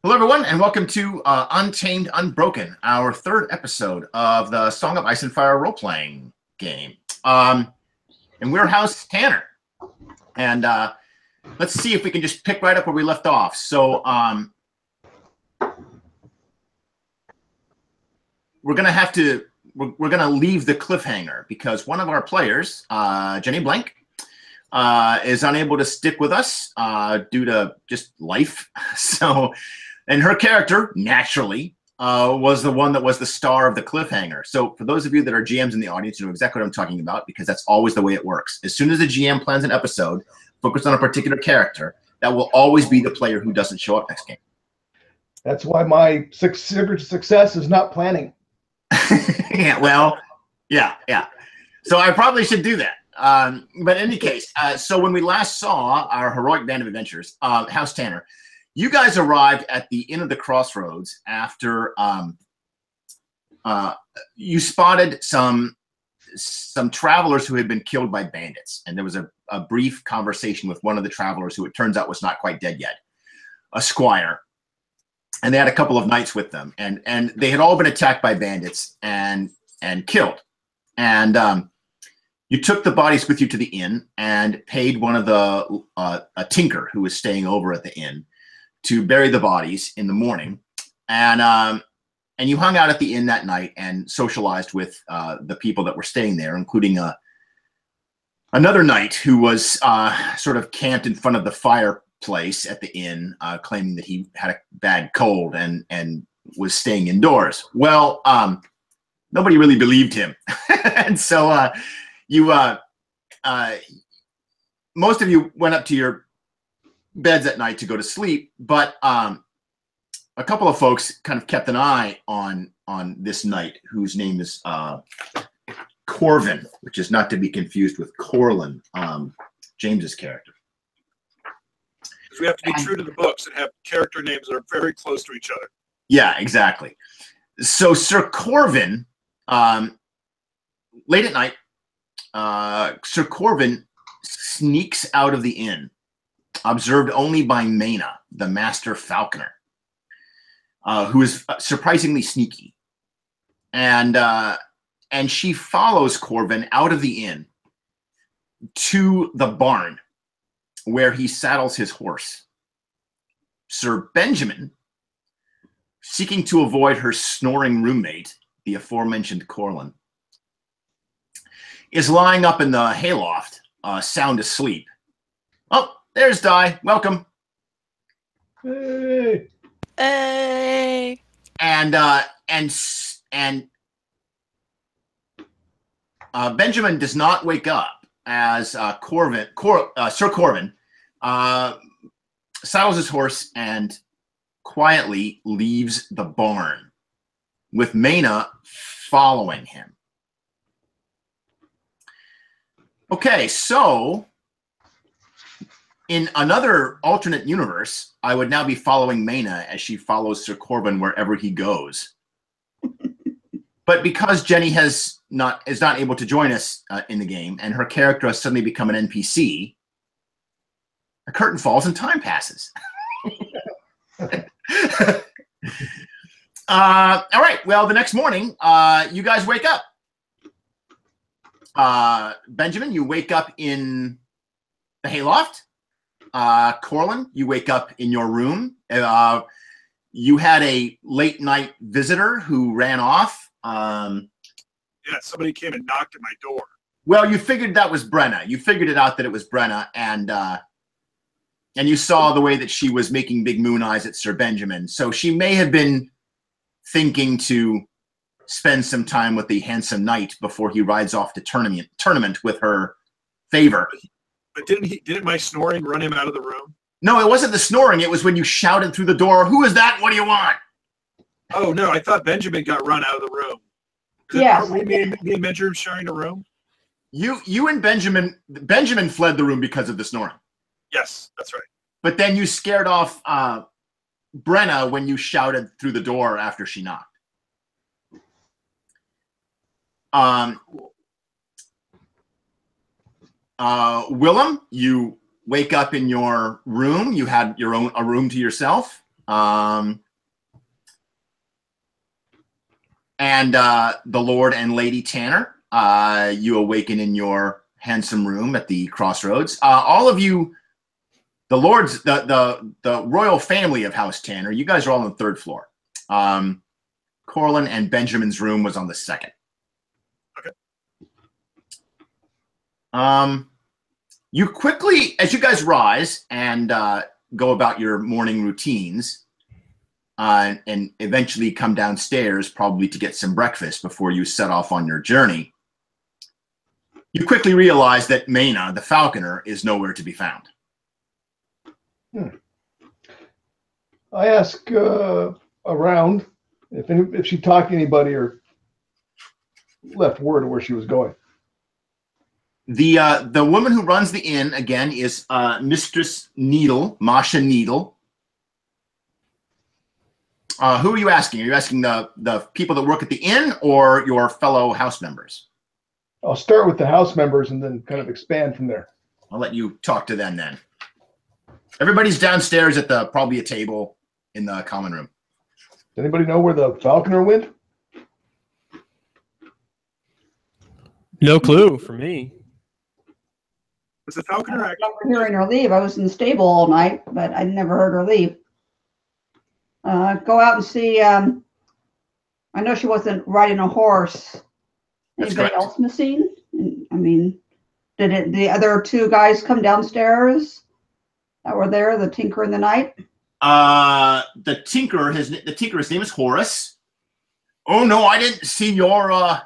Hello, everyone, and welcome to Untamed, Unbroken, our third episode of the Song of Ice and Fire role-playing game. And we're House Tanner. And let's see if we can just pick right up where we left off. So we're going to leave the cliffhanger because one of our players, Jenny Blank, is unable to stick with us due to just life. And her character, naturally, was the one that was the star of the cliffhanger. So for those of you that are GMs in the audience, you know exactly what I'm talking about because that's always the way it works. As soon as the GM plans an episode focused on a particular character, that will always be the player who doesn't show up next game. That's why my secret success is not planning. Yeah. So I probably should do that. But in any case, so when we last saw our heroic band of adventurers, House Tanner, you guys arrived at the Inn of the Crossroads after you spotted some travelers who had been killed by bandits. And there was a brief conversation with one of the travelers who it turns out was not quite dead yet, a squire. And they had a couple of knights with them. And they had all been attacked by bandits and killed. And you took the bodies with you to the inn and paid one of the a tinker who was staying over at the inn to bury the bodies in the morning, and you hung out at the inn that night and socialized with the people that were staying there, including another knight who was sort of camped in front of the fireplace at the inn, claiming that he had a bad cold and was staying indoors. Well, nobody really believed him, and so most of you went up to your beds at night to go to sleep, but a couple of folks kind of kept an eye on this knight whose name is Corvin, which is not to be confused with Corlin, James's character. We have to be true to the books and have character names that are very close to each other. Yeah, exactly. So Sir Corvin, late at night, Sir Corvin sneaks out of the inn, observed only by Maehna, the Master Falconer, who is surprisingly sneaky. And she follows Corvin out of the inn to the barn where he saddles his horse. Sir Benjamin, seeking to avoid her snoring roommate, the aforementioned Corlin, is lying up in the hayloft, sound asleep. Oh, there's Di. Welcome. Hey. Hey. And Benjamin does not wake up as Sir Corvin saddles his horse and quietly leaves the barn, with Maehna following him. Okay, so in another alternate universe, I would now be following Maehna as she follows Sir Corvin wherever he goes. But because Jenny is not able to join us in the game, and her character has suddenly become an NPC, a curtain falls and time passes. All right. Well, the next morning, you guys wake up. Benjamin, you wake up in the hayloft. Corlin, you wake up in your room. You had a late night visitor who ran off. Yeah, somebody came and knocked at my door. Well, you figured that was Brenna. You figured it out that it was Brenna, and you saw the way that she was making big moon eyes at Sir Benjamin. So she may have been thinking to spend some time with the handsome knight before he rides off to tournament with her favor. But didn't my snoring run him out of the room? No, it wasn't the snoring. It was when you shouted through the door, "Who is that? What do you want?" Oh, no, I thought Benjamin got run out of the room. Yeah. Me and Benjamin sharing a room? You and Benjamin fled the room because of the snoring. Yes, that's right. But then you scared off Brenna when you shouted through the door after she knocked. Willem, you wake up in your room. You had a room to yourself. And the Lord and Lady Tanner, you awaken in your handsome room at the Crossroads. All of you, the lords, the royal family of House Tanner, you guys are all on the third floor. Corlin and Benjamin's room was on the second. Okay. You quickly, as you guys rise and go about your morning routines, and eventually come downstairs probably to get some breakfast before you set off on your journey, you quickly realize that Maehna the Falconer is nowhere to be found. I ask around if she talked to anybody or left word of where she was going. The woman who runs the inn, again, is Mistress Needle, Masha Needle. Who are you asking? Are you asking the people that work at the inn or your fellow house members? I'll start with the house members and then kind of expand from there. I'll let you talk to them then. Everybody's downstairs at probably a table in the common room. Does anybody know where the Falconer went? No clue for me. Was the Falconer I actually? remember hearing her leave. I was in the stable all night, but I never heard her leave. Go out and see. I know she wasn't riding a horse. That's Anybody correct. else missing? I mean, did the other two guys come downstairs that were there? The Tinker and the Knight. The Tinker's name is Horace. Oh no, I didn't see your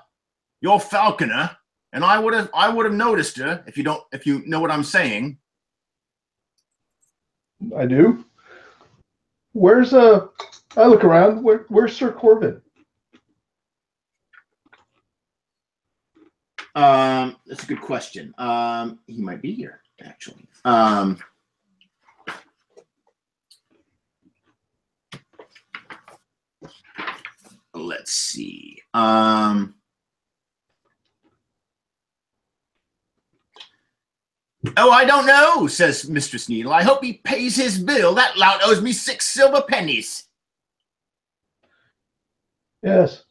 Falconer, and I would have noticed her if you know what I'm saying. I do. Where's I look around. Where's Sir Corbin? That's a good question. He might be here actually. Let's see. Oh, I don't know, says Mistress Needle. I hope he pays his bill. That lout owes me 6 silver pennies. Yes.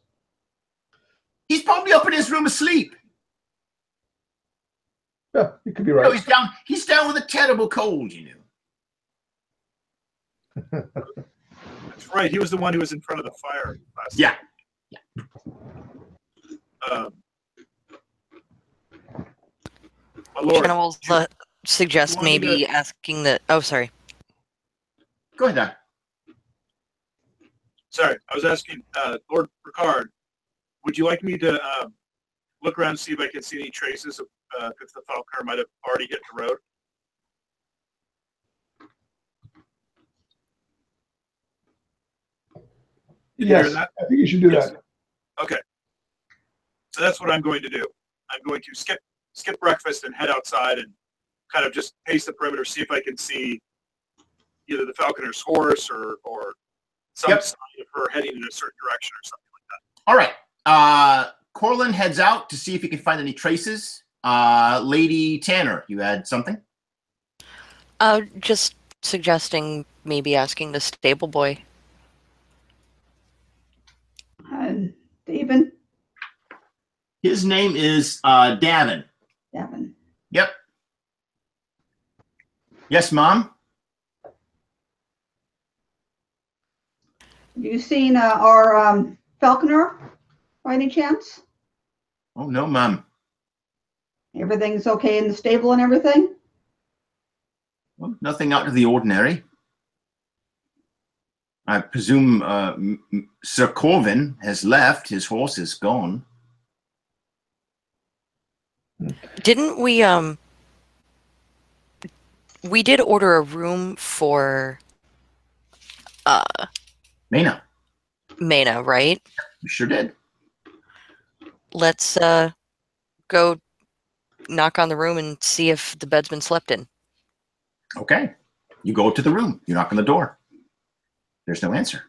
He's probably up in his room asleep. Yeah, you could be No, right. he's down with a terrible cold, you know. That's right. He was the one who was in front of the fire last Yeah. night. My lord, Jenna will suggest want me maybe to- asking the. Oh, sorry. Go ahead, Doc. sorry, I was asking Lord Ricard, would you like me to look around and see if I can see any traces of if the Falconer might have already hit the road? Did you hear Yes, that? I think you should do Yes. that. Okay. So that's what I'm going to do. I'm going to skip breakfast and head outside and kind of just pace the perimeter, see if I can see either the Falconer's horse or some Yep. sign of her heading in a certain direction or something like that. All right. Corlin heads out to see if he can find any traces. Lady Tanner, you had something? Just suggesting maybe asking the stable boy. Stephen. His name is Davin. Devin. Yep. Yes, Mom? Have you seen our Falconer by any chance? Oh, no, Mom. Everything's okay in the stable and everything? Well, nothing out of the ordinary. I presume Sir Corvin has left. His horse is gone. Didn't we did order a room for Maehna, Maehna, right? you sure did. Let's go knock on the room and see if the bed's been slept in. Okay. You go to the room. You knock on the door. There's no answer.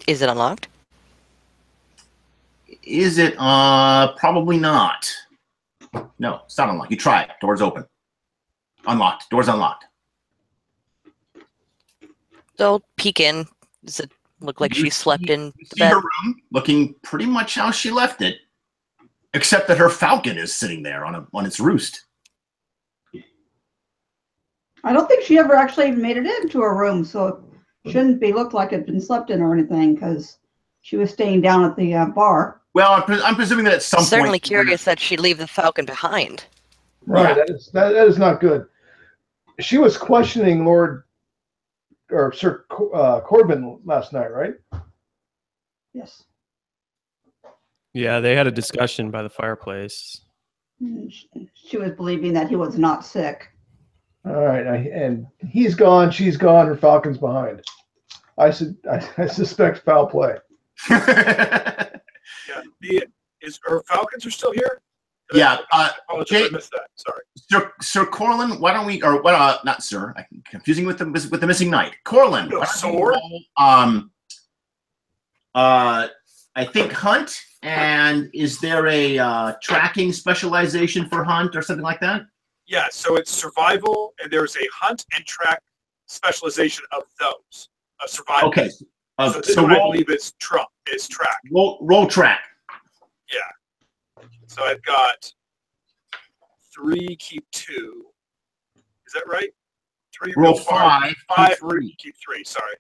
Is it unlocked? Is it? Probably not. No, it's not unlocked. You try it. Door's open. Unlocked. Door's unlocked. I'll peek in. Does it look like she slept in You the see bed? her room looking pretty much how she left it, except that her falcon is sitting there on its roost. I don't think she ever actually even made it into her room, so it shouldn't be looked like it'd been slept in or anything, because she was staying down at the bar. Well, I'm presuming that at some Certainly point. curious that she'd leave the falcon behind. Right. Yeah. That is not good. She was questioning Lord or Sir Corbin last night, right? Yes. Yeah, they had a discussion by the fireplace. And she was believing that he was not sick. All right. And he's gone. She's gone. Her falcon's behind. I suspect foul play. Yeah. Is her falcons are still here? Yeah. I apologize. Jay- I missed that. Sorry. Sir Corlin, why don't we, or what? Not Sir. I'm confusing with the missing knight. Corlin. No, why don't you sword? roll, I think hunt. And is there a tracking specialization for hunt or something like that? Yeah. So it's survival, and there's a hunt and track specialization of those. Survival. Okay. So this So one I roll, believe is track. roll track. Yeah. So I've got 3, keep 2. Is that right? 3. Roll no, 5. 5, keep 3. keep 3. Sorry.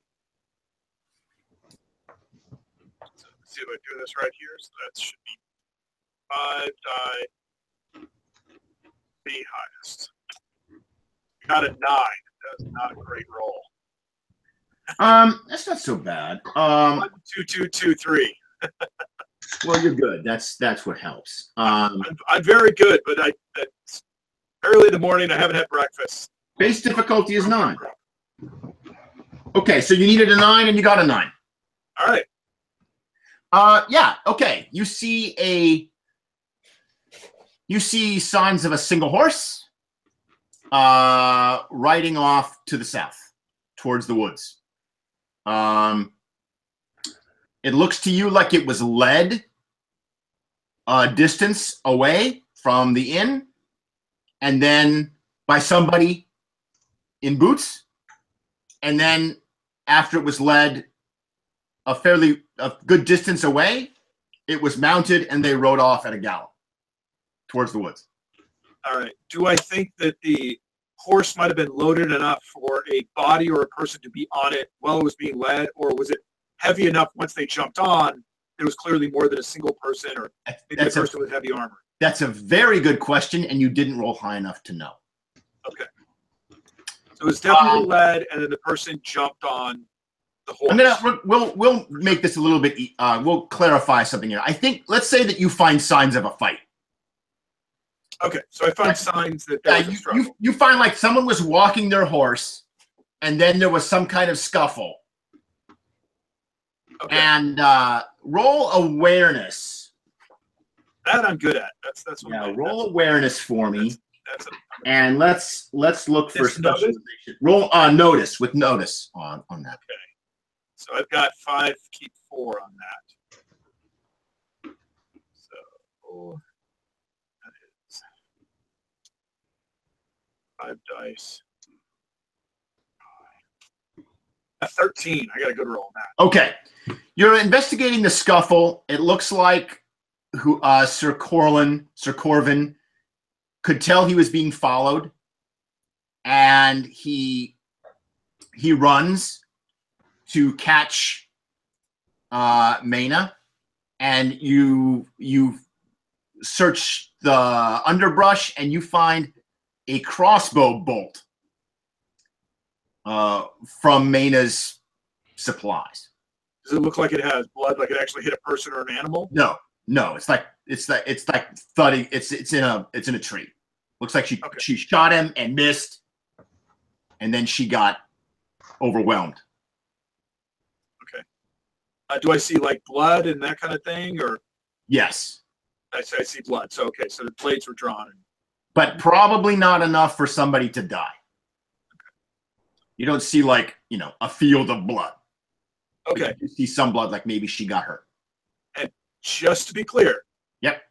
So let's see if I do this right here. So that should be 5 die. The highest. Got a 9. That's not a great roll. That's not so bad. 1, 2, 2, 2, 3. Well, you're good. That's what helps. I'm very good, but it's early in the morning. I haven't had breakfast. Base difficulty is 9. Okay, so you needed a 9 and you got a 9. All right. Yeah. Okay. You see signs of a single horse, riding off to the south, towards the woods. It looks to you like it was led a distance away from the inn, and then by somebody in boots, and then after it was led a good distance away, it was mounted and they rode off at a gallop towards the woods. All right. Do I think that the horse might have been loaded enough for a body or a person to be on it while it was being led, or was it heavy enough once they jumped on? There was clearly more than a single person, or maybe a person with heavy armor. That's a very good question, and you didn't roll high enough to know. Okay. So it was definitely led, and then the person jumped on the horse. We'll make this a little bit. We'll clarify something here. I think let's say that you find signs of a fight. Okay, so I find signs that there was a struggle. You find like someone was walking their horse, and then there was some kind of scuffle. Okay. And roll awareness. That I'm good at. That's what Roll awareness for me. That's And let's look for This specialization. Roll notice with notice on that. okay. So I've got 5, keep 4 on that. So that is 5 dice. 13. I got a good roll on that. Okay, you're investigating the scuffle. It looks like Sir Corvin could tell he was being followed, and he runs to catch Maehna, and you search the underbrush and you find a crossbow bolt from Maehna's supplies. Does it look like it has blood, like it actually hit a person or an animal? No, it's like thudding. It's in a tree. Looks like she shot him and missed, and then she got overwhelmed. Okay. Do I see like blood and that kind of thing, or? Yes, I see blood. So okay, so the blades were drawn. but probably not enough for somebody to die. You don't see like a field of blood. Okay. You see some blood, like maybe she got hurt. And just to be clear. Yep.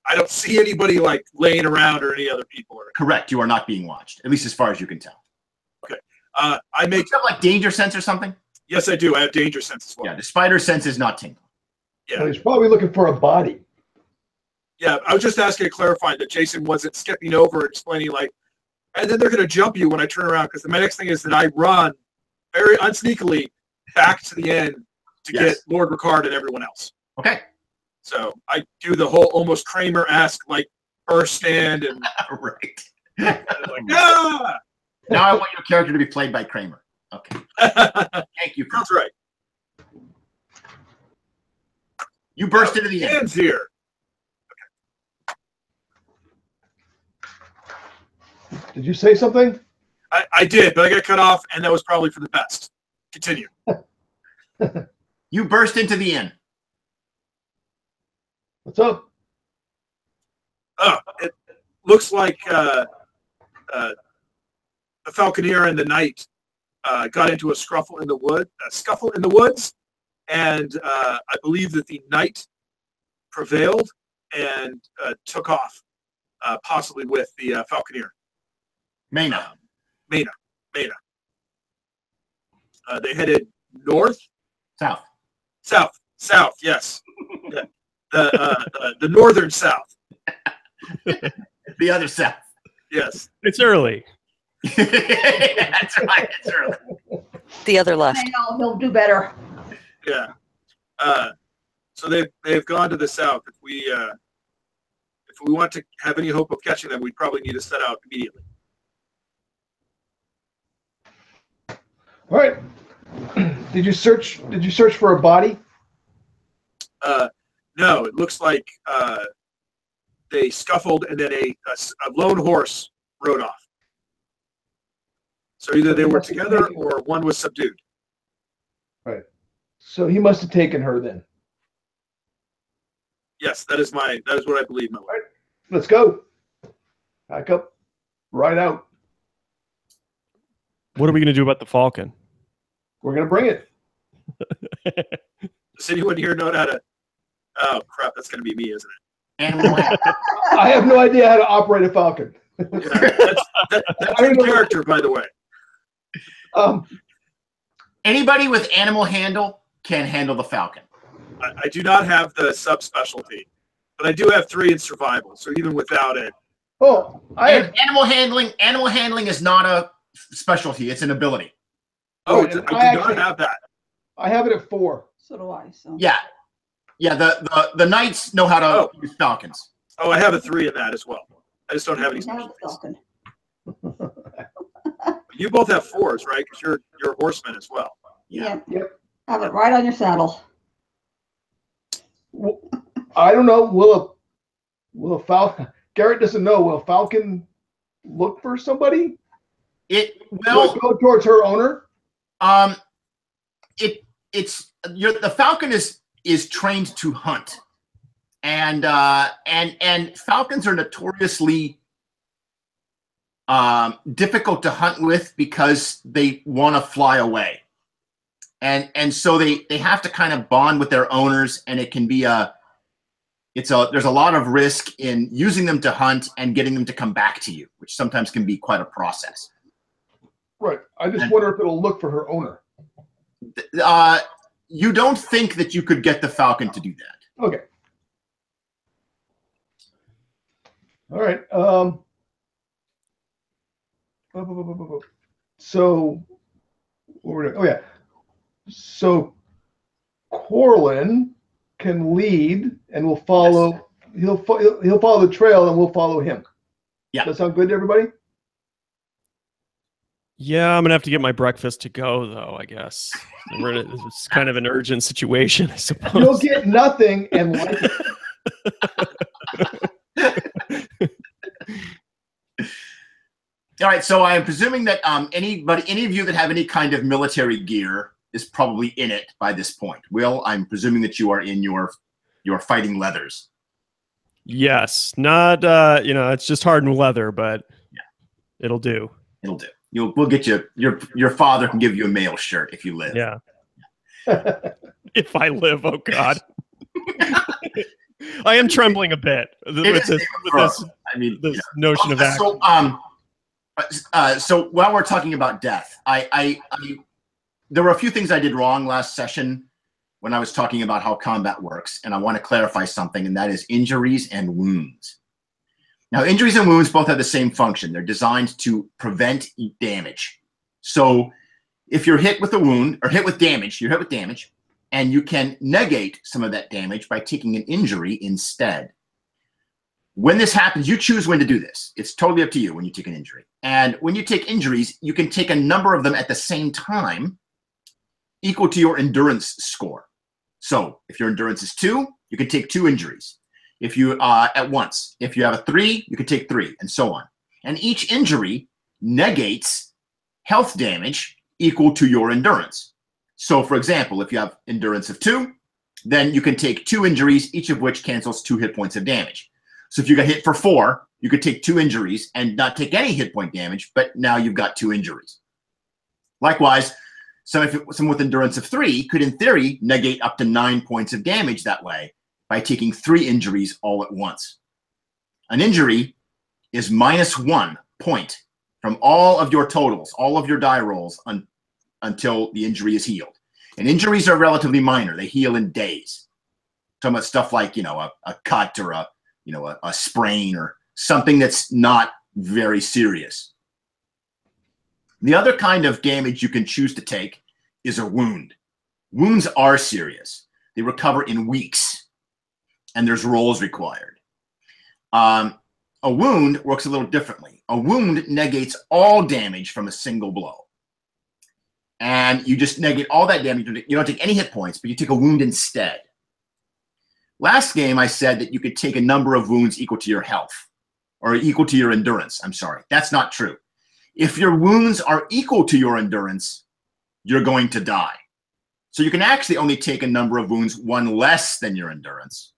I don't see anybody like laying around or any other people. Correct. You are not being watched, at least as far as you can tell. Okay. I make like danger sense or something. Yes, I do. I have danger sense as well. Yeah, the spider sense is not tingling. Yeah. Well, he's probably looking for a body. Yeah, I was just asking to clarify that Jason wasn't skipping over and explaining like, and then they're going to jump you when I turn around, because my next thing is that I run very unsneakily back to the end to get Lord Ricard and everyone else. Okay. So I do the whole almost Kramer-esque like burst stand and Right. like, ah! Now I want your character to be played by Kramer. Okay. Thank you. That's right. You burst into the end. Hands here. Did you say something? I did, but I got cut off, and that was probably for the best. Continue. You burst into the inn. What's up? Oh, it looks like the Falconer and the Knight got into a scuffle in the woods, and I believe that the Knight prevailed and took off, possibly with the Falconer. Maehna. Maehna. They headed north, South. south. Yes, yeah. The northern south. The other south. Yes, It's early. That's right. It's early. The other left. I know, he'll do better. yeah. So they've gone to the south. If we want to have any hope of catching them, we probably need to set out immediately. All right. Did you search for a body? No, it looks like they scuffled and then a lone horse rode off. So either they were together or one was subdued. Right. So he must have taken her then. Yes, that is what I believe, my lord. Let's go. Back up. Right out. What are we going to do about the Falcon? We're going to bring it. Does anyone here know how to... Oh, crap, that's going to be me, isn't it? Animal. I have no idea how to operate a falcon. Yeah, that's in character, by the way. Anybody with animal handle can handle the falcon. I do not have the subspecialty, but I do have 3 in survival, so even without it... Oh, Animal handling is not a specialty. It's an ability. Oh, Right, I do not have that. I have it at 4. So do I. So Yeah. Yeah, the knights know how to use falcons. Oh, I have a 3 in that as well. I just don't have any I have a specialties. falcon. You both have 4s, right? Because you're a horseman as well. Yeah. Yep. Have it right on your saddle. Well, I don't know. Will a falcon? Garrett doesn't know. Will a falcon look for somebody? It Will it go towards her owner? The falcon is trained to hunt, and falcons are notoriously difficult to hunt with because they want to fly away, and so they have to kind of bond with their owners, and it can be there's a lot of risk in using them to hunt and getting them to come back to you, which sometimes can be quite a process. Right. I just wonder if it'll look for her owner. You don't think that you could get the falcon to do that. Okay. All right. So, what we're doing? Oh yeah. So, Corlin can lead, and we'll follow. Yes. He'll follow the trail, and we'll follow him. Yeah. Does that sound good to everybody? Yeah, I'm gonna have to get my breakfast to go, though. I guess it's kind of an urgent situation, I suppose. You'll get nothing and like it. All right, so I am presuming that any of you that have any kind of military gear is probably in it by this point. Will, I'm presuming that you are in your fighting leathers. Yes, not it's just hardened leather, but yeah, it'll do. It'll do. We'll get you. Your father can give you a mail shirt if you live. Yeah. If I live, oh God. I am trembling a bit with this notion of action. So while we're talking about death, there were a few things I did wrong last session when I was talking about how combat works, and I want to clarify something, and that is injuries and wounds. Now, injuries and wounds both have the same function. They're designed to prevent damage. So if you're hit with a wound or hit with damage, you're hit with damage, and you can negate some of that damage by taking an injury instead. When this happens, you choose when to do this. It's totally up to you when you take an injury. And when you take injuries, you can take a number of them at the same time equal to your endurance score. So if your endurance is 2, you can take 2 injuries. If you at once, if you have a 3, you can take 3, and so on. And each injury negates health damage equal to your endurance. So for example, if you have endurance of 2, then you can take 2 injuries, each of which cancels 2 hit points of damage. So if you got hit for 4, you could take 2 injuries and not take any hit point damage, but now you've got 2 injuries. Likewise, someone with endurance of 3 could, in theory, negate up to 9 points of damage that way by taking 3 injuries all at once. An injury is -1 point from all of your totals, all of your die rolls until the injury is healed. And injuries are relatively minor. They heal in days. Talking about stuff like, a cut or a sprain or something that's not very serious. The other kind of damage you can choose to take is a wound. Wounds are serious. They recover in weeks, and there's rolls required. A wound works a little differently. A wound negates all damage from a single blow. And you just negate all that damage. You don't take any hit points, but you take a wound instead. Last game, I said that you could take a number of wounds equal to your health, or equal to your endurance. I'm sorry. That's not true. If your wounds are equal to your endurance, you're going to die. So you can actually only take a number of wounds, 1 less than your endurance.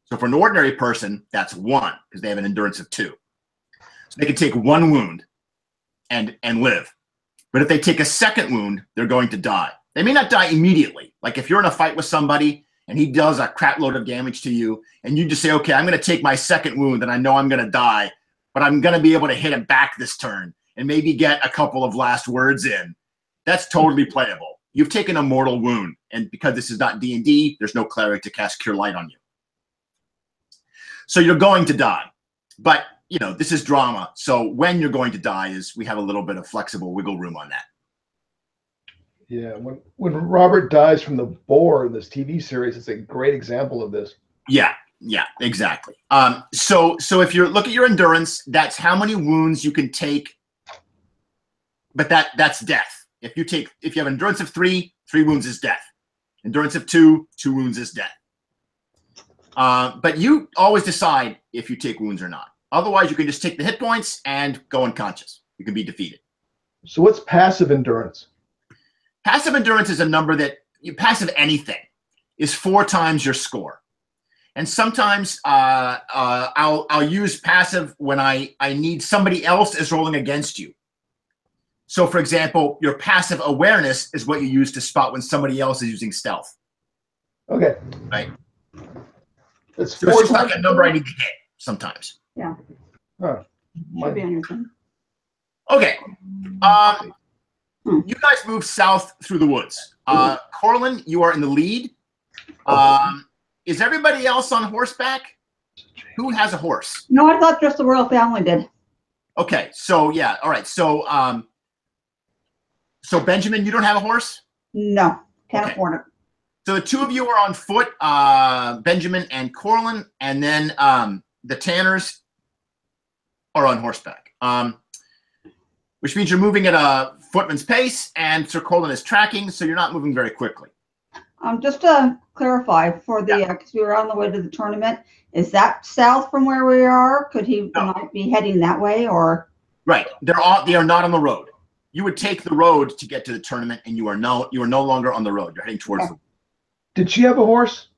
So for an ordinary person, that's 1, because they have an endurance of 2. So they can take 1 wound and live. But if they take a second wound, they're going to die. They may not die immediately. Like if you're in a fight with somebody and he does a crap load of damage to you, and you just say, okay, I'm going to take my second wound and I know I'm going to die, but I'm going to be able to hit him back this turn and maybe get a couple of last words in. That's totally playable. You've taken a mortal wound, and because this is not D&D, there's no cleric to cast Cure Light on you. So you're going to die. But, this is drama. So when you're going to die we have a little bit of flexible wiggle room on that. Yeah, when Robert dies from the boar in this TV series, it's a great example of this. Yeah, exactly. So if you look at your endurance, that's how many wounds you can take, but that's death. If you have endurance of 3 wounds is death. Endurance of 2 wounds is death. But you always decide if you take wounds or not. Otherwise, you can just take the hit points and go unconscious. You can be defeated. So what's passive endurance? Passive endurance is a number that passive anything is 4 times your score. And sometimes I'll use passive when I need somebody else is rolling against you. So for example, your passive awareness is what you use to spot when somebody else is using stealth. Okay. Right. It's so it's just like a number I need to hit sometimes. Yeah. Huh. Should be on your thing. Okay. You guys move south through the woods. Corlin, you are in the lead. Is everybody else on horseback? Who has a horse? No, I thought just the royal family did. Okay, so yeah, all right. So so Benjamin, you don't have a horse? No, can't afford it. So the 2 of you are on foot, Benjamin and Corlin, and then the Tanners are on horseback. Which means you're moving at a footman's pace, and Sir Corlin is tracking, so you're not moving very quickly. Just to clarify, for the because we were on the way to the tournament, is that south from where we are? Could he might be heading that way, or? Right, they are not on the road. You would take the road to get to the tournament, and you are no longer on the road. You're heading towards. Okay. Did she have a horse?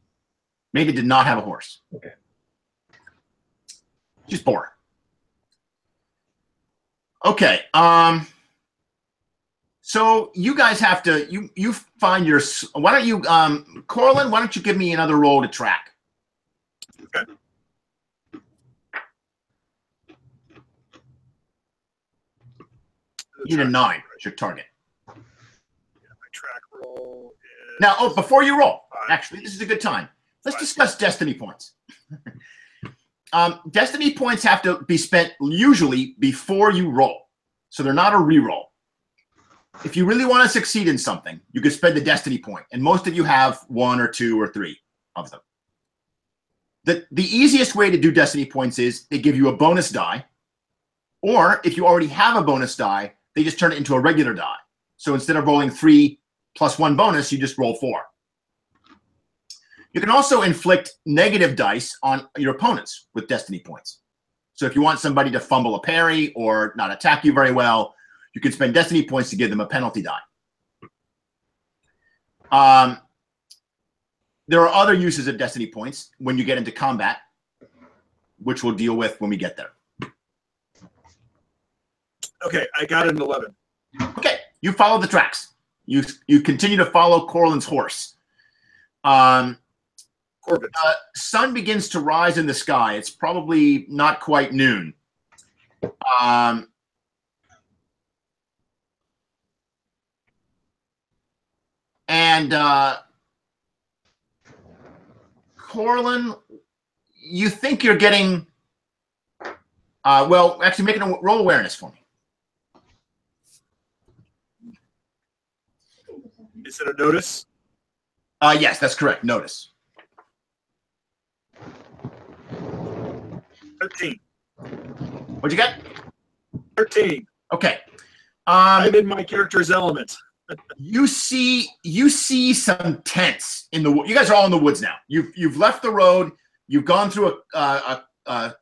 Maehna did not have a horse. Okay. She's poor. Okay. So you guys have to you find your. Why don't you, Corlin? Why don't you give me another roll to track? Okay. You need a 9. It's your target. Yeah, my Now, before you roll, actually, this is a good time. Let's discuss destiny points. Destiny points have to be spent usually before you roll, so they're not a reroll. If you really want to succeed in something, you can spend the destiny point, and most of you have 1 or 2 or 3 of them. The easiest way to do destiny points is they give you a bonus die, or if you already have a bonus die, they just turn it into a regular die. So instead of rolling 3 plus 1 bonus, you just roll 4. You can also inflict negative dice on your opponents with destiny points. So if you want somebody to fumble a parry or not attack you very well, you can spend destiny points to give them a penalty die. There are other uses of destiny points when you get into combat, which we'll deal with when we get there. Okay, I got an 11. Okay, you follow the tracks. You continue to follow Corlin's horse. Sun begins to rise in the sky. It's probably not quite noon. Corlin, you think you're getting, well, actually make a roll awareness for me. Is it a notice? Yes, that's correct. Notice. 13. What'd you get? 13. Okay. I'm in my character's element. You see some tents in the woods. You guys are all in the woods now. You've left the road. You've gone through a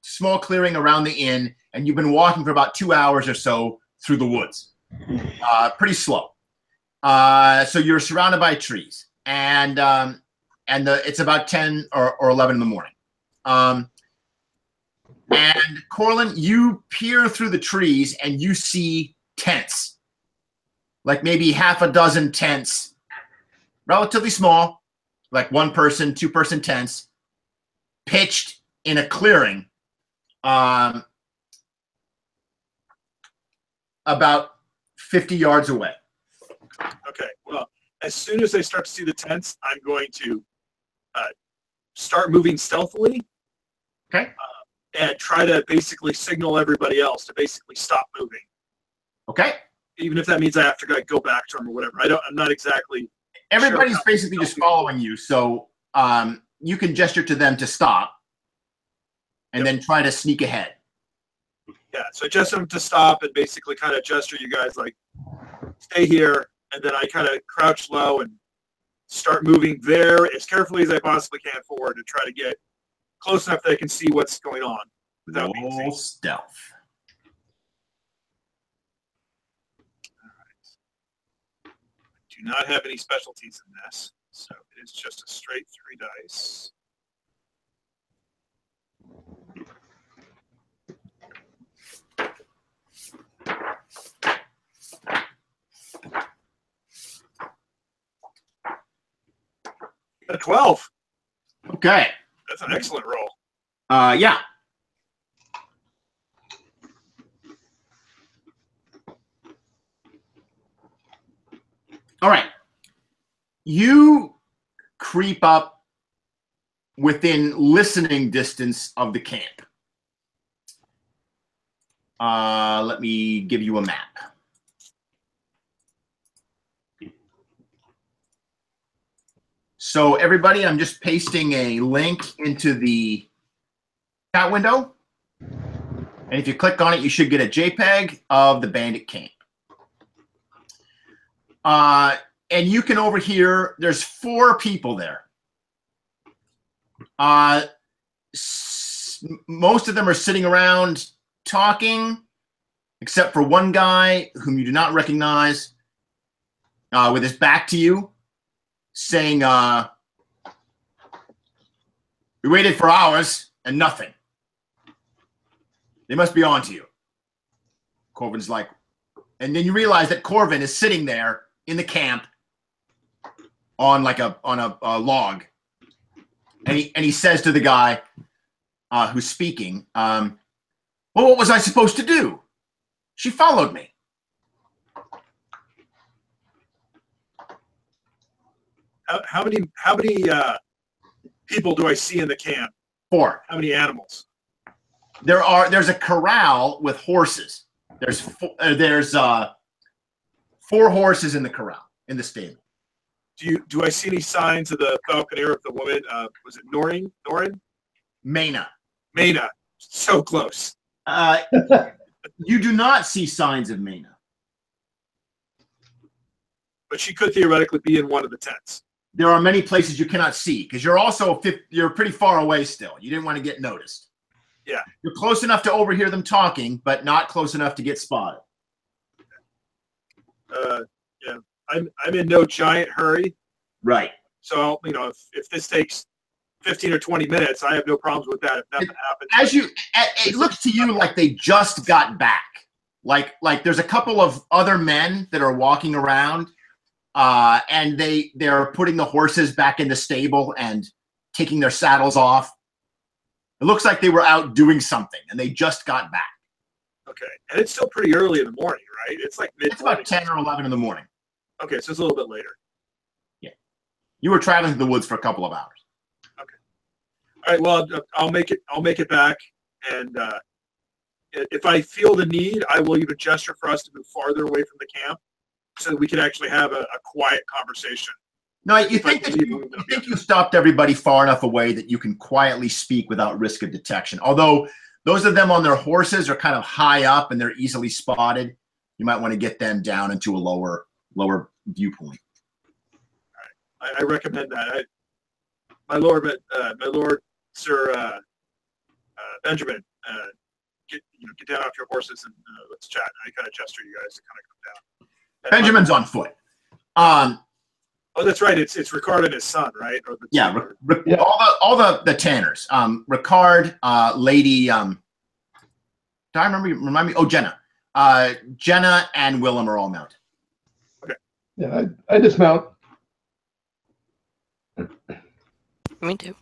small clearing around the inn, and you've been walking for about 2 hours or so through the woods. Pretty slow. So you're surrounded by trees, and it's about 10 or 11 in the morning. And Corlin, you peer through the trees and you see tents. Like maybe half a dozen tents, relatively small, like 1-person, 2-person tents, pitched in a clearing about 50 yards away. Okay, well, as soon as I start to see the tents, I'm going to start moving stealthily. Okay. And try to basically signal everybody else to basically stop moving. Okay. Even if that means I have to go back to them or whatever. I'm not exactly. Everybody's sure basically just following you, so you can gesture to them to stop, and then try to sneak ahead. Yeah, so I gesture them to stop and basically kind of gesture you guys like, stay here, and then I kind of crouch low and start moving there as carefully as I possibly can forward to try to get close enough that I can see what's going on without being seen. Stealth. Do not have any specialties in this, so it is just a straight 3 dice. A 12. Okay. That's an excellent roll. Yeah. All right. You creep up within listening distance of the camp. Let me give you a map. So everybody, I'm just pasting a link into the chat window. And if you click on it, you should get a JPEG of the bandit camp. And you can overhear, there's 4 people there. Most of them are sitting around talking, except for one guy whom you do not recognize, with his back to you, saying, we waited for hours and nothing. They must be on to you. Corvin's like, and then you realize that Corvin is sitting there in the camp on like a log, and he says to the guy who's speaking, well, what was I supposed to do? She followed me. How many people do I see in the camp? 4. How many animals? There's a corral with horses. There's 4 horses in the corral, in the stable. Do I see any signs of the falconer of the woman? Was it Norin? Maehna. Maehna. So close. You do not see signs of Maehna. But she could theoretically be in one of the tents. There are many places you cannot see because you're pretty far away still. You didn't want to get noticed. Yeah. You're close enough to overhear them talking, but not close enough to get spotted. Yeah. I'm in no giant hurry. Right. So, if this takes 15 or 20 minutes, I have no problems with that if nothing happens. It looks to you like they just got back. Like there's a couple of other men that are walking around, and they're putting the horses back in the stable and taking their saddles off. It looks like they were out doing something and they just got back. Okay. And it's still pretty early in the morning, right? It's like mid. It's about 10 or 11 in the morning. Okay, so it's a little bit later. Yeah. You were traveling through the woods for a couple of hours. Okay. All right. Well, I'll make it back, and if I feel the need, I will even gesture for us to move farther away from the camp, so that we can actually have a quiet conversation. No, you think you stopped everybody far enough away that you can quietly speak without risk of detection. Although those of them on their horses are kind of high up and they're easily spotted, you might want to get them down into a lower viewpoint. All right. I recommend that. My lord, Sir Benjamin, get down off your horses and let's chat. And I kind of gesture you guys to kind of come down. Benjamin's on foot. Oh, that's right. It's Ricard and his son, right? Or Yeah. All the Tanners. Ricard, Lady. Do I remember? Remind me. Oh, Jenna. Jenna and Willem are all mounted. Okay. Yeah, I dismount. Me too.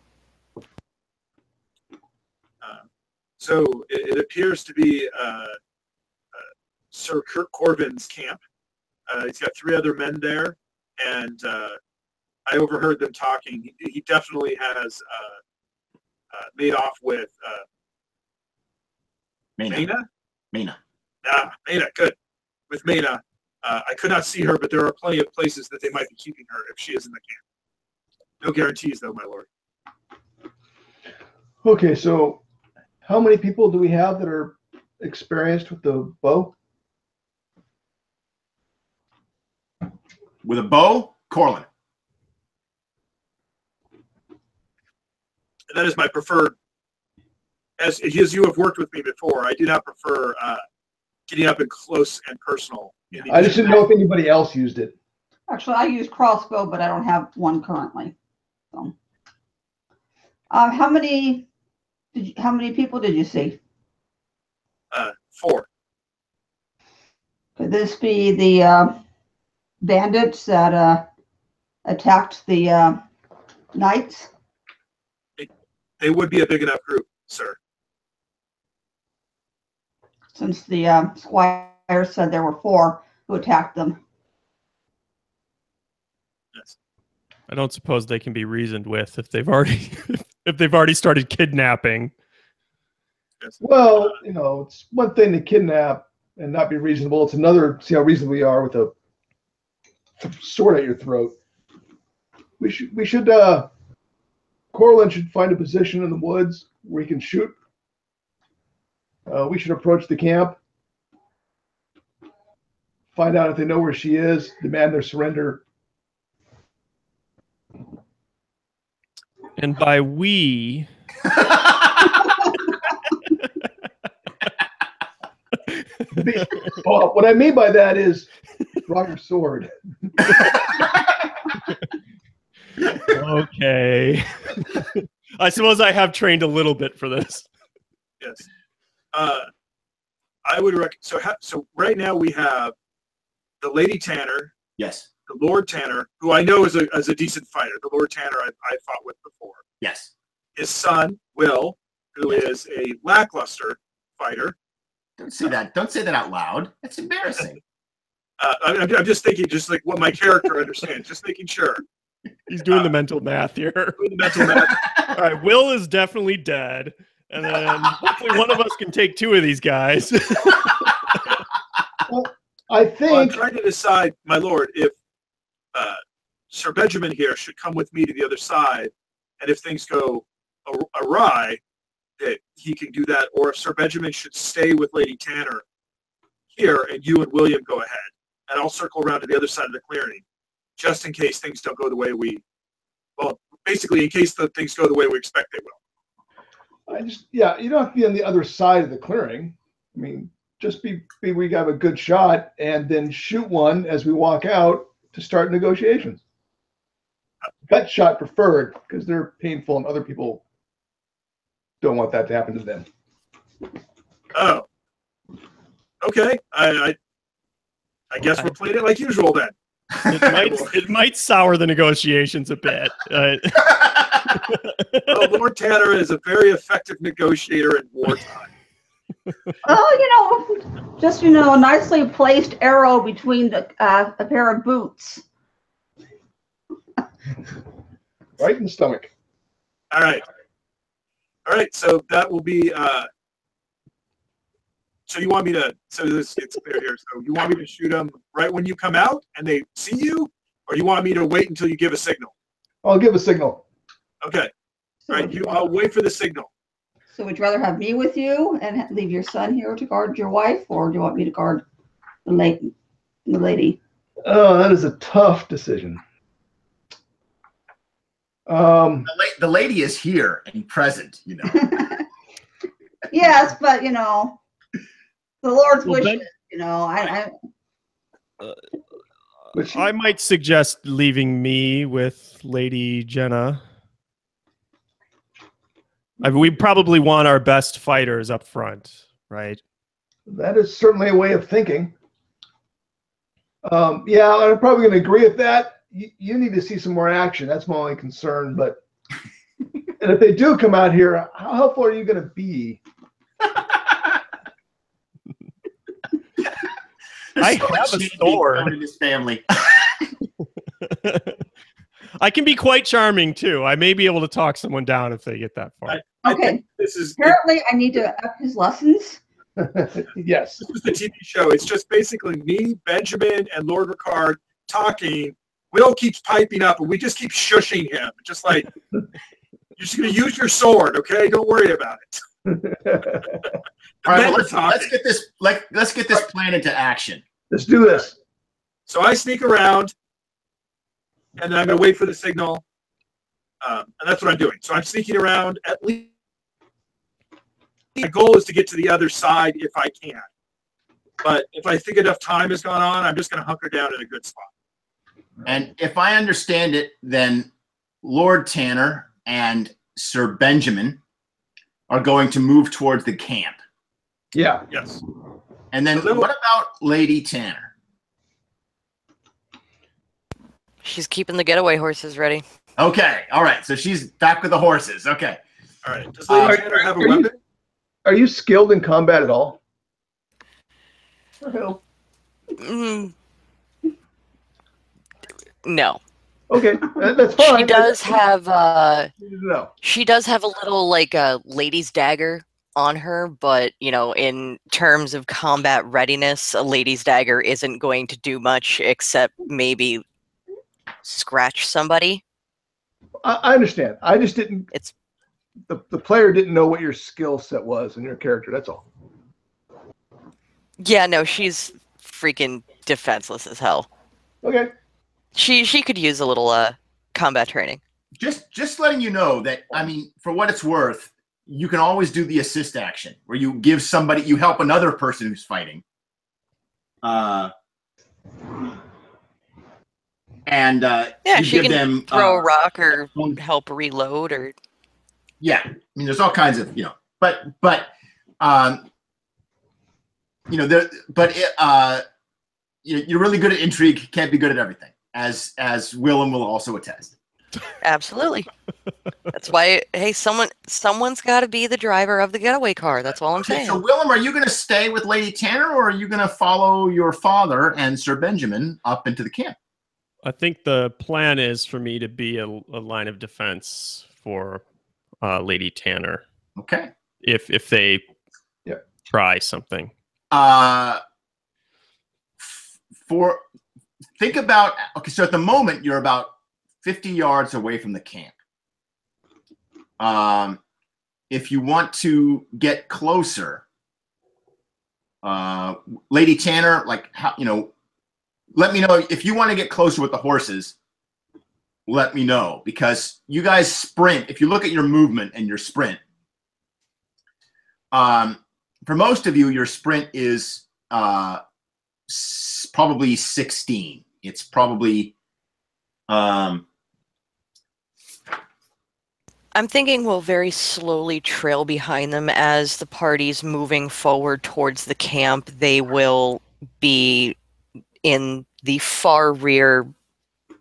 So it appears to be Sir Kurt Corvin's camp. He's got 3 other men there, and I overheard them talking. He definitely has made off with Maehna. Maehna, good. With Maehna, I could not see her, but there are plenty of places that they might be keeping her if she is in the camp. No guarantees, though, my lord. Okay, so how many people do we have that are experienced with the bow? With a bow, Corlin. That is my preferred. As you have worked with me before, I do not prefer getting up and close and personal. I just didn't know if anybody else used it. Actually, I use crossbow, but I don't have one currently. So, how many people did you see? 4. Could this be the bandits that attacked the knights? They would be a big enough group, sir. Since the squire said there were 4 who attacked them. Yes. I don't suppose they can be reasoned with if they've already started kidnapping. Yes. Well, it's one thing to kidnap and not be reasonable. It's another, see how reasonable we are with a sword at your throat. Corlin should find a position in the woods where he can shoot. We should approach the camp, find out if they know where she is, demand their surrender. And by we, what I mean by that is draw your sword. Okay. I suppose I have trained a little bit for this. Yes. I would recommend. So right now we have the Lady Tanner. Yes. The Lord Tanner, who I know is a decent fighter. The Lord Tanner I fought with before. Yes. His son, Will, who is a lackluster fighter. Don't say that. Don't say that out loud. That's embarrassing. I'm just thinking, just like what my character understands, just making sure. He's doing the mental math here. Doing the mental math. All right, Will is definitely dead, and then hopefully one of us can take 2 of these guys. Well, I Well, I'm think trying to decide, my lord, if Sir Benjamin here should come with me to the other side, and if things go awry, that he can do that, or if Sir Benjamin should stay with Lady Tanner here, and you and William go ahead, and I'll circle around to the other side of the clearing, just in case things don't go the way basically in case the things go the way we expect they will. you don't have to be on the other side of the clearing. I mean, just be we have a good shot and then shoot one as we walk out to start negotiations. Gut shot preferred because they're painful and other people don't want that to happen to them. Oh, okay. I guess we're playing it like usual then. It might sour the negotiations a bit. Well, Lord Tanner is a very effective negotiator in wartime. Oh, just a nicely placed arrow between a pair of boots. Right in the stomach. All right. So that will be. So you want me to? So this gets clear here. So you want me to shoot them right when you come out and they see you, or you want me to wait until you give a signal? I'll give a signal. Okay. All right. I'll wait for the signal. So would you rather have me with you and leave your son here to guard your wife, or do you want me to guard the lady? Oh, that is a tough decision. The lady is here and present, Yes, but the Lord's Well, wishes. I might suggest leaving me with Lady Jenna. We probably want our best fighters up front, right? That is certainly a way of thinking. Yeah, I'm probably going to agree with that. You need to see some more action. That's my only concern. But and if they do come out here, how helpful are you going to be? I have a sword in this family. I can be quite charming too. I may be able to talk someone down if they get that far. Okay. This is Apparently, I need to up his lessons. Yes. This is the TV show. It's just basically me, Benjamin, and Lord Ricard talking. Will keeps piping up, and we just keep shushing him. Just like, you're just going to use your sword, okay? Don't worry about it. All right, let's get this plan into action. Let's do this. So I sneak around, and then I'm going to wait for the signal, and that's what I'm doing. So I'm sneaking around. At least my goal is to get to the other side if I can. But if I think enough time has gone on, I'm just going to hunker down in a good spot. And if I understand it, then Lord Tanner and Sir Benjamin are going to move towards the camp. Yeah. Yes. And then what about Lady Tanner? She's keeping the getaway horses ready. Okay. All right. So she's back with the horses. Okay. All right. Does Lady Tanner have a weapon? Are you skilled in combat at all? For who? No. Okay, that's fine. She does have No. she does have a little lady's dagger on her, but in terms of combat readiness, a lady's dagger isn't going to do much except maybe scratch somebody. I understand. I just didn't. It's the player didn't know what your skill set was in your character. That's all. Yeah, no, she's freaking defenseless as hell. Okay. She could use a little combat training. Just letting you know that, I mean, for what it's worth, you can always do the assist action where you help another person who's fighting. Yeah, you she give can them throw a rock or help reload or. Yeah, I mean, there's all kinds of you're really good at intrigue. Can't be good at everything, as Willem will also attest. Absolutely. That's why, hey, someone's got to be the driver of the getaway car. That's all I'm saying. So, Willem, are you going to stay with Lady Tanner, or are you going to follow your father and Sir Benjamin up into the camp? I think the plan is for me to be a line of defense for Lady Tanner. Okay. If they try something. Think about, okay, so at the moment you're about 50 yards away from the camp. If you want to get closer, Lady Tanner, like, how, you know, let me know if you want to get closer with the horses. Let me know, because you guys sprint. If you look at your movement and your sprint, for most of you, your sprint is probably 16. It's probably I'm thinking we'll very slowly trail behind them as the party's moving forward towards the camp. They will be in the far rear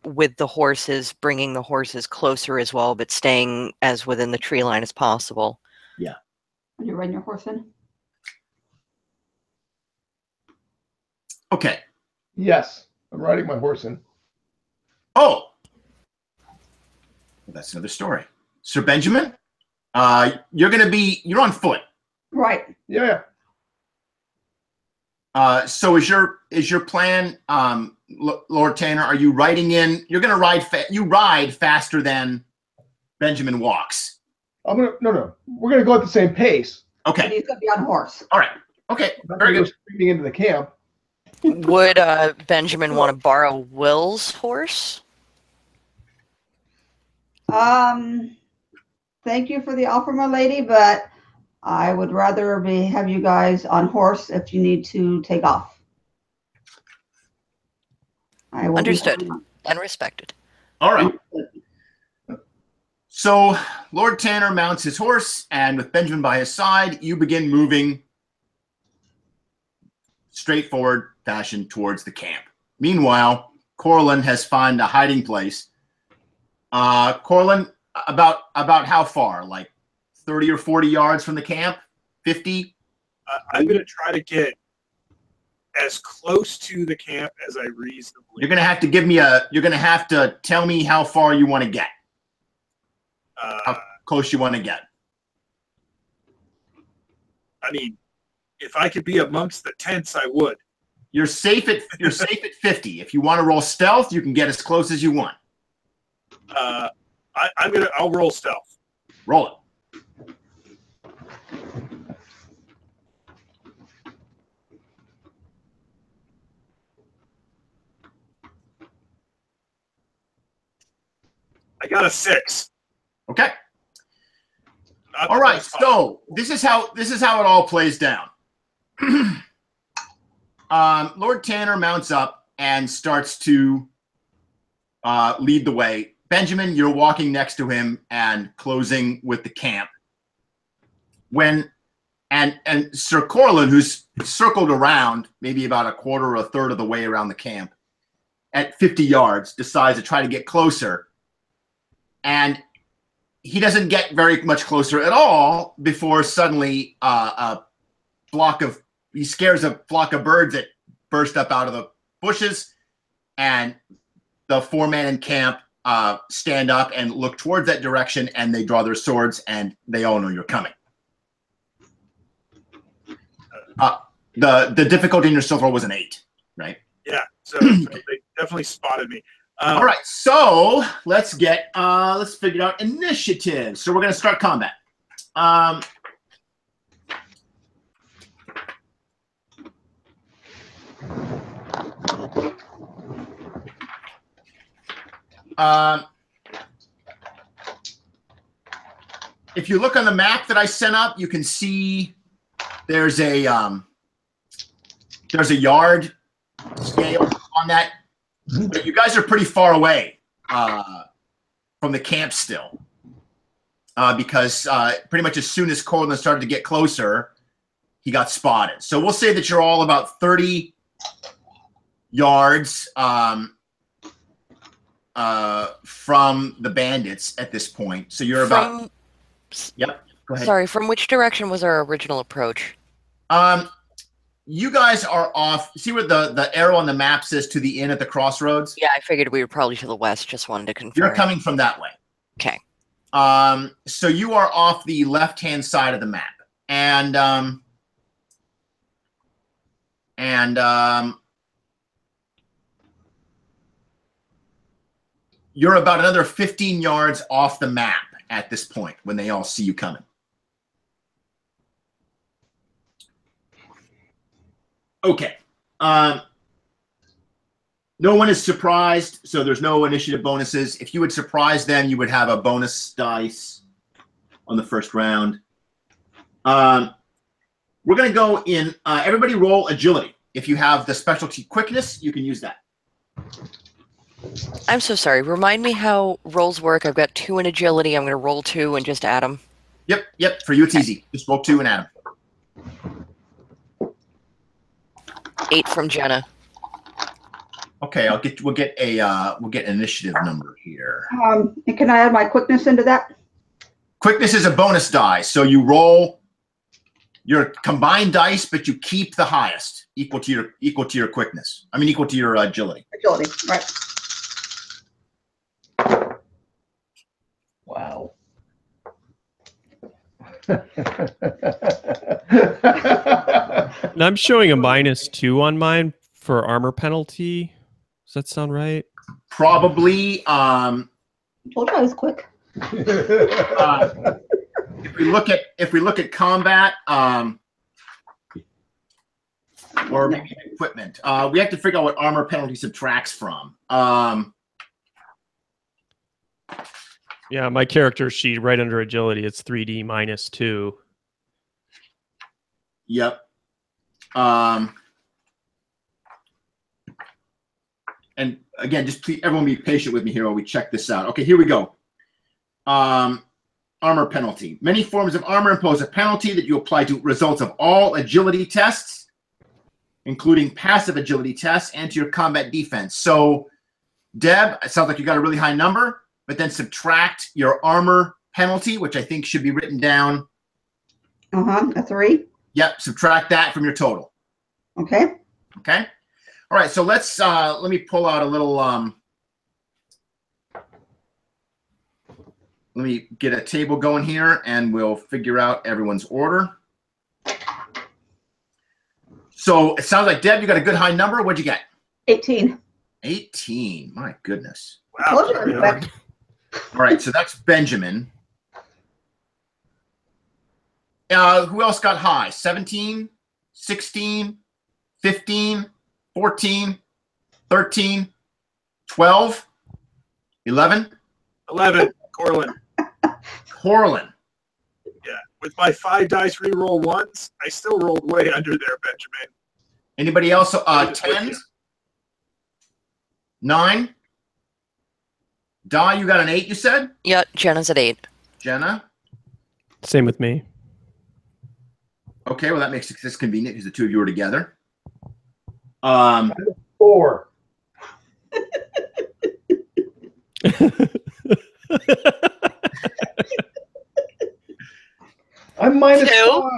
with the horses, bringing the horses closer as well, but staying as within the tree line as possible. Yeah. Are you riding your horse in? Okay. Yes, I'm riding my horse in. Oh, well, that's another story. Sir Benjamin, you're on foot. Right. Yeah. So is your plan, Lord Tanner? Are you riding in? You're going to ride. You ride faster than Benjamin walks. No. We're gonna go at the same pace. But Okay. he's going to be on horse. All right. Okay. I'm not Very gonna go good. screaming into the camp. Would Benjamin want to borrow Will's horse? Thank you for the offer, my lady, but I would rather have you guys on horse if you need to take off. I will be Understood holding on. and respected. All right. So Lord Tanner mounts his horse, and with Benjamin by his side, you begin moving straightforward fashion towards the camp. Meanwhile, Corlin has found a hiding place. Corlin, about how far? Like 30 or 40 yards from the camp? 50? I'm going to try to get as close to the camp as I reasonably. You're going to have to you're going to have to tell me how far you want to get. How close you want to get. I mean, if I could be amongst the tents, I would. You're safe at 50. If you want to roll stealth, you can get as close as you want. I'll roll stealth. Roll it. I got a 6. Okay. Not All right. that's fine. So this is how it all plays down. Lord Tanner mounts up and starts to lead the way. Benjamin, you're walking next to him and closing with the camp. And Sir Corlin, who's circled around maybe about a quarter or a third of the way around the camp at 50 yards, decides to try to get closer. And he doesn't get very much closer at all before suddenly he scares a flock of birds that burst up out of the bushes, and the 4-man in camp stand up and look towards that direction, and they draw their swords, and they all know you're coming. The difficulty in your silver was an 8, right? Yeah, so they definitely spotted me. All right, so let's figure out initiative. So we're going to start combat. If you look on the map that I sent up, you can see there's a yard scale on that. But you guys are pretty far away from the camp still, because pretty much as soon as Corlin started to get closer, he got spotted. So we'll say that you're all about 30 yards from the bandits at this point. So you're about. Yep. Go ahead. Sorry, from which direction was our original approach? you guys are off. See where the arrow on the map says to the inn at the crossroads? Yeah, I figured we were probably to the west. Just wanted to confirm. You're coming from that way. Okay. So you are off the left-hand side of the map. And you're about another 15 yards off the map at this point when they all see you coming. Okay. No one is surprised, so there's no initiative bonuses. If you would surprise them, you would have a bonus dice on the first round. We're going to go in. Everybody roll agility. If you have the specialty quickness, you can use that. I'm so sorry. Remind me how rolls work. I've got 2 in agility. I'm going to roll 2 and just add them. Yep. For you, it's easy. Just roll 2 and add them. 8 from Jenna. Okay, we'll get an initiative number here. And can I add my quickness into that? Quickness is a bonus die, so you roll your combined dice, but you keep the highest, equal to your quickness. I mean, equal to your agility. Agility, right. Wow. And I'm showing a -2 on mine for armor penalty. Does that sound right? Probably. Told you I was quick. If we look at combat, or maybe equipment, we have to figure out what armor penalty subtracts from. Yeah, my character sheet right under agility, it's 3D -2. Yep. And again, just please, everyone be patient with me here while we check this out. Okay, here we go. Armor penalty. Many forms of armor impose a penalty that you apply to results of all agility tests, including passive agility tests, and to your combat defense. So, Deb, it sounds like you got a really high number, but then subtract your armor penalty, which I think should be written down. A 3. Yep, subtract that from your total. Okay. Okay. All right, so let me pull out a little, let me get a table going here and we'll figure out everyone's order. So it sounds like, Deb, you got a good high number. What'd you get? 18. 18, my goodness. Told you I was Wow. quick. All right, so that's Benjamin. Who else got high? 17, 16, 15, 14, 13, 12, 11. 11. Corlin. Corlin. Yeah. With my 5 dice reroll ones, I still rolled way under there, Benjamin. Anybody else? 10s? 9? Di, you got an 8, you said? Yeah, Jenna's at 8. Jenna? Same with me. Okay, well, that makes this convenient because the two of you are together. 4. I'm -5.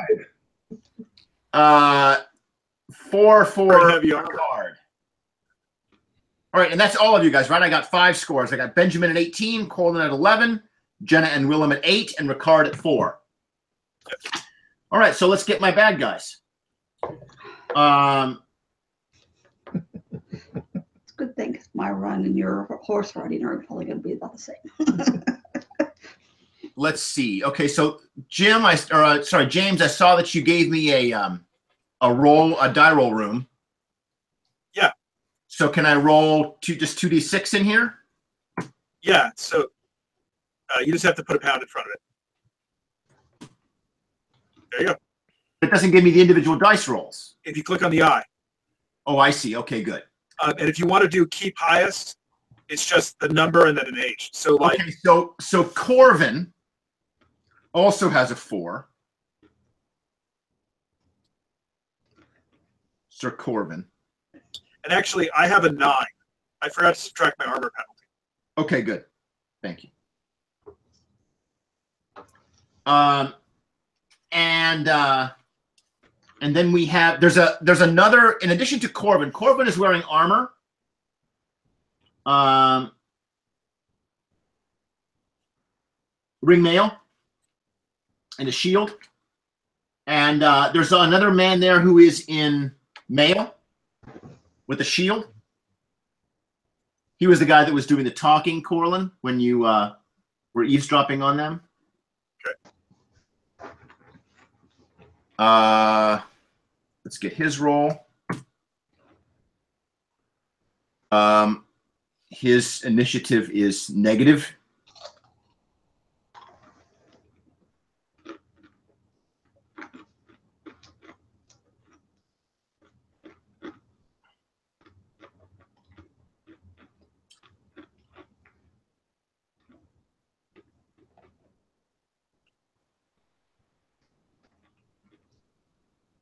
4 for Very heavy armor. Ricard. All right, and that's all of you guys, right? I got 5 scores. I got Benjamin at 18, Colin at 11, Jenna and Willem at 8, and Ricard at 4. All right, so let's get my bad guys. It's a good thing 'cause my run and your horse riding are probably going to be about the same. Let's see. Okay, so James, I saw that you gave me a die roll room. Yeah. So can I roll just 2d6 in here? Yeah, so you just have to put a pound in front of it. There you go. It doesn't give me the individual dice rolls. If you click on the eye. Oh, I see. Okay, good. And if you want to do keep highest, it's just the number and then an age. So like, Okay, so Corvin also has a 4. Sir Corvin. and actually I have a 9. I forgot to subtract my armor penalty. Okay, good. Thank you. And then we have there's another in addition to Corbin. Corbin is wearing armor. Ring mail and a shield. And there's another man there who is in mail with a shield. He was the guy that was doing the talking, Corlin, when you were eavesdropping on them. Okay. Let's get his roll. His initiative is negative.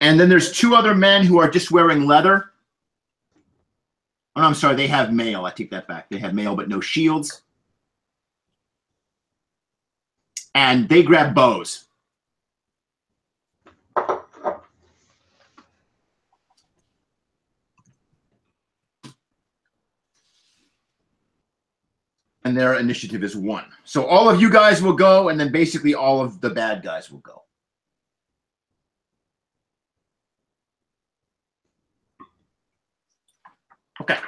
And then there's two other men who are just wearing leather. Oh, no, I'm sorry. They have mail. I take that back. They have mail, but no shields. And they grab bows. And their initiative is 1. So all of you guys will go, and then basically all of the bad guys will go. Okay.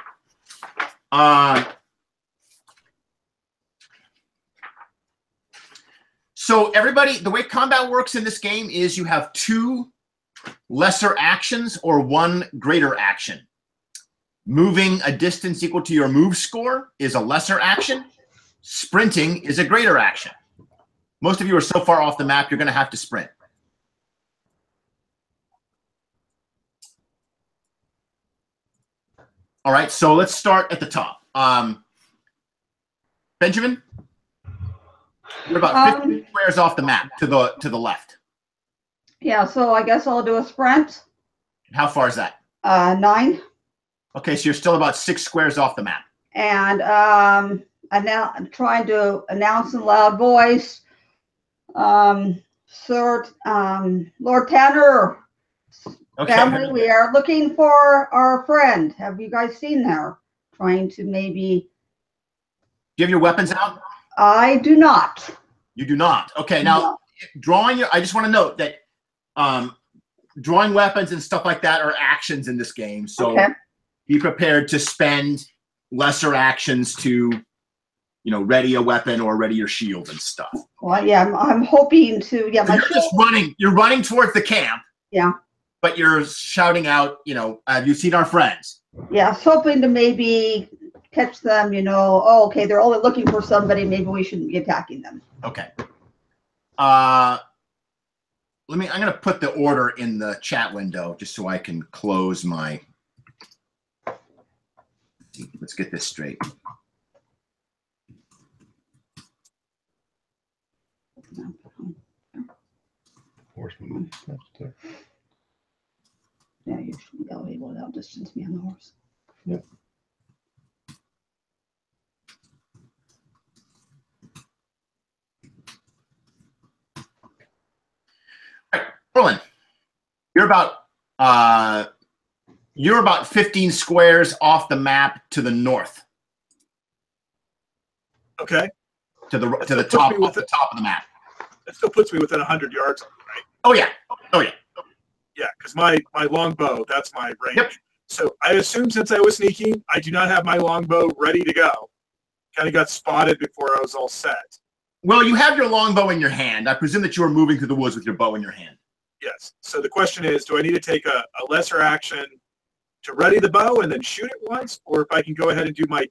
So everybody, the way combat works in this game is you have 2 lesser actions or 1 greater action. Moving a distance equal to your move score is a lesser action. Sprinting is a greater action. Most of you are so far off the map, you're going to have to sprint. All right, so let's start at the top. Benjamin, you're about 50 squares off the map to the left. Yeah, so I guess I'll do a sprint. How far is that? 9. Okay, so you're still about 6 squares off the map. And I'm trying to announce in a loud voice, Sir Lord Tanner, Okay. family, we are looking for our friend. Have you guys seen her? Trying to maybe. Do you have your weapons out? I do not. You do not. Okay, now No. drawing your. I just want to note that drawing weapons and stuff like that are actions in this game. So Okay. be prepared to spend lesser actions to, ready a weapon or ready your shield and stuff. Well, yeah, I'm hoping to. Yeah, So my you're just running. You're running towards the camp. Yeah. But you're shouting out, have you seen our friends? Yeah, hoping to maybe catch them. Oh, okay, they're only looking for somebody. Maybe we shouldn't be attacking them. Okay. I'm going to put the order in the chat window just so I can close my. Let's get this straight. Horseman. Yeah, you should be able to outdistance me on the horse. Yep. All right, Roland, you're about 15 squares off the map to the north. Okay. To the top, off the top of the map. That still puts me within 100 yards, right? Oh yeah. Oh yeah. Yeah, because my longbow, that's my range. Yep. So I assume since I was sneaking, I do not have my longbow ready to go. Kind of got spotted before I was all set. Well, you have your longbow in your hand. I presume that you were moving through the woods with your bow in your hand. Yes. So the question is, do I need to take a lesser action to ready the bow and then shoot it once? Or if I can go ahead and do my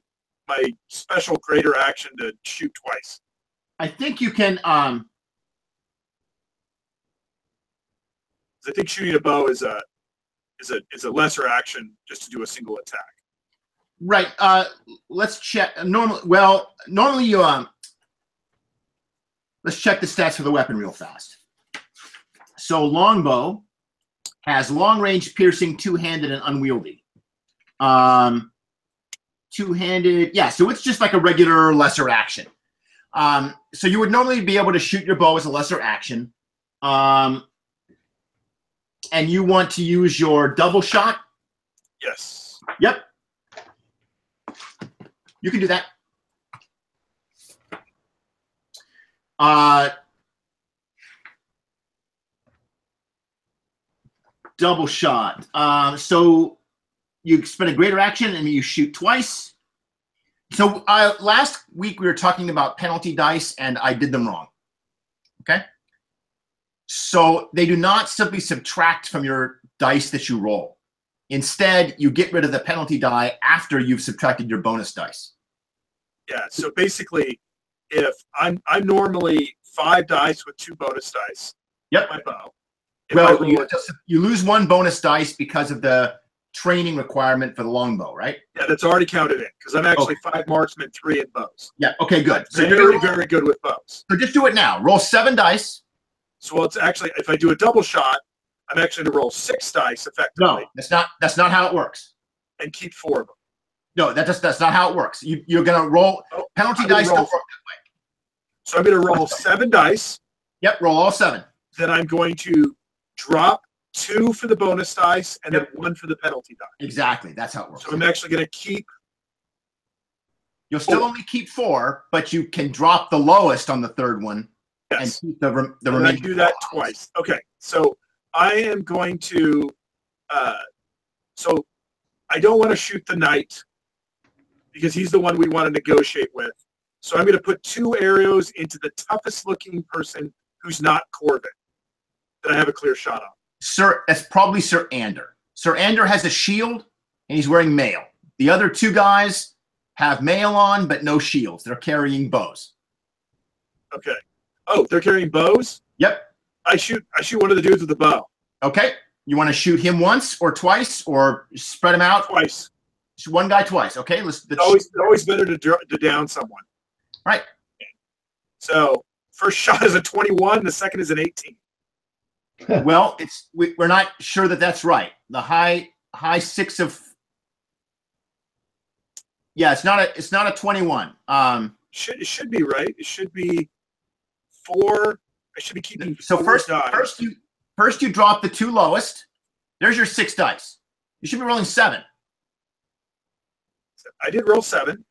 special greater action to shoot twice? I think you can. I think shooting a bow is a lesser action just to do a single attack. Right. Let's check. Normally you let's check the stats for the weapon real fast. So longbow has long range, piercing, two-handed, and unwieldy. Two-handed, yeah. So it's just like a regular lesser action. So you would normally be able to shoot your bow as a lesser action. And you want to use your double shot? Yes. Yep. You can do that. Double shot. So you spend a greater action and you shoot twice. So last week we were talking about penalty dice and I did them wrong. Okay. So they do not simply subtract from your dice that you roll. Instead, you get rid of the penalty die after you've subtracted your bonus dice. Yeah. So basically, if I'm normally 5 dice with 2 bonus dice. Yep. My bow. Well, you lose 1 bonus dice because of the training requirement for the longbow, right? Yeah, that's already counted in because I'm actually 5 marksmen, 3 in bows. Yeah. Okay. Good. So very, very good with bows. So just do it now. Roll 7 dice. So it's actually, if I do a double shot, I'm actually going to roll 6 dice effectively. No, that's not how it works. And keep 4 of them. No, that's not how it works. You're going to roll penalty dice. Don't work that way. So I'm going to roll 7 dice. Yep. Roll all 7. Then I'm going to drop 2 for the bonus dice and then 1 for the penalty die. Exactly. That's how it works. So I'm actually going to keep. You'll still only keep 4, but you can drop the lowest on the 3rd one. Yes. And keep the and remaining. I do that twice. Okay. So I am going to. So I don't want to shoot the knight because he's the one we want to negotiate with. So I'm going to put 2 arrows into the toughest looking person who's not Corbin that I have a clear shot on. Sir, that's probably Sir Ander. Sir Ander has a shield and he's wearing mail. The other 2 guys have mail on but no shields. They're carrying bows. Okay. Oh, they're carrying bows? Yep. I shoot one of the dudes with the bow. Okay. You want to shoot him once or twice or spread him out? Twice. Shoot one guy twice. Okay. Always better to down someone. Right. So first shot is a 21. The second is an 18. Well, we're not sure that that's right. The high 6 of. Yeah, it's not a 21. It should be right. It should be 4. I should be keeping. So 4 first you drop the 2 lowest. There's your 6 dice. You should be rolling 7. I did roll 7.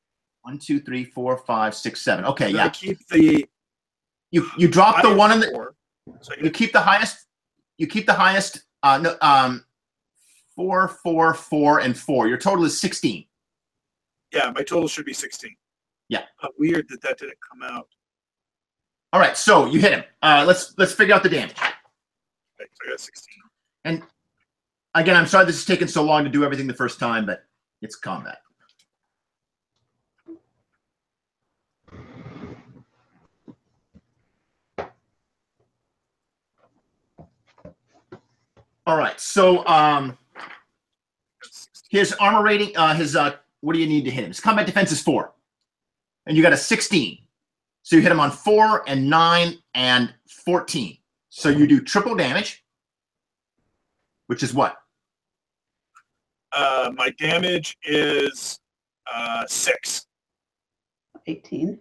1, 2, 3, 4, 5, 6, 7. Okay, then yeah. I keep the. You drop the 1 in the. 4. So You keep the highest. You keep the highest. 4, 4, 4, and 4. Your total is 16. Yeah, my total should be 16. Yeah. Weird that didn't come out. All right, so you hit him. Let's figure out the damage. Okay, so I got 16. And again, I'm sorry this is taking so long to do everything the first time, but it's combat. All right, so his armor rating, what do you need to hit him? His combat defense is 4, and you got a 16. So you hit him on 4 and 9 and 14. So you do triple damage, which is what? My damage is 6. 18.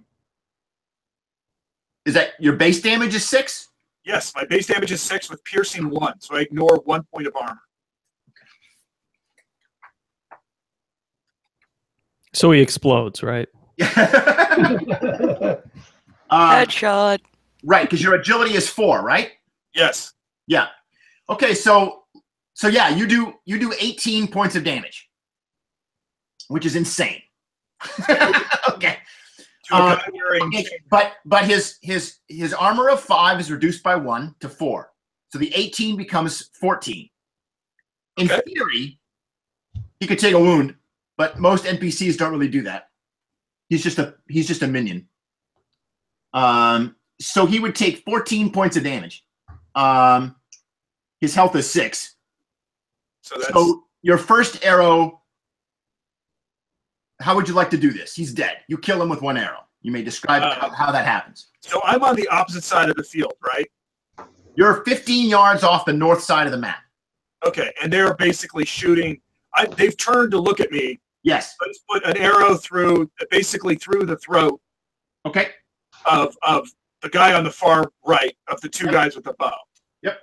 Is that your base damage is 6? Yes, my base damage is 6 with piercing 1, so I ignore 1 point of armor. So he explodes, right? Headshot. Right, because your agility is 4, right? Yes. Yeah. Okay, so yeah, you do 18 points of damage, which is insane. Okay. Okay, but his armor of 5 is reduced by 1 to 4, so the 18 becomes 14. In theory, he could take a wound, but most NPCs don't really do that. He's just a minion. So he would take 14 points of damage. His health is 6. So your first arrow. How would you like to do this? He's dead. You kill him with 1 arrow. You may describe how that happens. So I'm on the opposite side of the field, right? You're 15 yards off the north side of the map. Okay, and they're basically shooting. They've turned to look at me. Yes. Let's put an arrow basically through the throat. Okay. Of the guy on the far right of the 2 guys with the bow. Yep.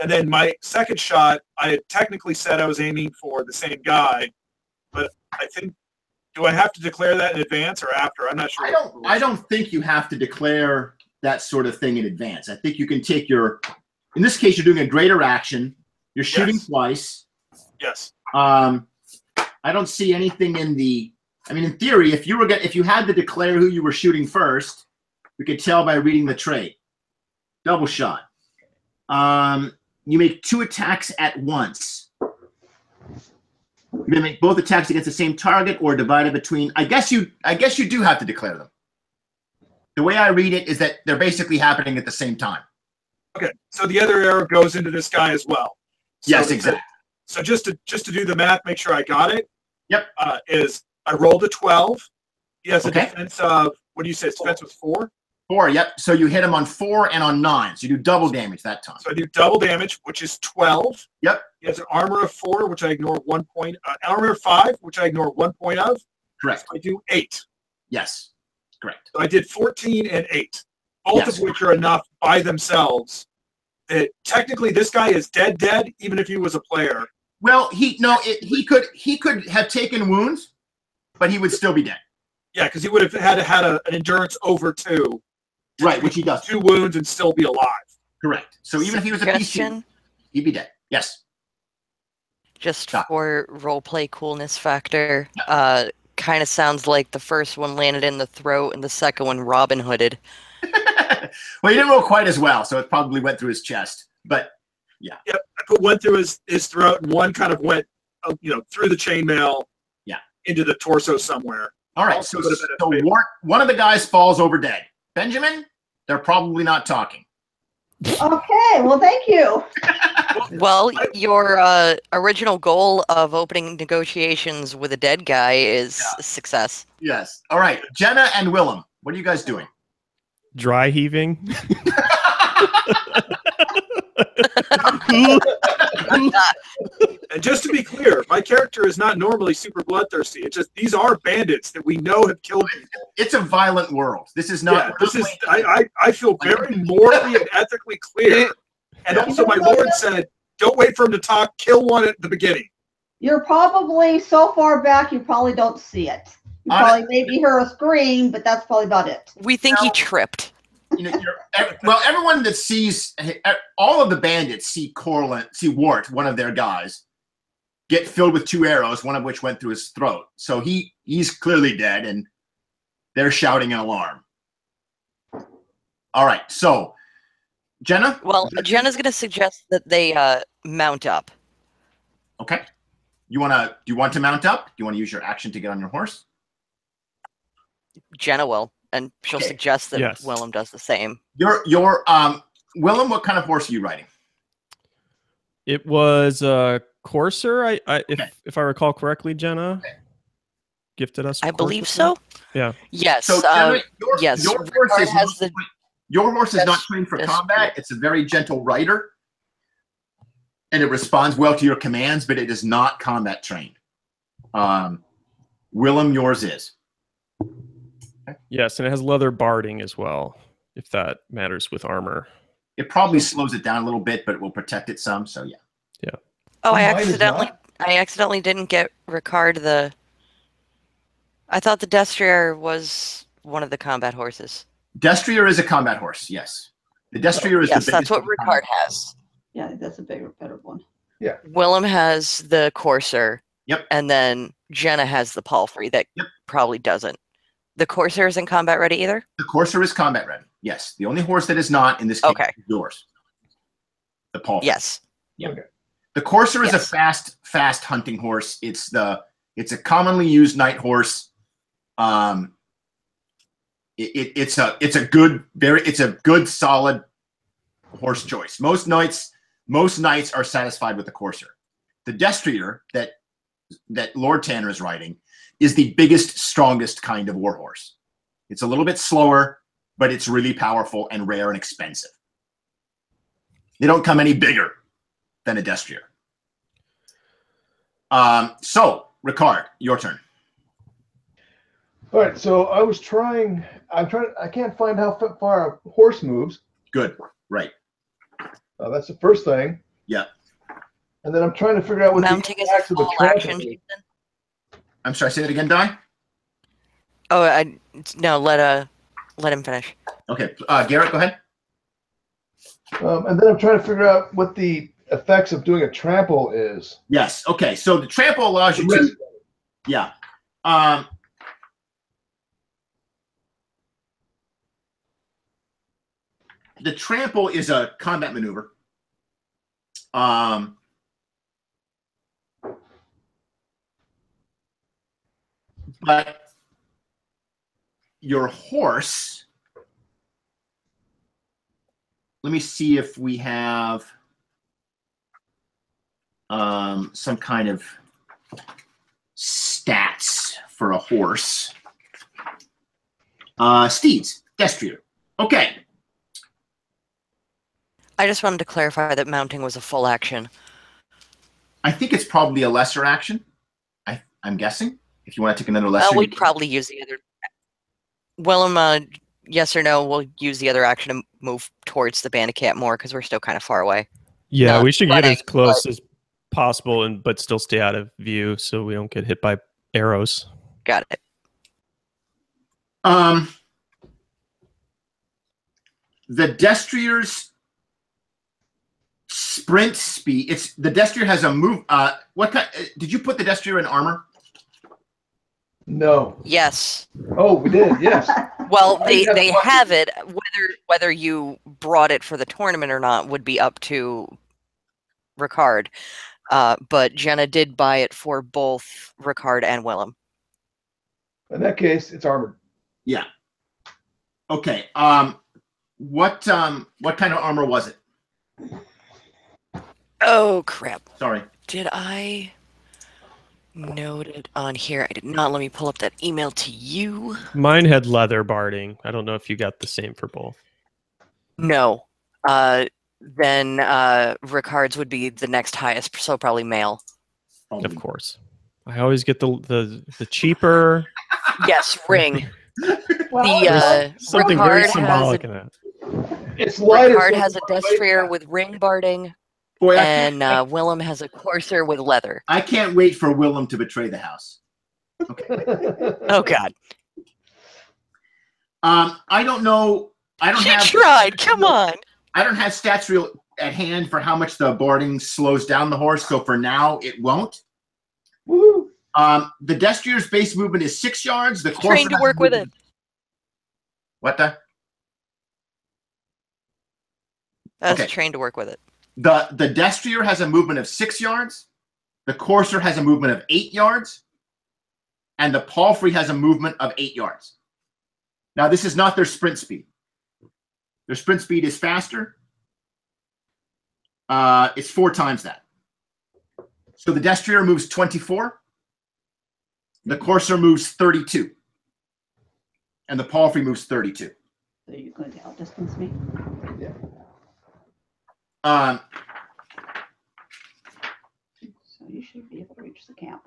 And then my second shot, I had technically said I was aiming for the same guy, but I think, do I have to declare that in advance or after? I'm not sure. I don't think you have to declare that sort of thing in advance. I think you can take your, in this case, you're doing a greater action. You're shooting twice. Yes. I don't see anything in the, I mean, in theory, if you had to declare who you were shooting first, we could tell by reading the trait. Double shot. You make 2 attacks at once. You may make both attacks against the same target or divided between. I guess you do have to declare them. The way I read it is that they're basically happening at the same time. Okay, so the other arrow goes into this guy as well. So Yes, exactly. So just to do the math, make sure I got it. Yep. Is I rolled a 12. He has a Okay. defense of, what do you say? His defense was 4. 4. Yep. So you hit him on 4 and on 9. So you do double damage that time. So I do double damage, which is 12. Yep. He has an armor of 4, which I ignore 1 point. Armor of 5, which I ignore 1 point of. Correct. So I do 8. Yes. Correct. So I did 14 and 8, both of which are enough by themselves that technically this guy is dead, even if he was a player. Well, he could have taken wounds, but he would still be dead. Yeah, because he would have had an endurance over 2. Right, which he does. 2 wounds and still be alive. Correct. So even if he was a PC, he'd be dead. Yes. Just Stop. for roleplay coolness factor, kind of sounds like the first one landed in the throat and the second one Robin Hooded. Well, he didn't roll quite as well, so it probably went through his chest. But yeah. Yep, I put one through his throat, and one kind of went, through the chainmail. Yeah. Into the torso somewhere. All right. So one of the guys falls over dead. Benjamin, they're probably not talking. Okay, well, thank you. Well, your original goal of opening negotiations with a dead guy is a success. Yes. All right. Jenna and Willem, what are you guys doing? Dry heaving. And just to be clear, my character is not normally super bloodthirsty. It's just these are bandits that we know have killed people. It's a violent world. This is not. Yeah, this is. I feel very morally and ethically clear. And also, my lord said, "Don't wait for him to talk. Kill one at the beginning." You're probably so far back you probably don't see it. You probably maybe hear a scream, but that's probably about it. We think he tripped. Everyone that sees all of the bandits see Wart, one of their guys, get filled with 2 arrows, one of which went through his throat. So he's clearly dead, and they're shouting an alarm. All right, so Jenna. Well, Jenna's going to suggest that they mount up. Okay. Do you want to mount up? Do you want to use your action to get on your horse? Jenna will, and she'll suggest that Willem does the same. Willem, what kind of horse are you riding? It was a courser, if I recall correctly, Jenna gifted us. I believe so. Yeah. Yes. So Jenna, yes. Your horse is not trained for combat. It's a very gentle rider, and it responds well to your commands, but it is not combat trained. Willem, yours is. Yes, and it has leather barding as well, if that matters with armor. It probably slows it down a little bit, but it will protect it some. So yeah. Yeah. Oh, I accidentally didn't get Ricard the. I thought the Destrier was one of the combat horses. Destrier is a combat horse. Yes, the Destrier is. Yes, that's what Ricard has. Yeah, that's a better one. Yeah. Willem has the courser. Yep. And then Jenna has the palfrey that probably doesn't. The courser isn't combat ready either? The courser is combat ready. Yes. The only horse that is not in this case is yours. The palfrey. Yes. Yeah. Okay. The courser is a fast hunting horse. It's a commonly used night horse. It's a good solid horse choice. Most knights are satisfied with the courser. The Destrier that Lord Tanner is riding is the biggest, strongest kind of warhorse. It's a little bit slower, but it's really powerful and rare and expensive. They don't come any bigger than a Destrier. So, Ricard, your turn. All right, so I can't find how far a horse moves. Good, right. That's the first thing. Yeah. And then I'm trying to figure out what Mounting the is impacts a of the full trample action. is. Jason? I'm sorry. Say that again, Di. Oh, no. Let him finish. Okay, Garrett, go ahead. And then I'm trying to figure out what the effects of doing a trample is. Yes. Okay. So the trample allows you to. Yeah. The trample is a combat maneuver. But your horse. Let me see if we have some kind of stats for a horse. Steeds, destrier. Okay. I just wanted to clarify that mounting was a full action. I think it's probably a lesser action. I'm guessing. If you want to take another lesser, We'd probably use the other. Willem, yes or no? We'll use the other action to move towards the bandit camp more because we're still kind of far away. Yeah, Not we should get running, as close as possible, but still stay out of view so we don't get hit by arrows. Got it. The destrier's sprint speed. The destrier has a move. What kind? Did you put the destrier in armor? No. Yes. Oh, we did. Yes. Well, they have it. Whether you brought it for the tournament or not would be up to Ricard. But Jenna did buy it for both Ricard and Willem. In that case, it's armored. Yeah. Okay. What kind of armor was it? Oh crap! Sorry. Did I note it on here? I did not. Let me pull up that email to you. Mine had leather barding. I don't know if you got the same for both. No. Then Ricard's would be the next highest, so probably male. Of course. I always get the cheaper. Yes, ring. Well, Something very Ricard symbolic in that. It's light. Ricard has a destrier with ring barding, Boy, and Willem has a courser with leather. I can't wait for Willem to betray the house. Oh God! I don't know. I don't She have. tried. Come on. I don't have stats real at hand for how much the barding slows down the horse. So for now, it won't. Woo. The destrier's base movement is 6 yards. The courser Trained to has a work with it. movement- What the? I was Okay. trained to work with it. The destrier has a movement of 6 yards. The courser has a movement of 8 yards. And the palfrey has a movement of 8 yards. Now, this is not their sprint speed. Their sprint speed is faster. It's 4 times that. So the destrier moves 24. The courser moves 32. And the palfrey moves 32. So you're going to outdistance me? So you should be able to reach the camp.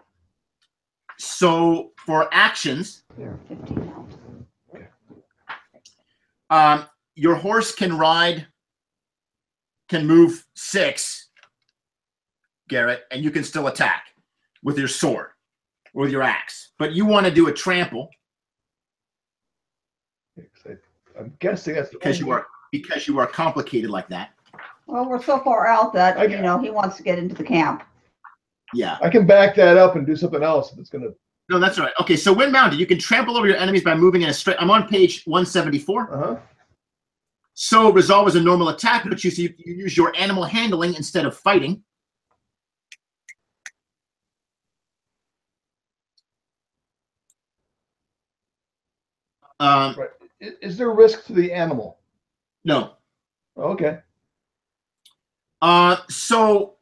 So for actions, You're 15 out. Your horse can move 6, Garrett, and you can still attack with your sword or with your axe. But you want to do a trample I'm guessing that's because you are complicated like that. Well, we're so far out that, I- he wants to get into the camp. Yeah. I can back that up and do something else if it's going to. No, that's right. Okay, so when mounted, you can trample over your enemies by moving in a straight. I'm on page 174. So resolve is a normal attack, but you use your animal handling instead of fighting. Right. Is there risk to the animal? No. Okay. So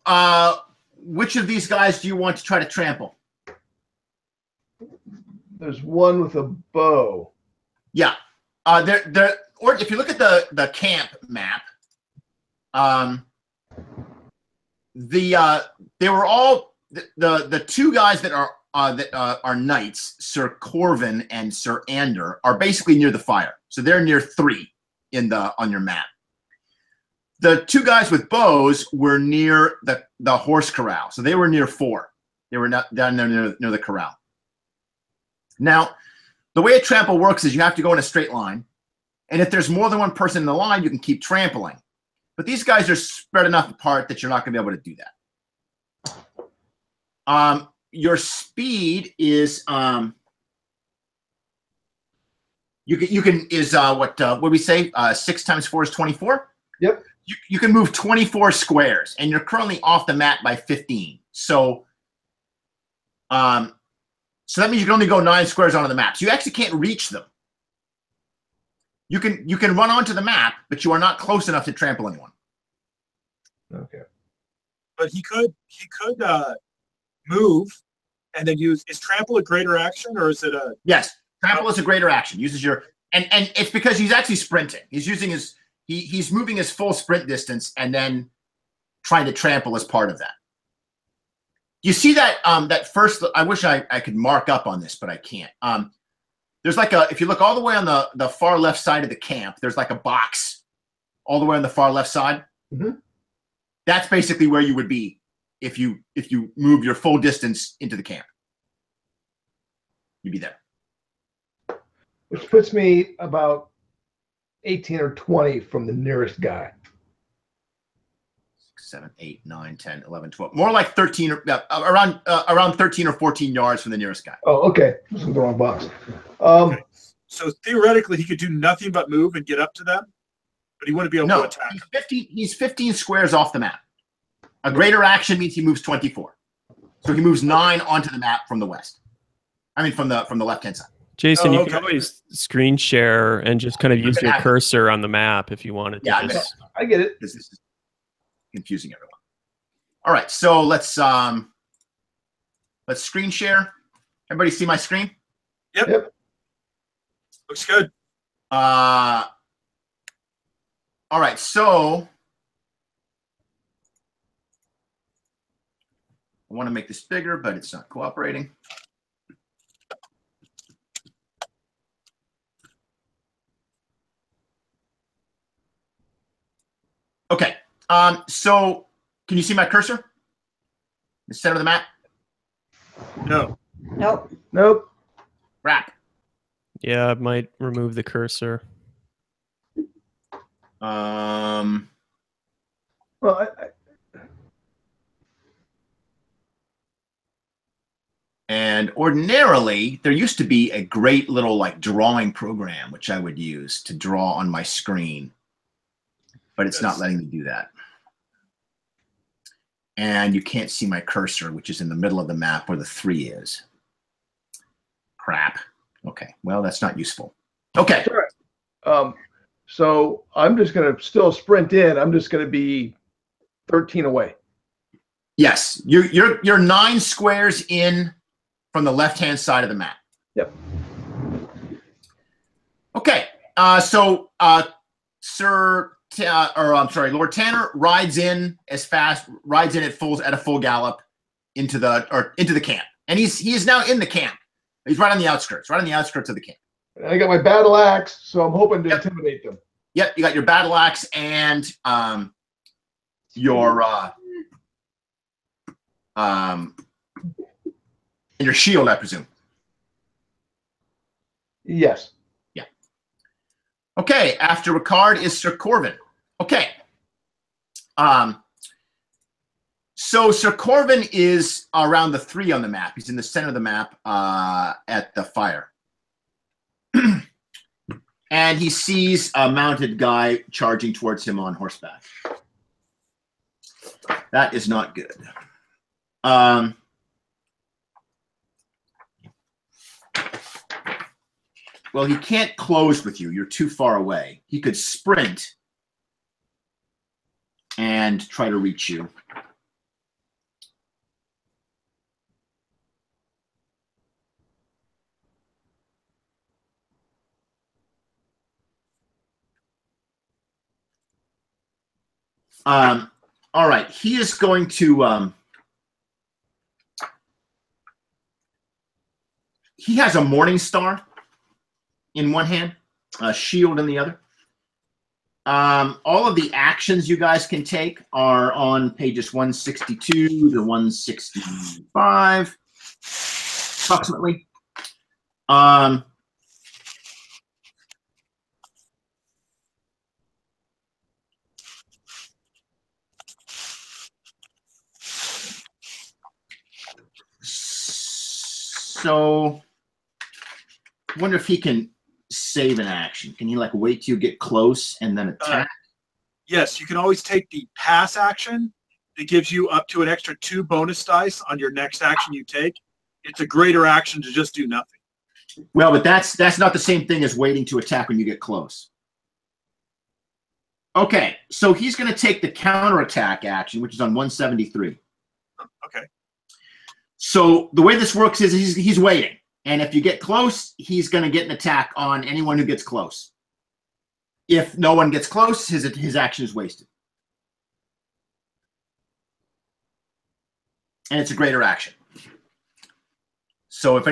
which of these guys do you want to try to trample? There's one with a bow. Yeah. Or if you look at the camp map, they were all the 2 guys that are knights, Sir Corvin and Sir Ander, are basically near the fire. So they're near 3 on your map. the two guys with bows were near the horse corral, so they were near 4. They were not down there near the corral. Now, the way a trample works is you have to go in a straight line, and if there's more than one person in the line, you can keep trampling. But these guys are spread enough apart that you're not going to be able to do that. Your speed is you can what we say 6 times 4 is 24. Yep. You can move 24 squares, and you're currently off the map by 15. So so that means you can only go 9 squares onto the map. So you actually can't reach them. You can run onto the map, but you are not close enough to trample anyone. Okay. But he could move and then use. Is trample a greater action, or is it a? Yes, trample is a greater action. Uses your and it's because he's actually sprinting. He's using his he's moving his full sprint distance and then trying to trample as part of that. You see that that first. I wish I could mark up on this, but I can't. There's like if you look all the way on the far left side of the camp, there's like a box all the way on the far left side. Mm-hmm. That's basically where you would be if you move your full distance into the camp. You'd be there. Which puts me about 18 or 20 from the nearest guy. 6, 7, 8, 9, 10, 11, 12. More like 13 or around 13 or 14 yards from the nearest guy. Oh, okay. This is the wrong box. Okay. So theoretically, he could do nothing but move and get up to them, but he wouldn't be able to attack. He's 15 squares off the map. A greater action means he moves 24. So he moves 9 onto the map from the west. I mean, from the left-hand side. Jason, Oh, you okay. can always screen share and just kind of use your cursor on the map if you wanted to. Yeah, just... I get it. This is confusing everyone. All right, so let's screen share. Everybody see my screen? Yep. Looks good. All right, so I want to make this bigger, but it's not cooperating. Okay, so can you see my cursor? The center of the map? No. Nope. Nope. Wrap. Yeah, I might remove the cursor. Well, And ordinarily, there used to be a great little like drawing program which I would use to draw on my screen, but it's not letting me do that. And you can't see my cursor, which is in the middle of the map where the 3 is. Crap. Okay, well, that's not useful. Okay. So I'm just going to still sprint in. I'm just going to be 13 away. Yes, you're 9 squares in from the left-hand side of the map. Yep. Okay, so Lord Tanner rides in at a full gallop into the camp, and he is now in the camp. He's right on the outskirts of the camp. I got my battle axe, so I'm hoping to intimidate them. Yep, you got your battle axe and your shield, I presume. Yes. Yeah. Okay, after Ricard is Sir Corvin. Okay. So Sir Corvin is around the 3 on the map. He's in the center of the map at the fire. And he sees a mounted guy charging towards him on horseback. That is not good. Well, he can't close with you. You're too far away. He could sprint and try to reach you. All right, he is going to he has a morning star in one hand, a shield in the other. All of the actions you guys can take are on pages 162 to 165, approximately. So, I wonder if he can save an action. Can he like wait till you get close and then attack? Yes, you can always take the pass action. It gives you up to an extra 2 bonus dice on your next action you take. It's a greater action to just do nothing. Well, but that's not the same thing as waiting to attack when you get close. Okay, so he's going to take the counterattack action, which is on 173. Okay. So the way this works is he's waiting. And if you get close, he's going to get an attack on anyone who gets close. If no one gets close, his action is wasted. And it's a greater action. So if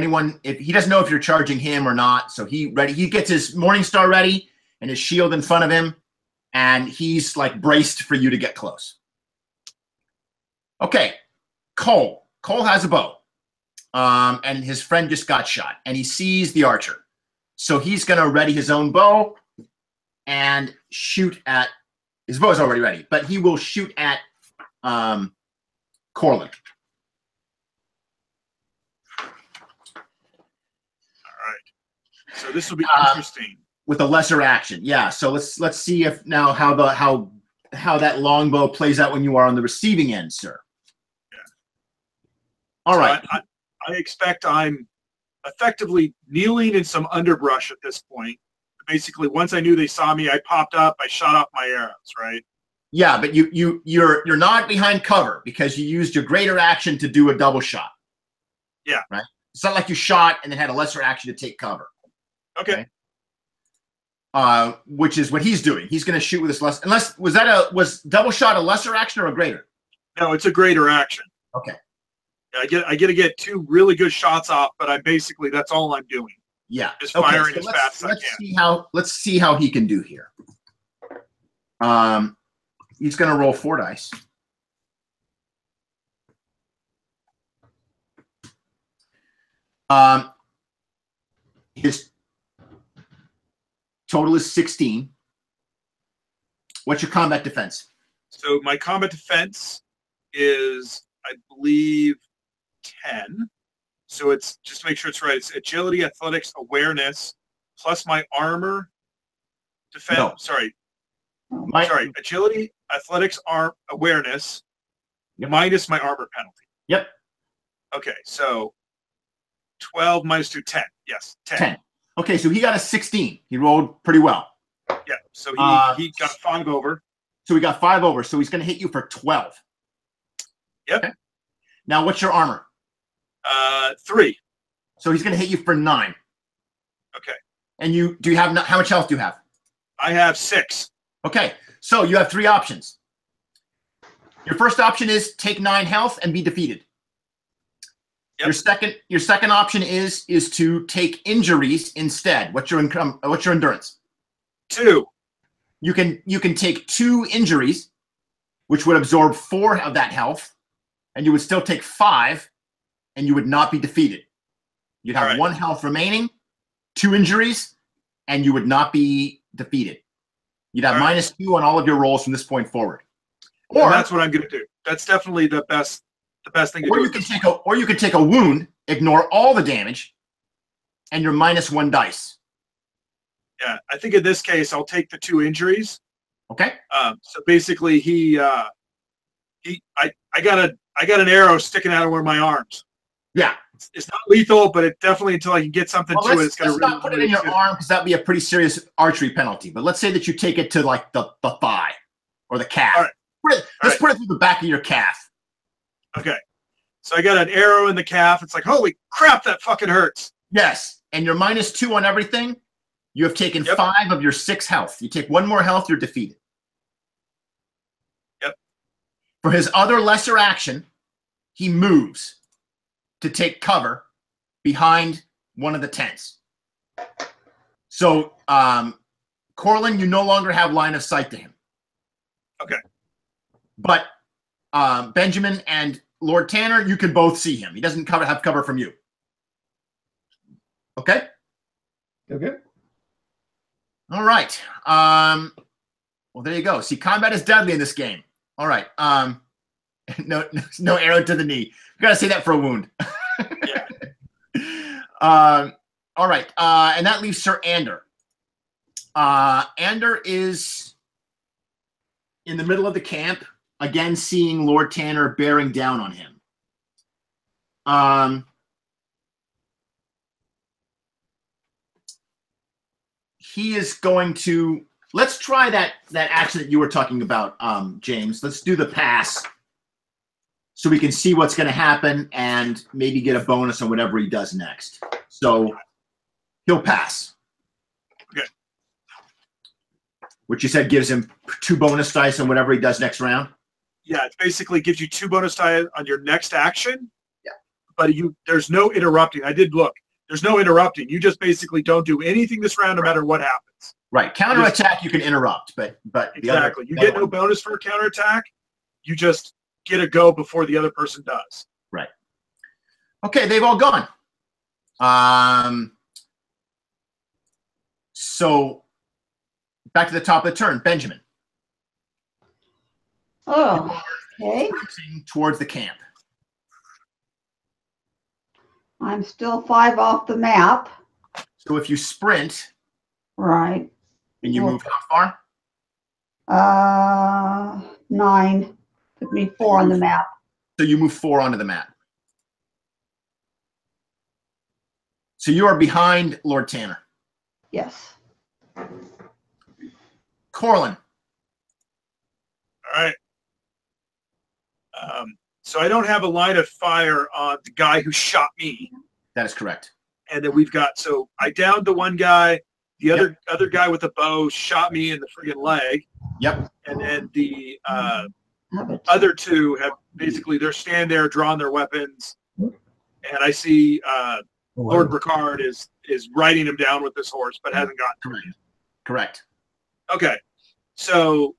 he doesn't know if you're charging him or not, so he gets his Morningstar ready and his shield in front of him, and he's like braced for you to get close. Okay, Cole. Cole has a bow. And his friend just got shot, and he sees the archer. So he's going to ready his own bow and shoot at – his bow is already ready, but he will shoot at Corlin. So this will be interesting. With a lesser action, yeah. So let's see if now how that longbow plays out when you are on the receiving end, sir. Yeah. All right. I expect I'm effectively kneeling in some underbrush at this point. Basically, once I knew they saw me, I popped up. I shot off my arrows. Right. Yeah, but you're not behind cover because you used your greater action to do a double shot. Yeah. Right. It's not like you shot and then had a lesser action to take cover. Okay. Which is what he's doing. He's going to shoot with his less. Unless was double shot a lesser action or a greater? No, it's a greater action. Okay. Yeah, I get to get 2 really good shots off, but that's all I'm doing. Yeah. Just firing as fast as I can. Let's see how he can do here. He's going to roll 4 dice. His total is 16. What's your combat defense? So my combat defense is, I believe, 10. So it's just to make sure it's right. It's agility, athletics, awareness, plus my armor defense. No. Sorry, agility, athletics, awareness, minus my armor penalty. Yep. Okay, so 12 minus 2, 10. Yes, 10. Okay, so he got a 16. He rolled pretty well. Yeah, so he got 5 over. So he got 5 over. So he's going to hit you for 12. Yep. Okay. Now, what's your armor? 3. So he's going to hit you for 9. Okay. And how much health do you have? I have 6. Okay, so you have 3 options. Your first option is take 9 health and be defeated. Yep. Your second option is to take injuries instead. What's your endurance? 2. You can take 2 injuries, which would absorb 4 of that health, and you would still take 5, and you would not be defeated. You'd have 1 health remaining, 2 injuries, and you would not be defeated. You'd have -2 on all of your rolls from this point forward. Or that's what I'm going to do. That's definitely the best thing to do. Or you could take a wound, ignore all the damage, and you're -1 dice. Yeah, I think in this case I'll take the 2 injuries. Okay. So basically, I got an arrow sticking out of one of my arms. Yeah. It's not lethal, but it definitely, until I can get something to it, it's going to really. Let's not put it in your arm because that'd be a pretty serious archery penalty. But let's say that you take it to like the thigh or the calf. All right. Let's put it through the back of your calf. Okay. So I got an arrow in the calf. It's like, holy crap, that fucking hurts. Yes. And you're -2 on everything. You have taken 5 of your 6 health. You take 1 more health, you're defeated. Yep. For his other lesser action, he moves to take cover behind one of the tents. So Corlin, you no longer have line of sight to him. Okay. But Benjamin and Lord Tanner, you can both see him. He doesn't have cover from you. Okay? Okay. All right. Well, there you go. See, combat is deadly in this game. All right. No arrow to the knee. You got to say that for a wound. Yeah. All right. And that leaves Sir Ander. Ander is in the middle of the camp, again seeing Lord Tanner bearing down on him. He is going to, let's try that action that you were talking about, James. Let's do the pass so we can see what's going to happen and maybe get a bonus on whatever he does next. So he'll pass. Okay. Which you said gives him 2 bonus dice on whatever he does next round? Yeah, it basically gives you 2 bonus die on your next action. Yeah. But there's no interrupting. I did look. There's no interrupting. You just basically don't do anything this round no matter what happens. Right. Counterattack, you can interrupt, but exactly. You get no bonus for a counterattack. You just get a go before the other person does. Right. Okay, they've all gone. So back to the top of the turn, Benjamin. Oh, okay. Towards the camp. I'm still 5 off the map. So if you sprint, Right. and you move how far? 9. Put me 4 on the map. So you move 4 onto the map. So you are behind Lord Tanner. Yes. Corlin. All right. So I don't have a line of fire on the guy who shot me. That is correct. And then we've got, so I downed the one guy. The other guy with the bow shot me in the friggin' leg. Yep. And then the other 2 have basically, they're standing there drawing their weapons. And I see Lord Bricard is riding him down with this horse, but hasn't gotten to him. Correct. Okay. So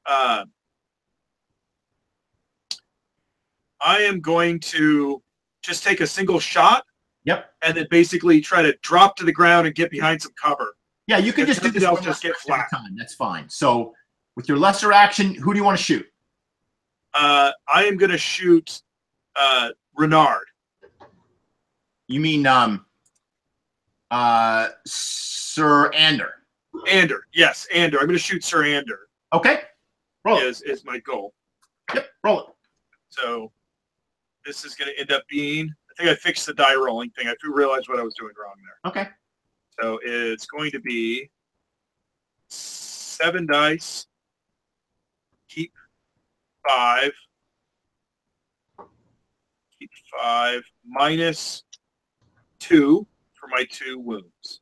I am going to just take a single shot. Yep. And then basically try to drop to the ground and get behind some cover. Yeah, you can just do this. Just get flat. Time. That's fine. So with your lesser action, who do you want to shoot? I am going to shoot Renard. You mean Sir Ander? Ander, yes, Ander. I'm going to shoot Sir Ander. Okay. Roll it. Is my goal. Yep, roll it. So this is going to end up being, I think I fixed the die rolling thing. I realized what I was doing wrong there. Okay. So it's going to be 7 dice, keep 5, minus 2 for my 2 wounds.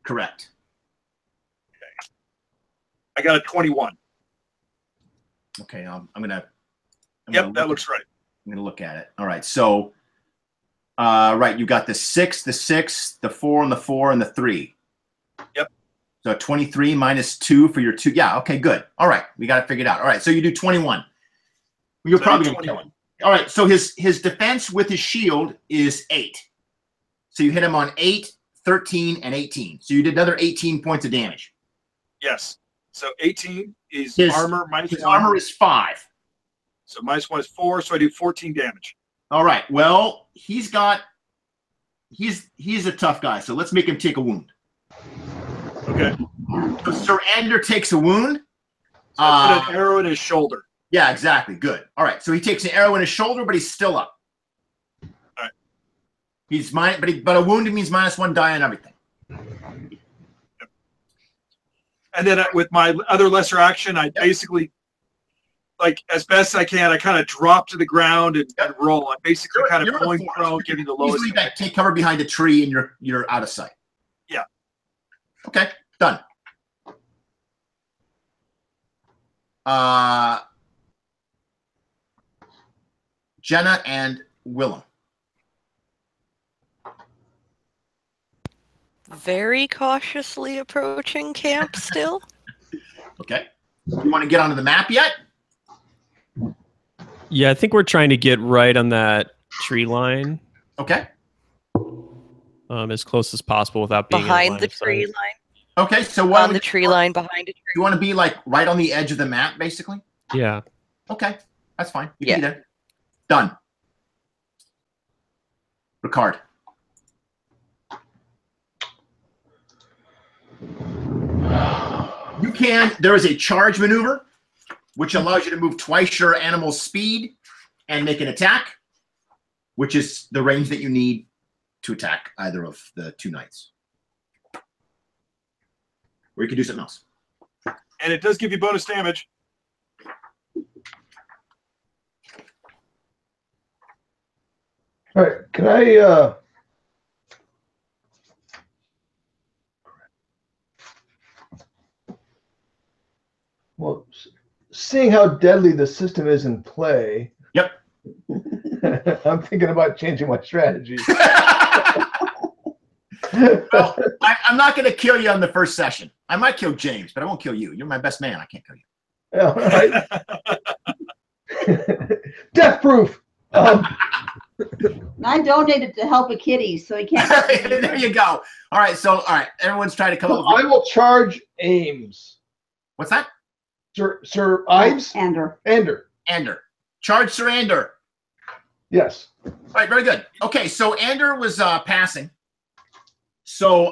Correct. Okay. I got a 21. Okay, I'm gonna. Yep, that looks right. I'm gonna look at it. All right, so. Right, you got the 6, the 4, and the 4, and the 3. Yep. So 23 minus 2 for your 2. Yeah, okay, good. All right, we got it figured out. All right, so you do 21. You're probably going to kill him. All right, so his defense with his shield is 8. So you hit him on 8, 13, and 18. So you did another 18 points of damage. Yes. So 18 is His armor minus his 1. armor is 5. So minus 1 is 4, so I do 14 damage. All right, well, he's a tough guy, so let's make him take a wound. Okay. So Sir Ander takes a wound. So I put an arrow in his shoulder. Yeah, exactly. Good. All right. So he takes an arrow in his shoulder, but he's still up. All right. He's but a wound means minus 1 die on everything. Yep. And then with my other lesser action, I basically, like as best I can, I kind of drop to the ground and roll. I'm basically kind of pulling prone, getting the lowest. Easily take cover behind a tree and you're out of sight. Yeah. Okay. Done. Jenna and Willem. very cautiously approaching camp still. Okay. You want to get onto the map yet? Yeah, I think we're trying to get right on that tree line. Okay. As close as possible without being in Behind line the of sight. tree line. Okay, so why On the tree line behind a tree. You want to be like right on the edge of the map, basically? Yeah. Okay, that's fine. You Yeah. can be there. Done. Ricard. You can, there is a charge maneuver, which allows you to move twice your animal's speed and make an attack, which is the range that you need to attack either of the two knights. Or you can do something else. And it does give you bonus damage. All right, can I? Well, seeing how deadly the system is in play. Yep. I'm thinking about changing my strategy. Well, I'm not going to kill you on the first session. I might kill James, but I won't kill you. You're my best man. I can't kill you. Yeah, right. Death proof. I donated to help a kitty, so he can't. There you go. All right, so everyone's trying to come up with. I will charge Ames. What's that? Sir Ives? Ander. Ander. Charge Sir Ander. Yes. All right, very good. Okay, so Ander was passing. So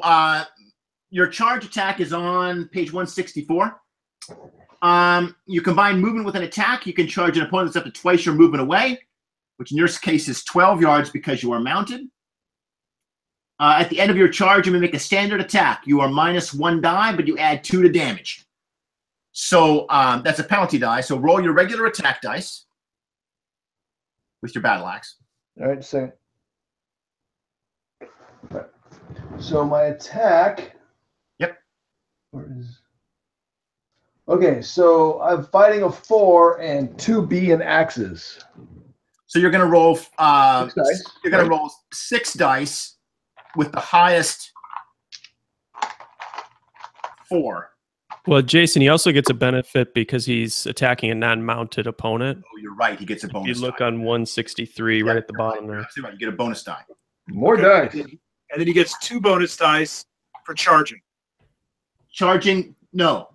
your charge attack is on page 164. You combine movement with an attack. You can charge an opponent that's up to twice your movement away, which in your case is 12 yards because you are mounted. At the end of your charge, you may make a standard attack. You are -1 die, but you add 2 to damage. So that's a penalty die. So roll your regular attack dice with your battle axe. All right, so my attack. Yep. Where is? Okay, so I'm fighting a 4 and 2 B and axes. So you're going to roll. 6 dice. You're going to roll 6 dice with the highest 4. Well, Jason, he also gets a benefit because he's attacking a non-mounted opponent. Oh, you're right. He gets a bonus. If you look die. on 163, right at the bottom there. Right. You get a bonus die. More dice. And then he gets 2 bonus dice for charging. Charging, no.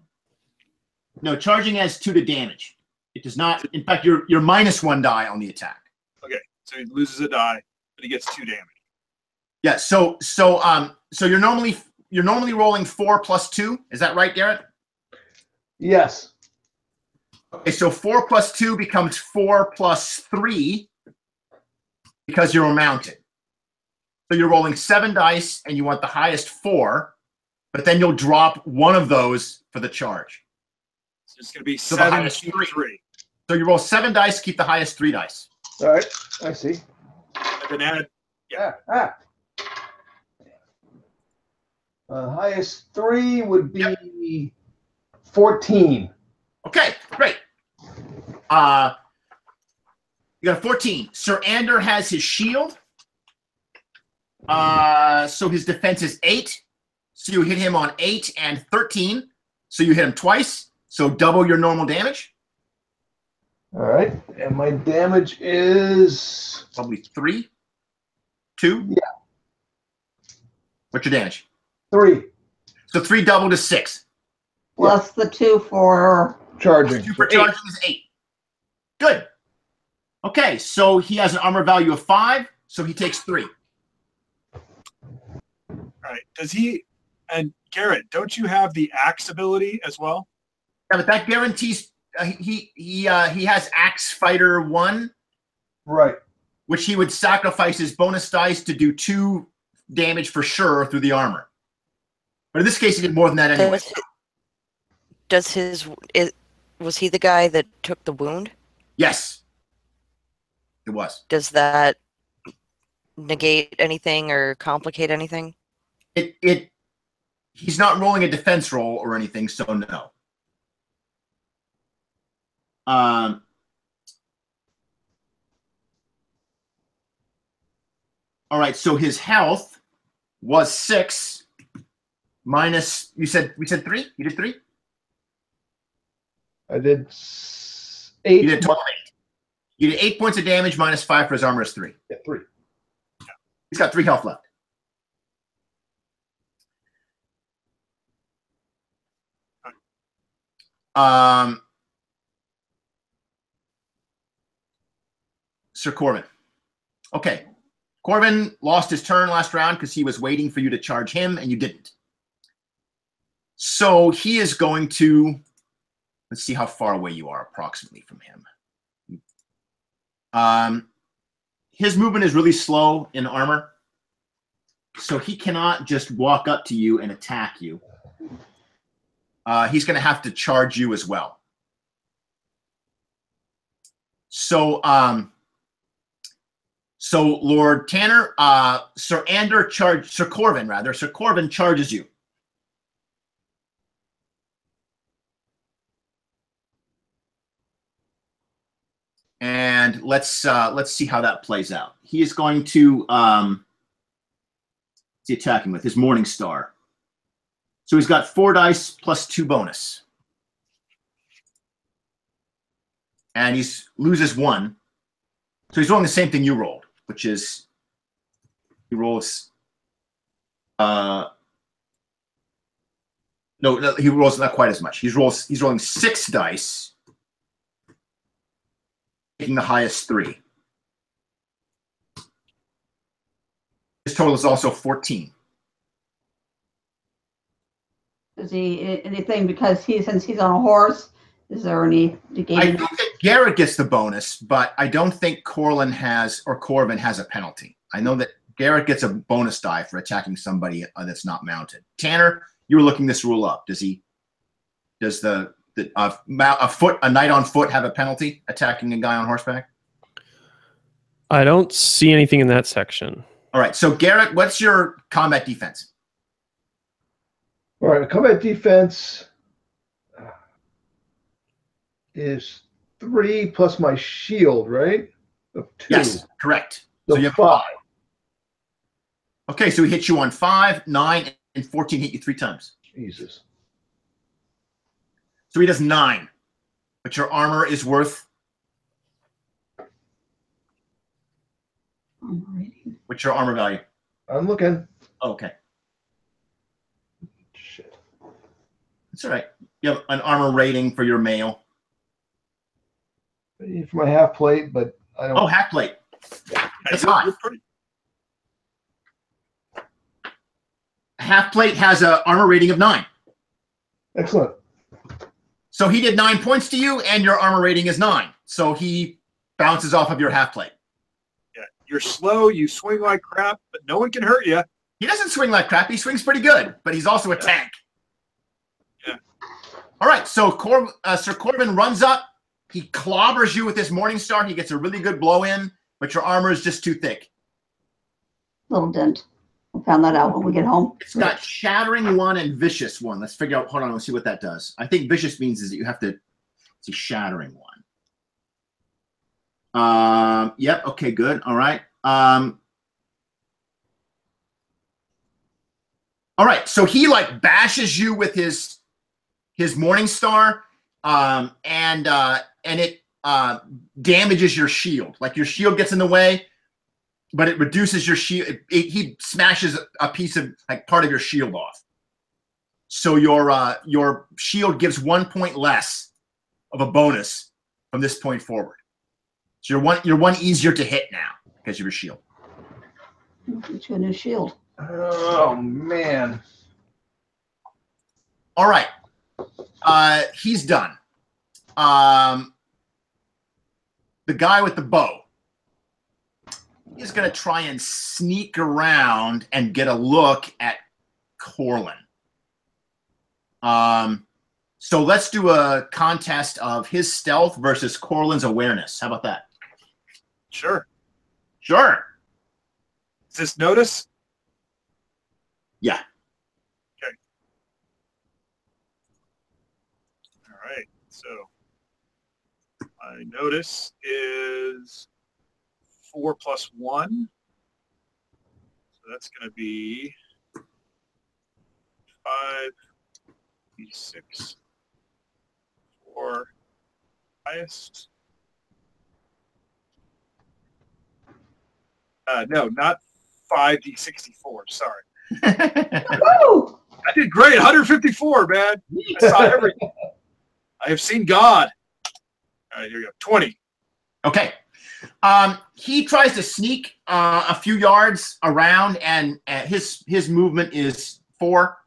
No, charging adds 2 to damage. It does not. In fact, you're -1 die on the attack. Okay, so he loses a die, but he gets 2 damage. Yeah. So you're normally rolling 4 + 2. Is that right, Garrett? Yes. Okay. So 4 + 2 becomes 4 + 3 because you're mounted. So you're rolling 7 dice, and you want the highest 4, but then you'll drop one of those for the charge. So it's going to be So the 7 highest 2 3. 3. So you roll 7 dice, keep the highest 3 dice. All right, I see. And then add, Yeah. Highest 3 would be 14. Okay, great. You got a 14. Sir Ander has his shield. So his defense is 8. So you hit him on 8 and 13. So you hit him twice. So double your normal damage. All right, and my damage is Probably 3, 2. Yeah. What's your damage? 3 So 3 doubled is 6. Plus the 2 for. charging. 2 for charging is 8. Good. Okay, so he has an armor value of 5, so he takes 3. all right. Does he, and Garrett, don't you have the axe ability as well? Yeah, but that guarantees he has Axe Fighter 1, Right. which he would sacrifice his bonus dice to do 2 damage for sure through the armor. But in this case, he did more than that anyway. Was he the guy that took the wound? Yes, it was. Does that negate anything or complicate anything? He's not rolling a defense roll or anything, so no. All right, so his health was 6, minus, we said 3? You did 3? I did 8. You did total 8. You did 8 points of damage minus 5 for his armor is 3. Yeah, 3. He's got 3 health left. Sir Corvin. Okay. Corvin lost his turn last round because he was waiting for you to charge him, and you didn't. So he is going to... Let's see how far away you are approximately from him. His movement is really slow in armor, so he cannot just walk up to you and attack you. He's going to have to charge you as well. So, Lord Tanner, Sir Corvin charges you. And let's see how that plays out. He is going to what's he attacking with? His Morning Star. So he's got 4 dice plus 2 bonus. And he loses 1. So he's rolling the same thing you rolled, which is he rolls no, he rolls not quite as much. He's rolling 6 dice, taking the highest 3. His total is also 14. Is he anything because since he's on a horse? Is there any negating? I think that Garrett gets the bonus, but I don't think Corvin has a penalty. I know that Garrett gets a bonus die for attacking somebody that's not mounted. Tanner, you were looking this rule up. Does a knight on foot have a penalty attacking a guy on horseback? I don't see anything in that section. All right. So Garrett, what's your combat defense? All right, combat defense is 3 plus my shield, right? Of 2. Yes, correct. So you have 5. Okay, so he hits you on 5, 9, and 14. Hit you 3 times. Jesus. So he does 9, but your armor is worth. What's your armor value? I'm looking. Oh, okay, Shit. that's all right. You have an armor rating for your male. For my half plate, but I don't. Oh, half plate. That's high. Half plate has an armor rating of 9. Excellent. So he did 9 points to you, and your armor rating is 9. So he bounces off of your half plate. Yeah, you're slow. You swing like crap, but no one can hurt you. He doesn't swing like crap. He swings pretty good, but he's also a tank. Yeah. All right. So Sir Corvin runs up. He clobbers you with his Morning Star. He gets a really good blow in, but your armor is just too thick. Little dent. We'll find that out when we get home. It's got Shattering 1 and Vicious 1. Let's figure out. Hold on. Let's see what that does. I think Vicious means is that you have to see Shattering 1. Yep. Okay. Good. All right. All right. So he like bashes you with his Morning Star, and it damages your shield. Like your shield gets in the way, but it reduces your shield. He smashes a piece of like part of your shield off. So your shield gives 1 point less of a bonus from this point forward. So you're one easier to hit now because of your shield. Get you a new shield. Oh man. All right. He's done. The guy with the bow. He's going to try and sneak around and get a look at Corlin. So let's do a contest of his stealth versus Corlin's awareness. How about that? Sure. Sure. Is this notice? Yeah. Okay. All right. So my notice is 4 plus 1. So that's going to be D6 for highest. No, not 5d64. Sorry. Woo! I did great. 154, man. I saw everything. I have seen God. All right, here we go. 20. Okay. He tries to sneak a few yards around, and his movement is 4.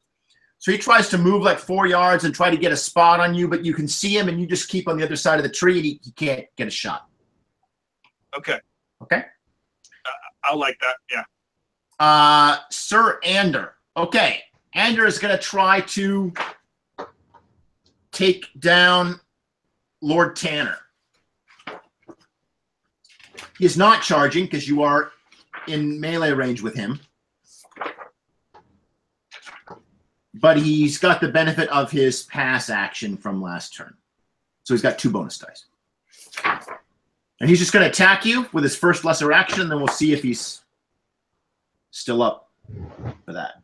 So he tries to move like 4 yards and try to get a spot on you, but you can see him, and you just keep on the other side of the tree, and he can't get a shot. Okay. Okay. I'll like that. Yeah. Sir Ander. Okay. Ander is going to try to take down Lord Tanner. He is not charging because you are in melee range with him. But he's got the benefit of his pass action from last turn. So he's got 2 bonus dice. And he's just going to attack you with his first lesser action, and then we'll see if he's still up for that.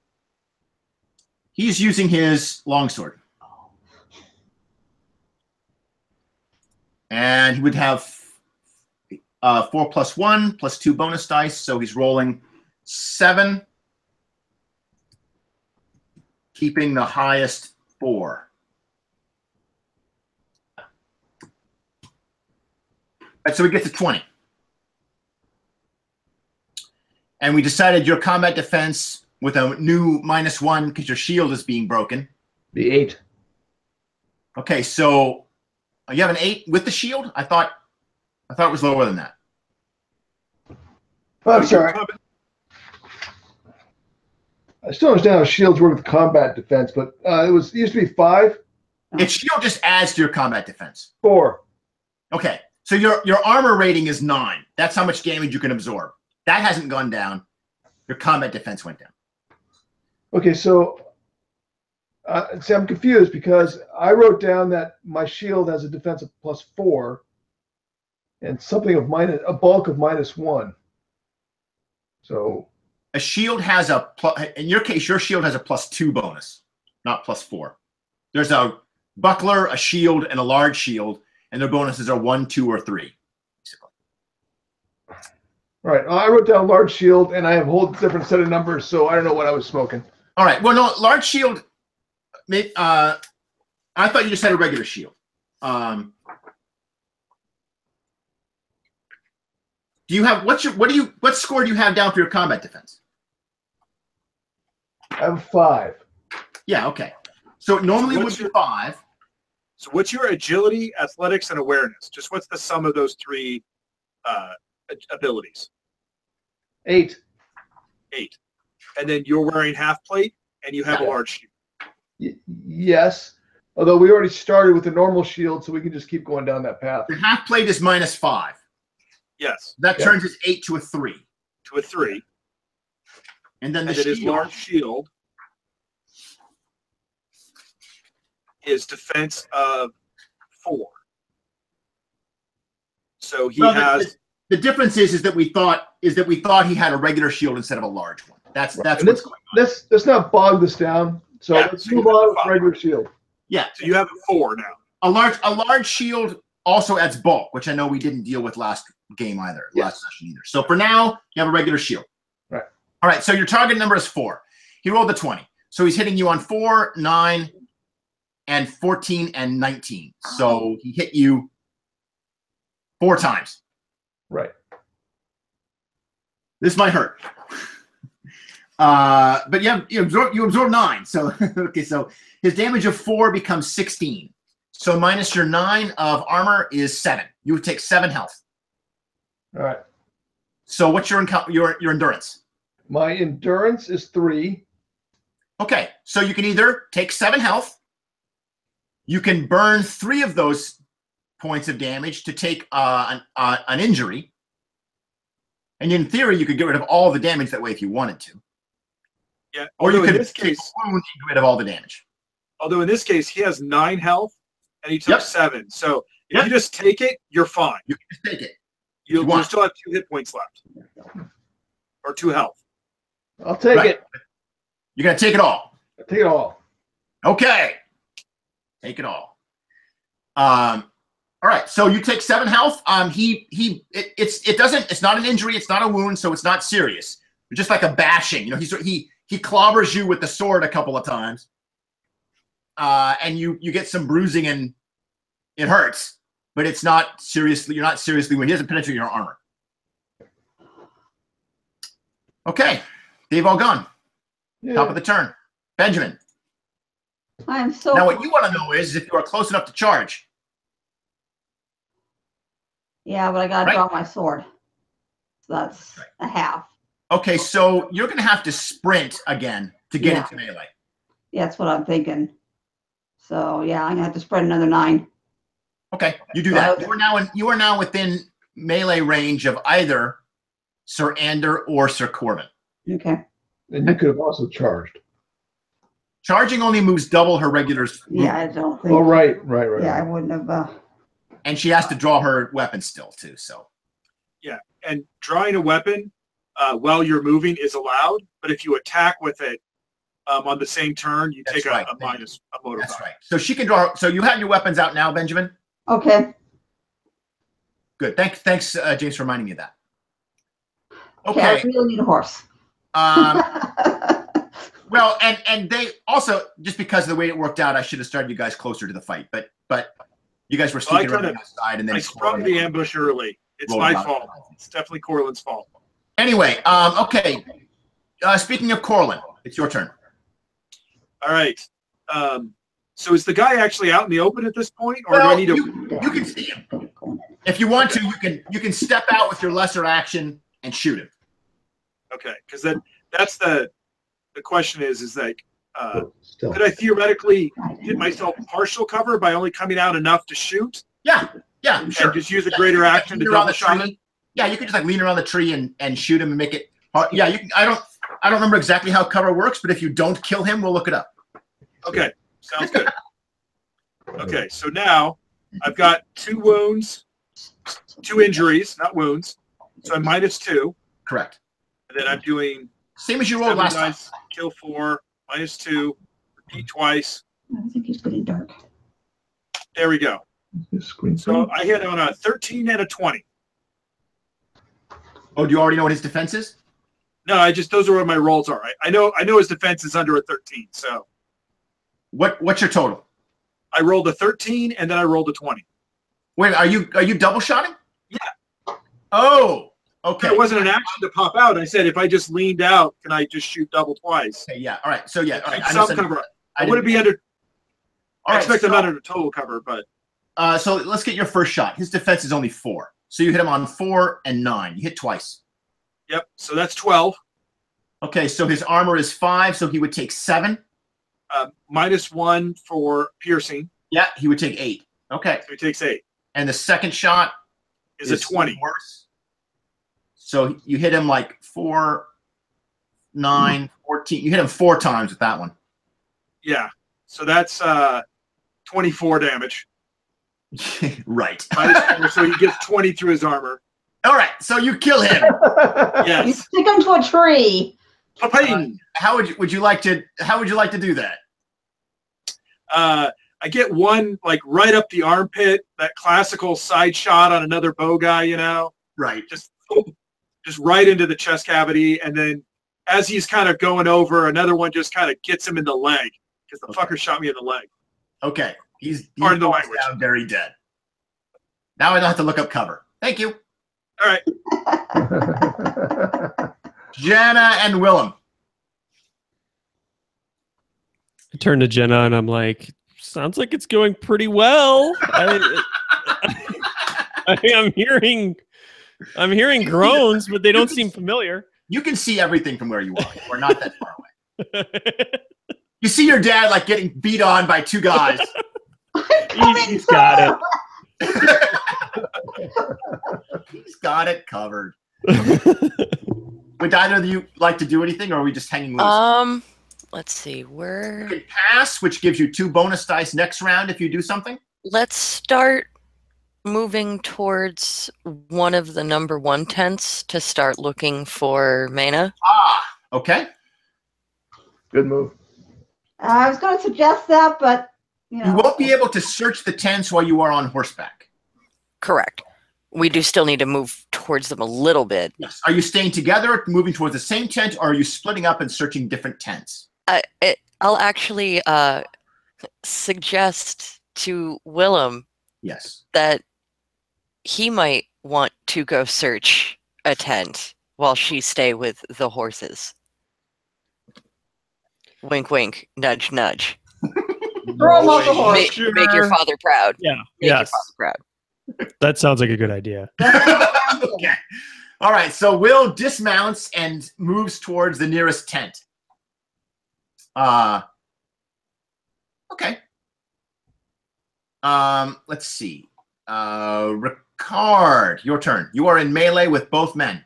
He's using his longsword. And he would have 4 + 1 + 2 bonus dice, so he's rolling 7, keeping the highest 4. All right, so we get to 20. And we decided your combat defense with a new -1 because your shield is being broken. Be 8. Okay, so you have an 8 with the shield? I thought it was lower than that. Oh, I'm sorry. I still understand how shields work with combat defense, but it used to be 5. Its shield just adds to your combat defense. 4. Okay, so your armor rating is 9. That's how much damage you can absorb. That hasn't gone down. Your combat defense went down. Okay, so see, I'm confused because I wrote down that my shield has a defense of +4 and something of a bulk of -1. So a shield has in your case, your shield has a +2 bonus, not +4. There's a buckler, a shield, and a large shield, and their bonuses are 1, 2, or 3. Basically. All right, I wrote down large shield, and I have a whole different set of numbers, so I don't know what I was smoking. All right, well, no, large shield. I thought you just had a regular shield. Do you have what score do you have down for your combat defense? I have 5. Yeah, okay. So normally it would be 5. So what's your agility, athletics, and awareness? Just what's the sum of those 3 abilities? 8. 8. And then you're wearing half plate, and you have a large shield. Yes. Although we already started with the normal shield, so we can just keep going down that path. The half plate is -5. Yes. That turns his 8 to a 3. To a 3. And then the his large shield is defense of 4. So he has. The difference is that we thought he had a regular shield instead of a large one. That's what's going on. Let's not bog this down. So let's move on with regular shield. Yeah. So you have a 4 now. A large shield also adds bulk, which I know we didn't deal with last game either, last session either. So for now, you have a regular shield. Right. All right, so your target number is 4. He rolled the 20. So he's hitting you on 4, 9, and 14, and 19. So he hit you 4 times. Right. This might hurt. But you absorb 9. So okay, so his damage of 4 becomes 16. So minus your 9 of armor is 7. You would take 7 health. All right. So what's your endurance? My endurance is 3. Okay, so you can either take 7 health, you can burn 3 of those points of damage to take an injury, and in theory, you could get rid of all the damage that way if you wanted to. Yeah. Or you could, in this case, get rid of all the damage. Although in this case, he has 9 health, and he took 7. So if you just take it, you're fine. You can just take it. You'll still have 2 hit points left, or 2 health. I'll take it. You're gonna take it all. I'll take it all. Okay. Take it all. All right. So you take 7 health. It's not an injury. It's not a wound. So it's not serious. It's just like a bashing. You know, he clobbers you with the sword a couple of times. And you get some bruising and it hurts, but it's not seriously, you're not seriously wounded. He doesn't penetrate your armor. Okay. They've all gone. Yeah. Top of the turn. Benjamin. I am so. Now, what you want to know is if you are close enough to charge. Yeah, but I gotta draw my sword. So that's a half. Okay, so you're going to have to sprint again to get Yeah. into melee. Yeah, that's what I'm thinking. So yeah, I'm gonna have to spread another 9. Okay, you do that. You are now within melee range of either Sir Ander or Sir Corbin. Okay. And you could have also charged. Charging only moves double her regular movement. Yeah, I don't think. Oh, right. Yeah, I wouldn't have. And she has to draw her weapon still, too. So. Yeah, and drawing a weapon while you're moving is allowed, but if you attack with it on the same turn, you take a minus a motor. That's right. So she can draw. So you have your weapons out now, Benjamin? Okay. Good. Thanks, James, for reminding me of that. Okay. I really need a horse. Well, and they also, just because of the way it worked out, I should have started you guys closer to the fight. But you guys were sneaking around outside, and then I sprung the ambush early. It's my fault. It's definitely Corlin's fault. Anyway, okay. Speaking of Corlin, it's your turn. All right. So is the guy actually out in the open at this point, or do I need to? You can see him. If you want to, you can step out with your lesser action and shoot him. Okay, because that's the question is like, could I theoretically get myself partial cover by only coming out enough to shoot? Yeah, sure. And just use a greater action to double shot him? Yeah, you could just like lean around the tree and shoot him and make it hard. Yeah, you can. I don't remember exactly how cover works, but if you don't kill him, we'll look it up. Okay, sounds good. Okay, so now I've got 2 wounds, 2 injuries, not wounds. So I'm -2. Correct. And then I'm doing same as you rolled last time. Kill 4, -2, repeat twice. I think he's getting dark. There we go. So I hit on a 13 and a 20. Oh, do you already know what his defense is? No, those are what my rolls are. I know his defense is under a 13. So what's your total? I rolled a 13 and then I rolled a 20. Wait, are you double shotting? Yeah. Oh, okay. It wasn't an action to pop out. I said if I just leaned out, can I just shoot double twice? Okay, yeah. All right. So yeah. All right. Some cover. I wouldn't be under. I expect I'm under the total cover, but. So let's get your first shot. His defense is only 4. So you hit him on 4 and 9. You hit twice. Yep. So that's 12. Okay. So his armor is 5. So he would take 7. -1 for piercing. Yeah. He would take 8. Okay. So he takes 8. And the second shot is a 20. Worse. So you hit him like 4, 9, 14. You hit him 4 times with that one. Yeah. So that's 24 damage. Right. So he gets 20 through his armor. All right. So you kill him. Yes. You stick him to a tree. How would you like to do that? I get one like right up the armpit, that classical side shot on another bow guy, you know. Right. Just right into the chest cavity, and then as he's kind of going over, another one just kind of gets him in the leg because the fucker shot me in the leg. Okay. He's Pardon the language. Down very dead. Now I don't have to look up cover. Thank you. All right. Jenna and Willem. I turn to Jenna and I'm like, sounds like it's going pretty well. I'm hearing groans, but they don't seem familiar. You can see everything from where you are. We're not that far away. You see your dad like getting beat on by 2 guys. He's got it. He's got it covered. Would either of you like to do anything, or are we just hanging loose? Let's see. Where you can pass, which gives you 2 bonus dice next round if you do something. Let's start moving towards one of the number 1 tents to start looking for Maehna. Okay. Good move. I was going to suggest that, but you You won't be able to search the tents while you are on horseback. Correct. We do still need to move towards them a little bit. Yes. Are you staying together, moving towards the same tent, or are you splitting up and searching different tents? I'll actually suggest to Willem Yes. that he might want to go search a tent while she stay with the horses. Wink, wink, nudge, nudge. throw them off the horse. Make your father proud. Yeah. Make your Yes. father proud. That sounds like a good idea. Okay. All right. So Will dismounts and moves towards the nearest tent. Okay. Let's see. Ricard, your turn. You are in melee with both men.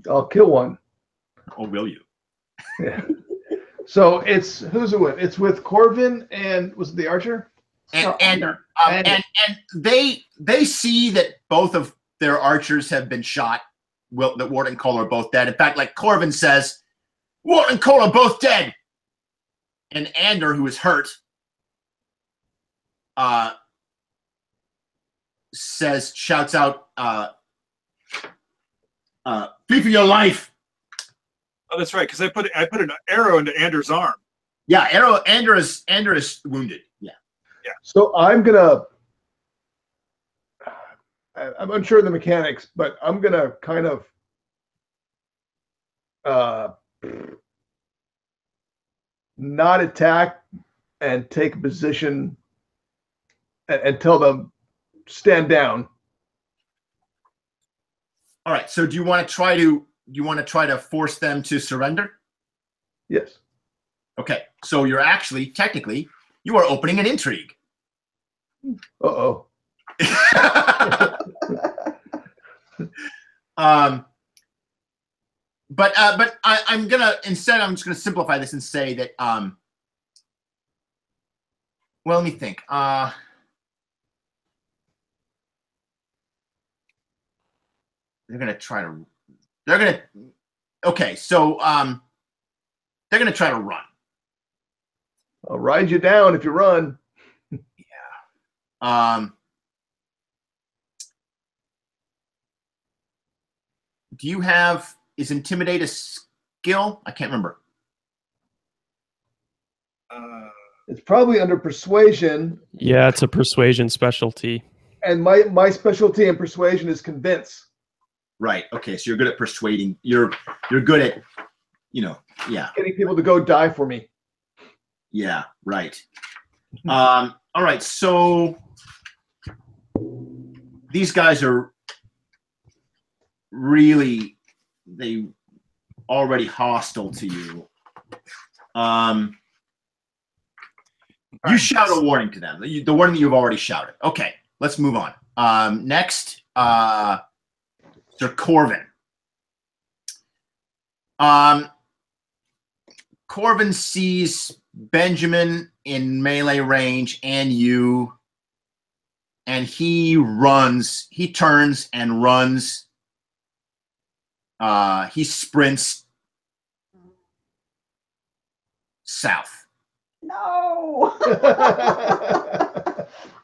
I'll kill one. Or will you? Yeah. So who's it with? It's with Corvin and was it the archer? And Ander. and they see that both of their archers have been shot. That Wart and Cole are both dead. In fact, like Corvin says, Wart and Cole are both dead. And Ander, who is hurt, shouts out, flee for your life. Oh, that's right, because I put an arrow into Anders' arm. Yeah, Ander is wounded. Yeah. So I'm unsure of the mechanics, but I'm gonna kind of not attack and take a position and tell them stand down. All right. So do you want to try to force them to surrender? Yes. Okay. So you're actually technically you are opening an intrigue. Uh-oh. But I'm just gonna simplify this and say that well, let me think. Okay, so they're gonna try to run. I'll ride you down if you run. Is intimidate a skill? I can't remember. It's probably under persuasion. Yeah, it's a persuasion specialty. And my specialty in persuasion is convince. Right. Okay. So you're good at persuading. You're good at, yeah. Getting people to go die for me. Yeah. Right. All right. So these guys are really already hostile to you. You shout a warning to them. The warning that you've already shouted. Okay. Let's move on. Next, Sir Corvin. Corvin sees Benjamin in melee range and you, and he turns and runs. He sprints south. No.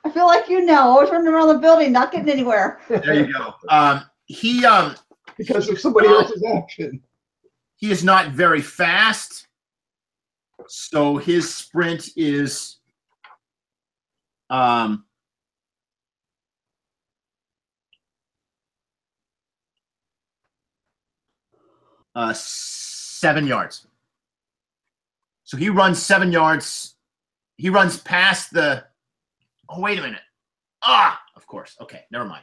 I feel like always running around the building, not getting anywhere. There you go. Because of somebody else's action. He is not very fast, so his sprint is 7 yards. So he runs 7 yards. He runs past the. Oh, wait a minute. Of course. Okay, never mind.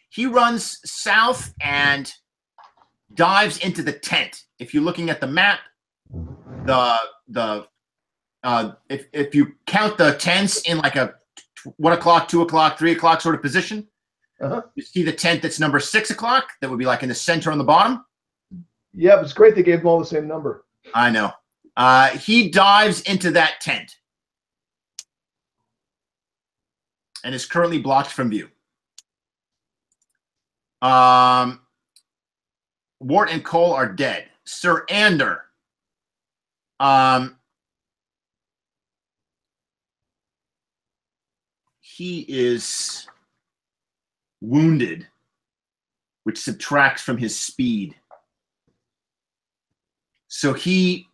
He runs south and dives into the tent. If you're looking at the map, if you count the tents in like a 1 o'clock, 2 o'clock, 3 o'clock sort of position, you see the tent that's number 6 o'clock. That would be like in the center on the bottom. Yeah, it's great they gave them all the same number. I know. He dives into that tent and is currently blocked from view. Wart and Cole are dead. Sir Ander, He is wounded, which subtracts from his speed. So he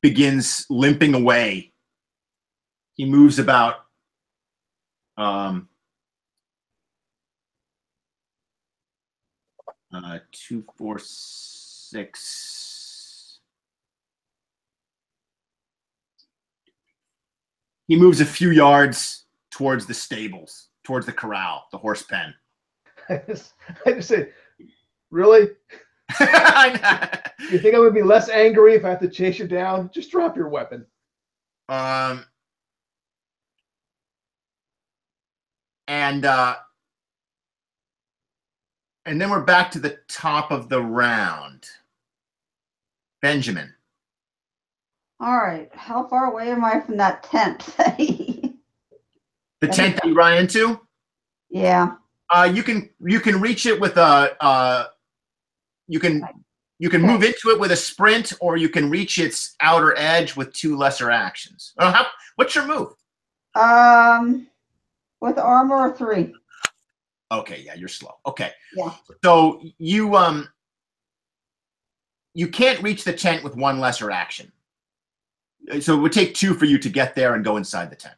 begins limping away. He moves about 2, 4, 6. He moves a few yards towards the stables, towards the corral, the horse pen. I just say, really? You think I would be less angry if I have to chase you down? Just drop your weapon. And then we're back to the top of the round. Benjamin. All right. How far away am I from that tent? The tent that you run into? Yeah. You can reach it with a you can move into it with a sprint, or you can reach its outer edge with 2 lesser actions. What's your move? With armor 3. Okay, yeah, you're slow. Okay. Yeah. So you can't reach the tent with 1 lesser action. So it would take 2 for you to get there and go inside the tent.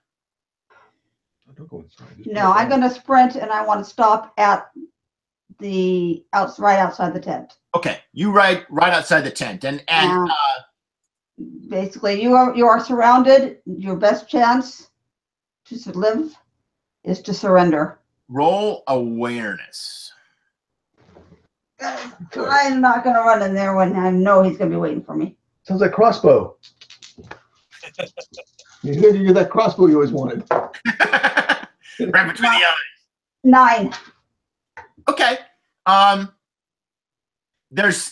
Don't go inside. No, I'm going to sprint, and I want to stop at the right outside the tent. Okay, you right outside the tent, and basically you are surrounded. Your best chance to live is to surrender. Roll awareness. I'm not going to run in there when I know he's going to be waiting for me. Sounds like crossbow. You're that crossbow you always wanted. Right between the eyes. 9. Okay.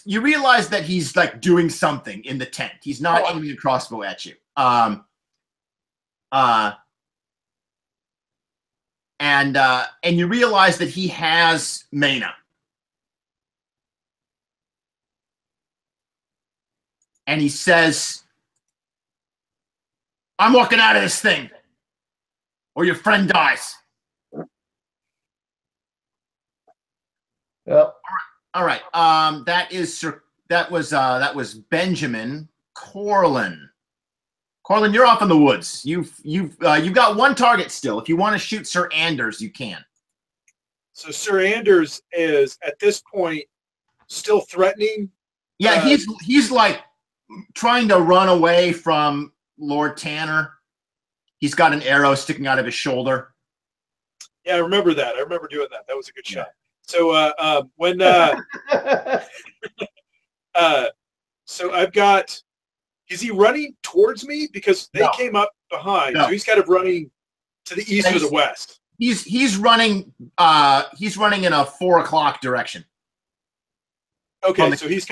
You realize that he's like doing something in the tent. He's not aiming a crossbow at you. And you realize that he has Maehna. And he says, I'm walking out of this thing, or your friend dies. Yep. All right. That was Benjamin. Corlin, you're off in the woods. You've got 1 target still. If you want to shoot Sir Anders, you can. So Sir Anders is at this point still threatening. Yeah, he's like trying to run away from Lord Tanner. He's got an arrow sticking out of his shoulder. Yeah, I remember that. I remember doing that. That was a good shot. So when so I've got, is he running towards me? Because they came up behind. No. So he's kind of running to the east or the west. He's running in a 4 o'clock direction. Okay, so he's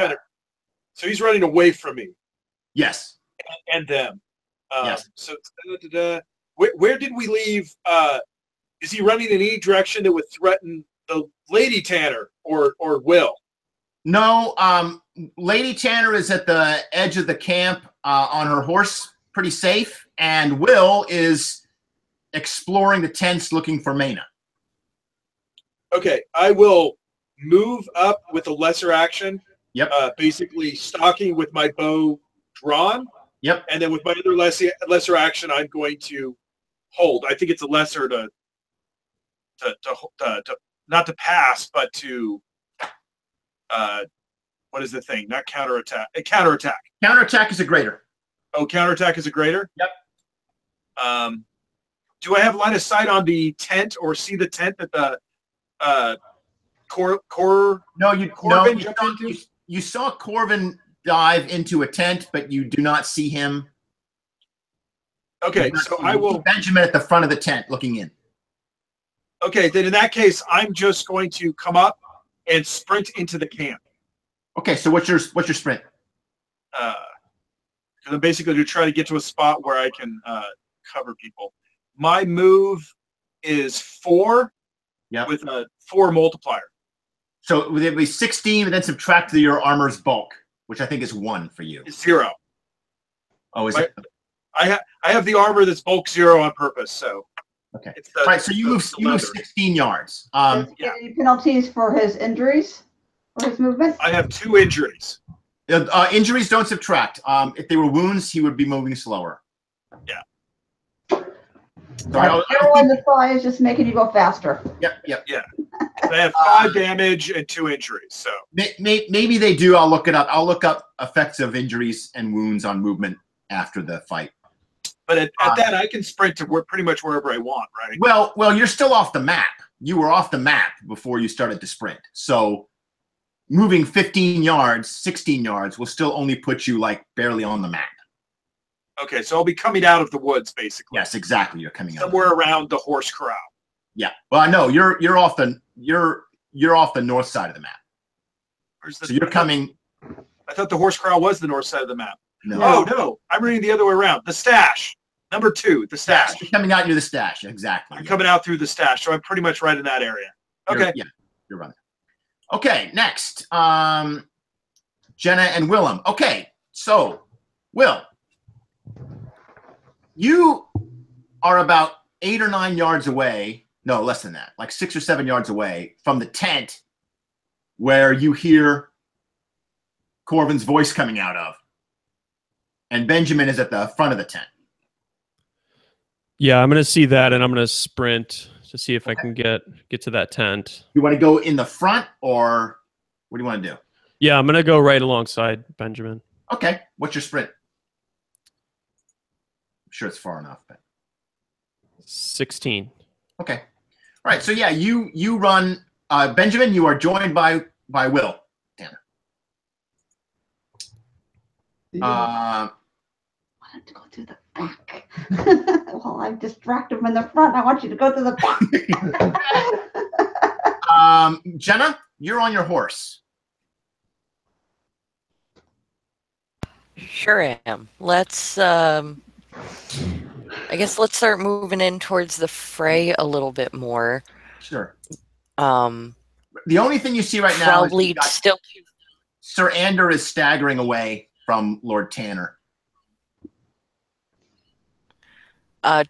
running away from me. Yes. And them. Yes. So where did we leave? Is he running in any direction that would threaten the Lady Tanner or Will? No, Lady Tanner is at the edge of the camp on her horse, pretty safe, and Will is exploring the tents looking for Maehna. Okay, I will move up with a lesser action. Yep. Basically stalking with my bow drawn. Yep. And then with my other lesser action, I'm going to hold. I think it's a lesser to not to pass, but to what is the thing? Not counterattack. Counterattack. Counterattack is a greater. Oh, counterattack is a greater? Yep. Do I have line of sight on the tent or see the tent that the you saw Corvin dive into a tent, but you do not see him. Okay, so I will Benjamin at the front of the tent looking in. Okay, then in that case, I'm just going to come up and sprint into the camp. Okay, so what's your sprint? Because I'm basically going to try to get to a spot where I can cover people. My move is 4 with a 4 multiplier. So it would be 16 and then subtract your armor's bulk, which I think is 1 for you. It's 0. Oh, is it? I have the armor that's bulk 0 on purpose, so. Okay. It's All right, so you move 16 yards. Does he get any penalties for his injuries or his movement? I have 2 injuries. Injuries don't subtract. If they were wounds, he would be moving slower. Yeah. So I Arrow in the thigh is just making you go faster. Yep. Yeah. So I have 5 damage and 2 injuries. So maybe they do. I'll look it up. I'll look up effects of injuries and wounds on movement after the fight. But at that, I can sprint to pretty much wherever I want, right? Well, you're still off the map. You were off the map before you started to sprint. So moving 15 yards, 16 yards will still only put you like barely on the map. Okay, so I'll be coming out of the woods, basically. Yes, exactly. You're coming out somewhere around the horse corral. Yeah. Well, no, you're off the north side of the map. So you're coming. I thought the horse corral was the north side of the map. No. Oh no, I'm reading the other way around. The stash, number 2, the stash. You're coming out near the stash, exactly. I'm coming out through the stash, so I'm pretty much right in that area. Okay. You're running. Okay, next, Jenna and Willem. Okay, so Will, you are about 8 or 9 yards away. No, less than that, like 6 or 7 yards away from the tent where you hear Corvin's voice coming out of. And Benjamin is at the front of the tent. Yeah, I'm going to see that, and I'm going to sprint to see if I can get to that tent. You want to go in the front, or what do you want to do? Yeah, I'm going to go right alongside Benjamin. Okay. What's your sprint? I'm sure it's far enough, but 16. Okay. All right. So yeah, you run. Benjamin, you are joined by Will. Tanner. I want to go through the back. While I'm distracted from the front, I want you to go to the back. Jenna, you're on your horse. Sure am. Let's I guess let's start moving in towards the fray a little bit more. Sure. The only thing you see right now probably is still Sir Ander is staggering away from Lord Tanner.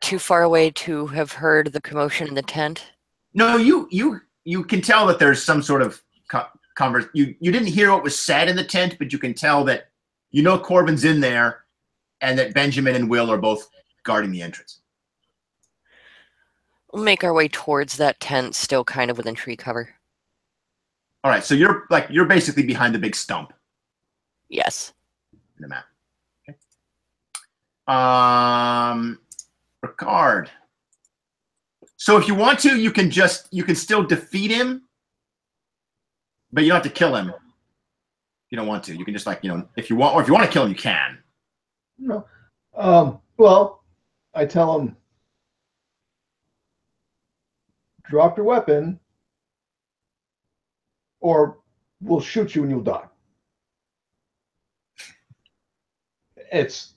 too far away to have heard the commotion in the tent. No, you can tell that there's some sort of converse. You didn't hear what was said in the tent, but you can tell that Corvin's in there, and that Benjamin and Will are both guarding the entrance. We'll make our way towards that tent, still kind of within tree cover. All right, so you're basically behind the big stump Yes. in the map. Okay. Ricard. So if you want to, you can still defeat him, but you don't have to kill him. You don't want to. You can just if you want, or if you want to kill him, you can. No. Well, I tell him, drop your weapon, or we'll shoot you and you'll die. It's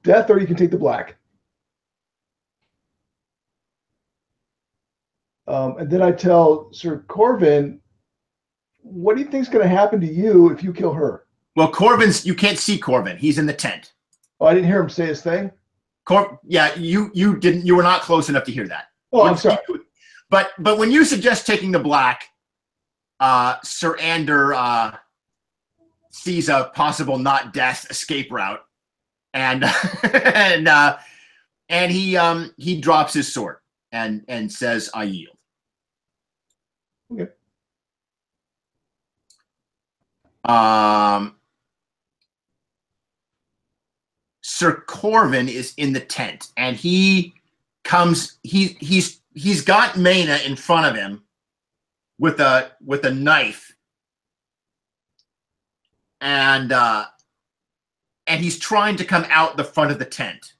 death, or you can take the black. And then I tell Sir Corvin, what do you think is going to happen to you if you kill her? Well, you can't see Corvin. He's in the tent. Oh, I didn't hear him say his thing. Yeah, you didn't. You were not close enough to hear that. Oh, I'm sorry. But when you suggest taking the black, Sir Ander sees a possible not death escape route, and and he drops his sword and says, "I yield." Okay. Sir Corvin is in the tent, and he's got Maehna in front of him with a knife, and he's trying to come out the front of the tent.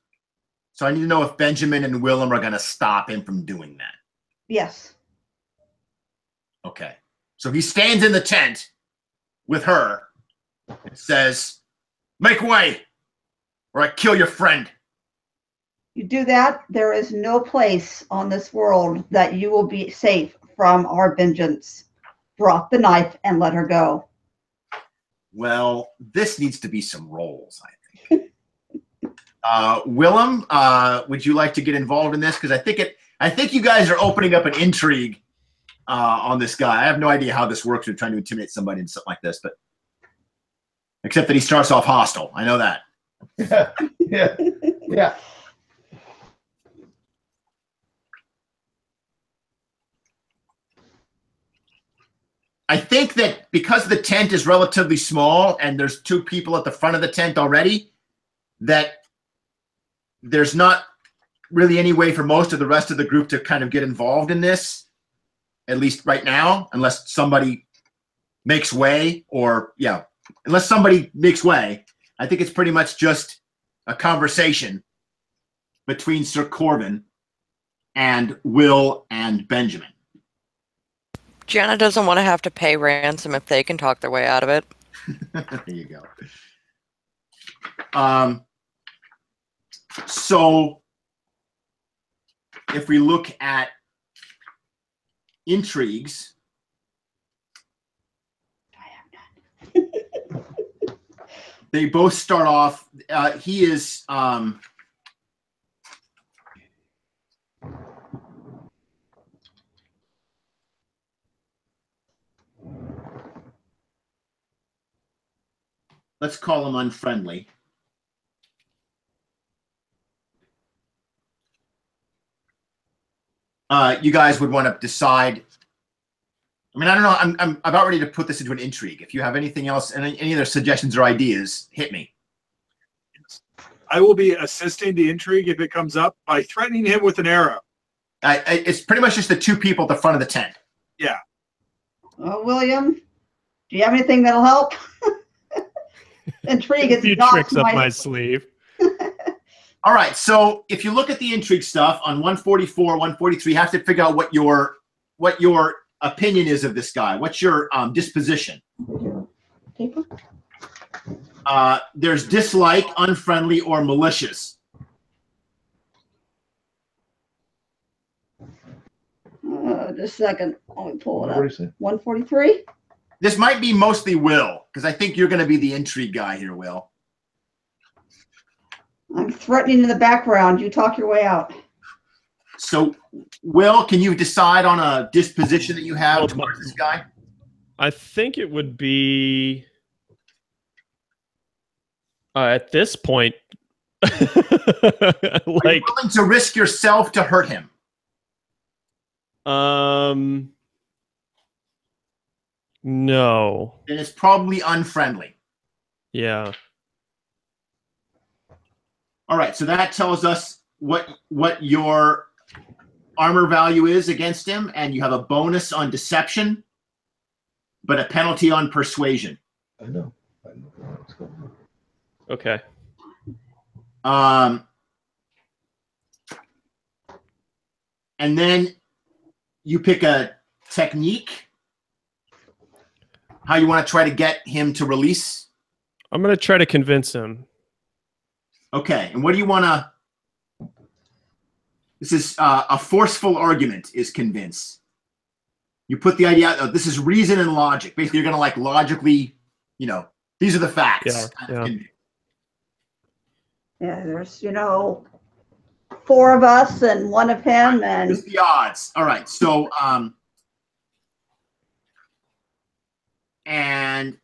So I need to know if Benjamin and Willem are going to stop him from doing that. Yes. Okay. So he stands in the tent with her and says, "Make way, or I kill your friend." You do that, there is no place on this world that you will be safe from our vengeance. Drop the knife and let her go. Well, this needs to be some rolls, I think. Willem, would you like to get involved in this? Because I think you guys are opening up an intrigue on this guy. I have no idea how this works. We're trying to intimidate somebody in something like this, but except that he starts off hostile. I know that. Yeah. I think that because the tent is relatively small and there's 2 people at the front of the tent already, that there's not really any way for most of the rest of the group to kind of get involved in this, at least right now, unless somebody makes way unless somebody makes way. I think it's pretty much just a conversation between Sir Corvin and Will and Benjamin. Jenna doesn't want to have to pay ransom if they can talk their way out of it. There you go. So if we look at intrigues, they both start off. He is let's call him unfriendly. You guys would want to decide. I mean, I don't know. I'm about ready to put this into an intrigue. If you have anything else, any other suggestions or ideas, hit me. I will be assisting the intrigue if it comes up by threatening him with an arrow. It's pretty much just the 2 people at the front of the tent. Yeah. Oh, William, do you have anything that'll help? Intrigue A is few not tricks up my sleeve. All right. So if you look at the intrigue stuff on 144, 143, you have to figure out what your opinion is of this guy. What's your disposition? Paper? There's dislike, unfriendly, or malicious. Just a second. Let me pull it What do you up. say? 143? This might be mostly Will, because I think you're going to be the intrigue guy here, Will. I'm threatening in the background. You talk your way out. So, Will, can you decide on a disposition that you have towards this guy? I think it would be at this point, Are you willing to risk yourself to hurt him? No. Then it's probably unfriendly. Yeah. All right, so that tells us what your armor value is against him, and you have a bonus on deception, but a penalty on persuasion. I know. What's going on. Okay. And then you pick a technique, how you want to try to get him to release. I'm going to try to convince him. Okay, and what do you want to... This is a forceful argument is convince. You put the idea out, this is reason and logic. Basically, you're going to like logically, these are the facts. Yeah. Yeah, there's, 4 of us and 1 of him, and It's the odds. All right, so and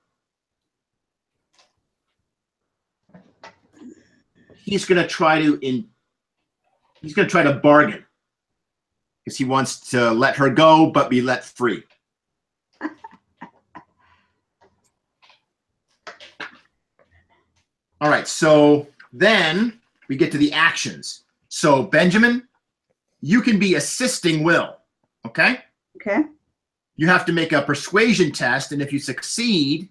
he's going to try to bargain because he wants to let her go but be let free. All right, so then we get to the actions. So Benjamin, you can be assisting Will, okay? okay. You have to make a persuasion test, and if you succeed,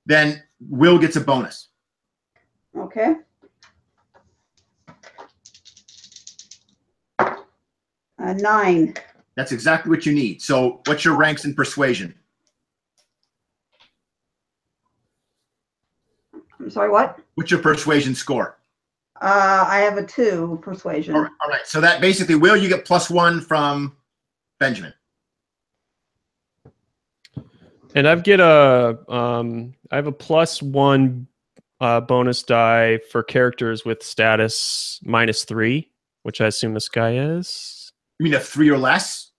then Will gets a bonus. Okay. A 9. That's exactly what you need. So what's your ranks in persuasion? I'm sorry, what? What's your persuasion score? I have a 2 persuasion. All right. So that basically, Will, you get +1 from Benjamin. And I get a I have a +1 bonus die for characters with status -3, which I assume this guy is. You mean a 3 or less?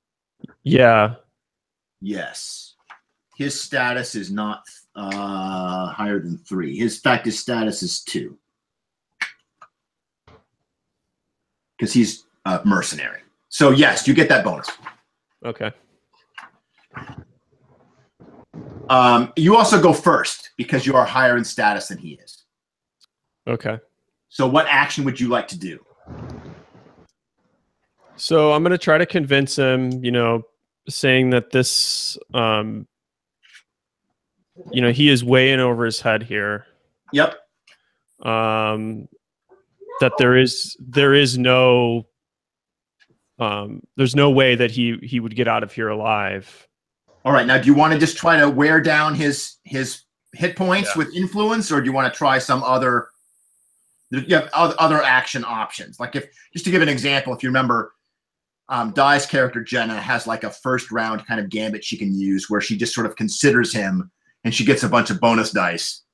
Yeah. Yes. His status is not higher than 3. His status is 2. Because he's a mercenary. So yes, you get that bonus. Okay. You also go first because you are higher in status than he is. Okay. So what action would you like to do? So I'm going to try to convince him, you know, saying that this, you know, he is way in over his head here. Yep. That there's no way that he would get out of here alive. All right. Now, do you want to just try to wear down his hit points with influence, or do you want to try some other? You have other action options. Like just to give an example, if you remember, Dai's character Jenna has like a first round kind of gambit she can use where she just sort of considers him and she gets a bunch of bonus dice,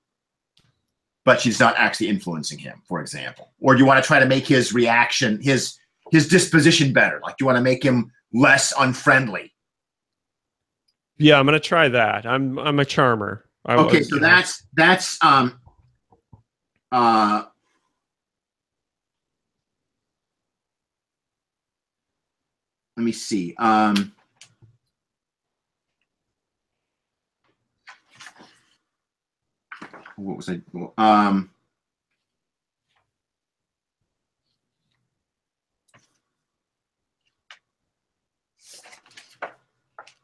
but she's not actually influencing him, for example. Or do you want to try to make his reaction, his disposition better? Like, do you want to make him less unfriendly? Yeah, I'm gonna try that. I'm a charmer. Okay, so that's let me see. What was I?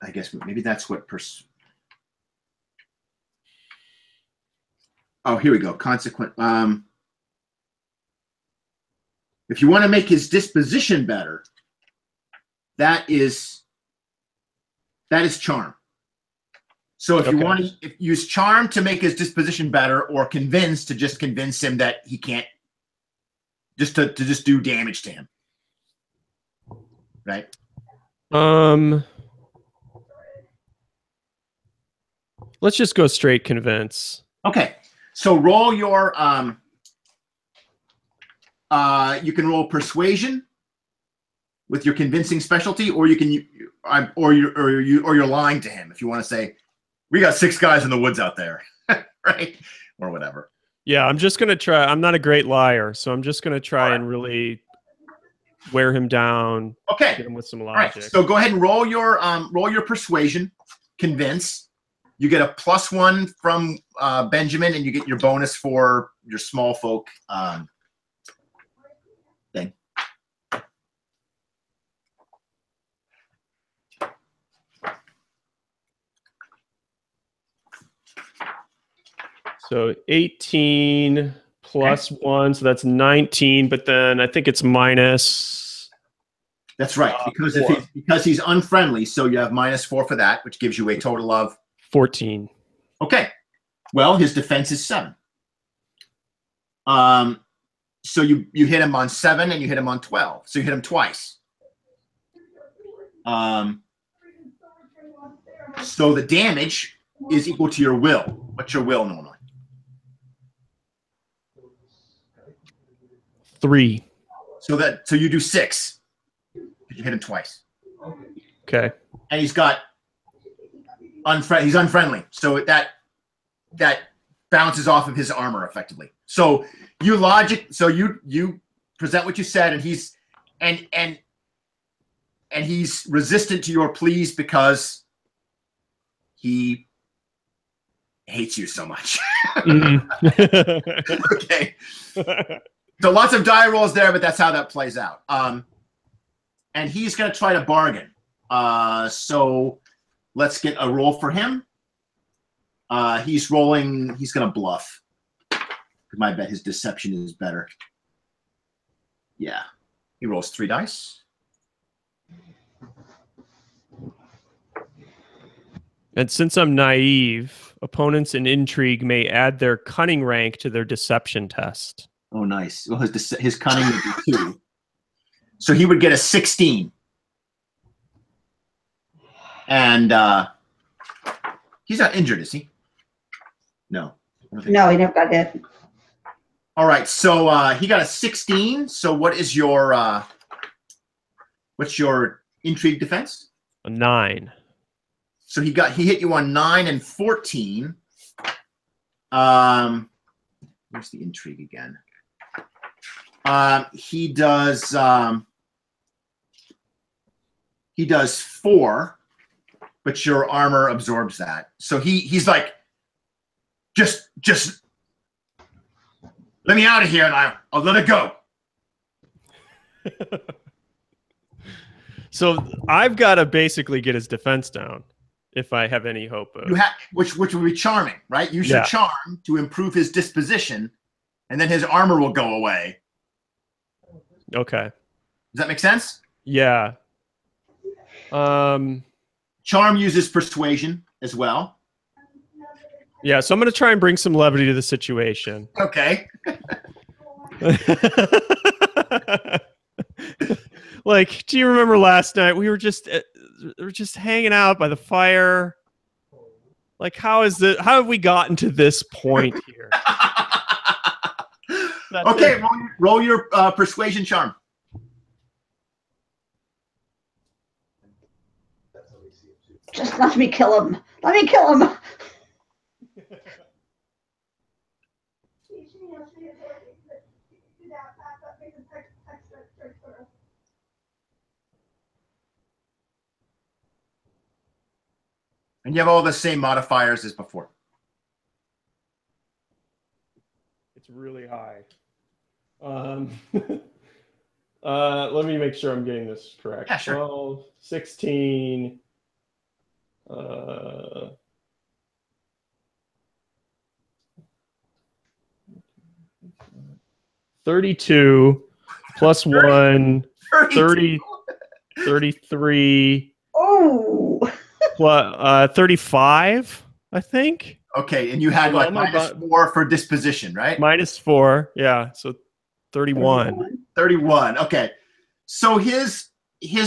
I guess maybe that's what. Oh, here we go. Consequent. If you want to make his disposition better, that is charm. So if you want to use charm to make his disposition better, or convince to just convince him that he can't, just to just do damage to him, right? Let's just go straight convince. Okay, so roll your you can roll persuasion with your convincing specialty, or you can or you're lying to him if you want to say, we got 6 guys in the woods out there, right? Or whatever. Yeah, I'm just gonna try. I'm not a great liar, so I'm just gonna try and really wear him down. Okay. Get him with some All logic. right. So go ahead and roll your persuasion, convince. You get a +1 from Benjamin, and you get your bonus for your small folk thing. So 18 plus 1, so that's 19. But then I think it's minus. That's right, because he's unfriendly. So you have -4 for that, which gives you a total of 14. Okay. Well, his defense is 7. So you hit him on 7 and you hit him on 12. So you hit him twice. So the damage is equal to your will. What's your will normally? 3. So you do 6. You hit him twice. Okay. And he's got he's unfriendly. So that bounces off of his armor effectively. So you present what you said, and he's he's resistant to your pleas because he hates you so much. Okay. So lots of die rolls there, but that's how that plays out. And he's going to try to bargain. So let's get a roll for him. He's going to bluff. I bet his deception is better. Yeah. He rolls 3 dice. And since I'm naive, opponents in Intrigue may add their cunning rank to their deception test. Oh, nice. Well, his cunning would be 2. So he would get a 16. And He's not injured, is he? No. No, he never got hit. All right, so he got a 16. So what is your what's your intrigue defense? A 9. So he hit you on 9 and 14. Where's the intrigue again? He does 4, but your armor absorbs that. So he's like, just let me out of here, and I'll let it go. So I've got to basically get his defense down if I have any hope of. Which would be charming, right? Use your charm to improve his disposition, and then his armor will go away. Okay. Does that make sense? Yeah. Charm uses persuasion as well. Yeah, so I'm going to try and bring some levity to the situation. Okay. Like, do you remember last night we were just hanging out by the fire? Like, how have we gotten to this point here? Okay, roll your persuasion charm. Just let me kill him. Let me kill him. And you have all the same modifiers as before. It's really high. Let me make sure I'm getting this correct. Yeah, sure. 12, 16, 32 plus 1, 30, 33. Oh. Plus 35, I think. Okay, and you had like -4 for disposition, right? -4, yeah. So 31. 31. Okay. So his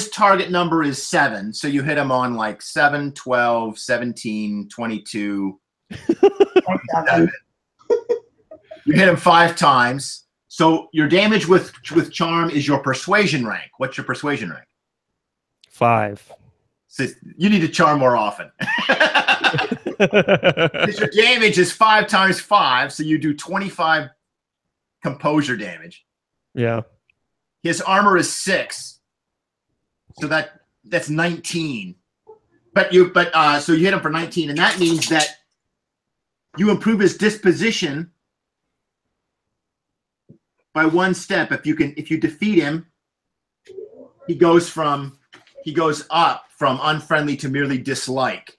target number is 7. So you hit him on like 7, 12, 17, 22. 27. You hit him 5 times. So your damage with charm is your persuasion rank. What's your persuasion rank? 5. So you need to charm more often. Because your damage is 5 times 5, so you do 25 composure damage. Yeah. His armor is 6, so that's 19. So you hit him for 19, and that means that you improve his disposition by 1 step. If you defeat him, he goes up from unfriendly to merely dislike.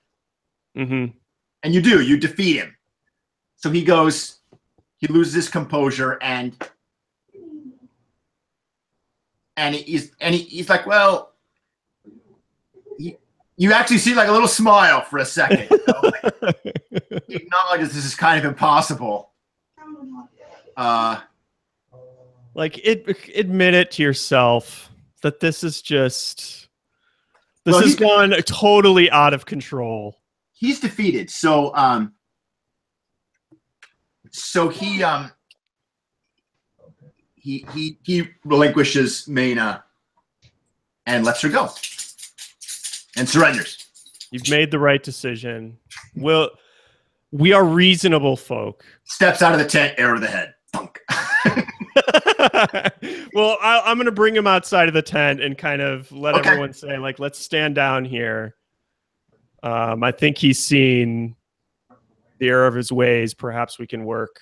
Mm-hmm. And you defeat him. So he loses his composure, and he's like, well, you actually see like a little smile for a second. You know? Like, he acknowledges this is kind of impossible. Like, admit it to yourself that this has gone totally out of control. He's defeated. So he relinquishes Maehna and lets her go and surrenders. You've made the right decision. We are reasonable folk. Steps out of the tent, arrow to the head. Thunk. Well, I'm going to bring him outside of the tent and kind of let everyone say, like, let's stand down here. I think he's seen the error of his ways. Perhaps we can work.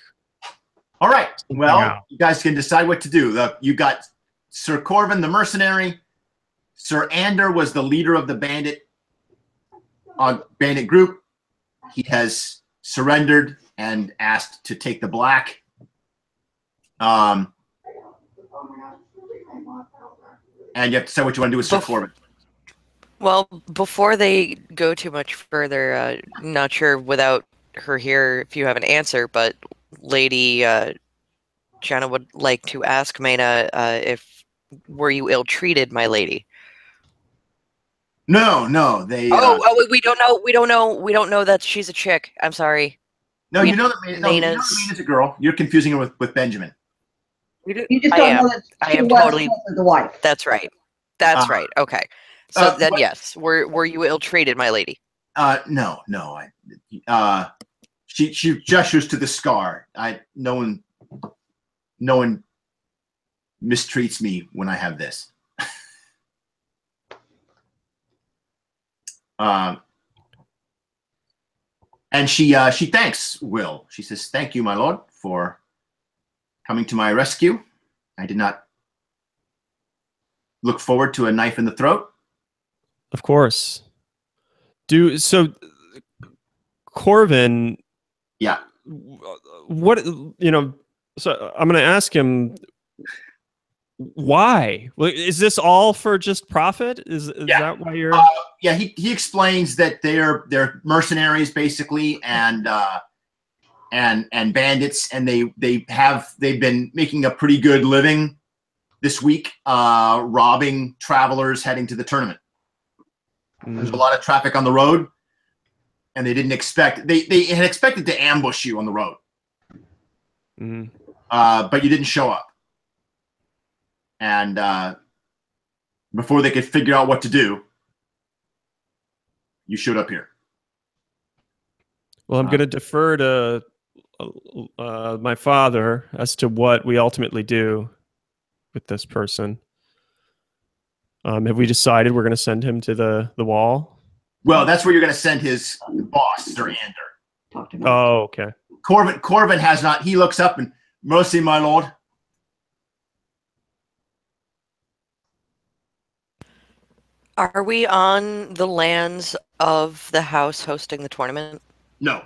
All right. Well, you guys can decide what to do. You got Sir Corvin, the mercenary. Sir Ander was the leader of the bandit group. He has surrendered and asked to take the black. And you have to say what you want to do with Sir Corvin. Well, before they go too much further, not sure without her here if you have an answer, but Lady Jana would like to ask Maehna were you ill-treated, my lady? No, they. We don't know. We don't know that she's a chick. I'm sorry. No, you know that Maehna's a girl. You're confusing her with Benjamin. You just don't know that I she am was totally the wife. That's right. That's right. Okay. So then, yes, were you ill-treated, my lady? No. She gestures to the scar. No one mistreats me when I have this. And she thanks Will. She says, "Thank you, my lord, for coming to my rescue. I did not look forward to a knife in the throat." Of course. Corvin. Yeah. What So I'm going to ask him why. Is this all for just profit? Is that why you're? Yeah. He explains that they're mercenaries basically, and bandits, and they've been making a pretty good living this week, robbing travelers heading to the tournament. There's a lot of traffic on the road, and they didn't expect. They had expected to ambush you on the road, but you didn't show up. And before they could figure out what to do, you showed up here. Well, I'm going to defer to my father as to what we ultimately do with this person. Have we decided we're going to send him to the wall? Well, that's where you're going to send his boss, Sir Ander. Talk to me. Oh, okay. Corvin has not. He looks up and, "Mercy, my lord." Are we on the lands of the house hosting the tournament? No.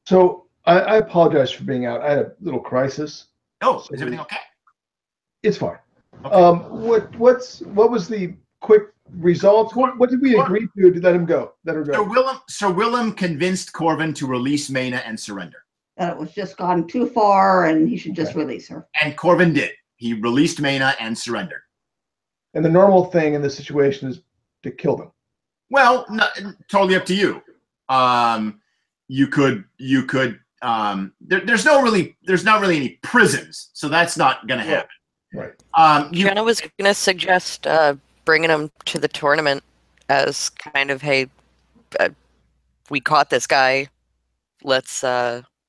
So I apologize for being out. I had a little crisis. Oh, is everything okay? It's fine. Okay. What was the quick results? What did we agree to let him go? Let her go. Sir Willem convinced Corvin to release Maehna and surrender. That it was just gone too far, and he should just release her. And Corvin did. He released Maehna and surrendered. And the normal thing in this situation is to kill them. Well, totally up to you. You could. There's not really any prisons, so that's not going to happen. Right. Jenna was going to suggest bringing him to the tournament as kind of, hey, we caught this guy. Let's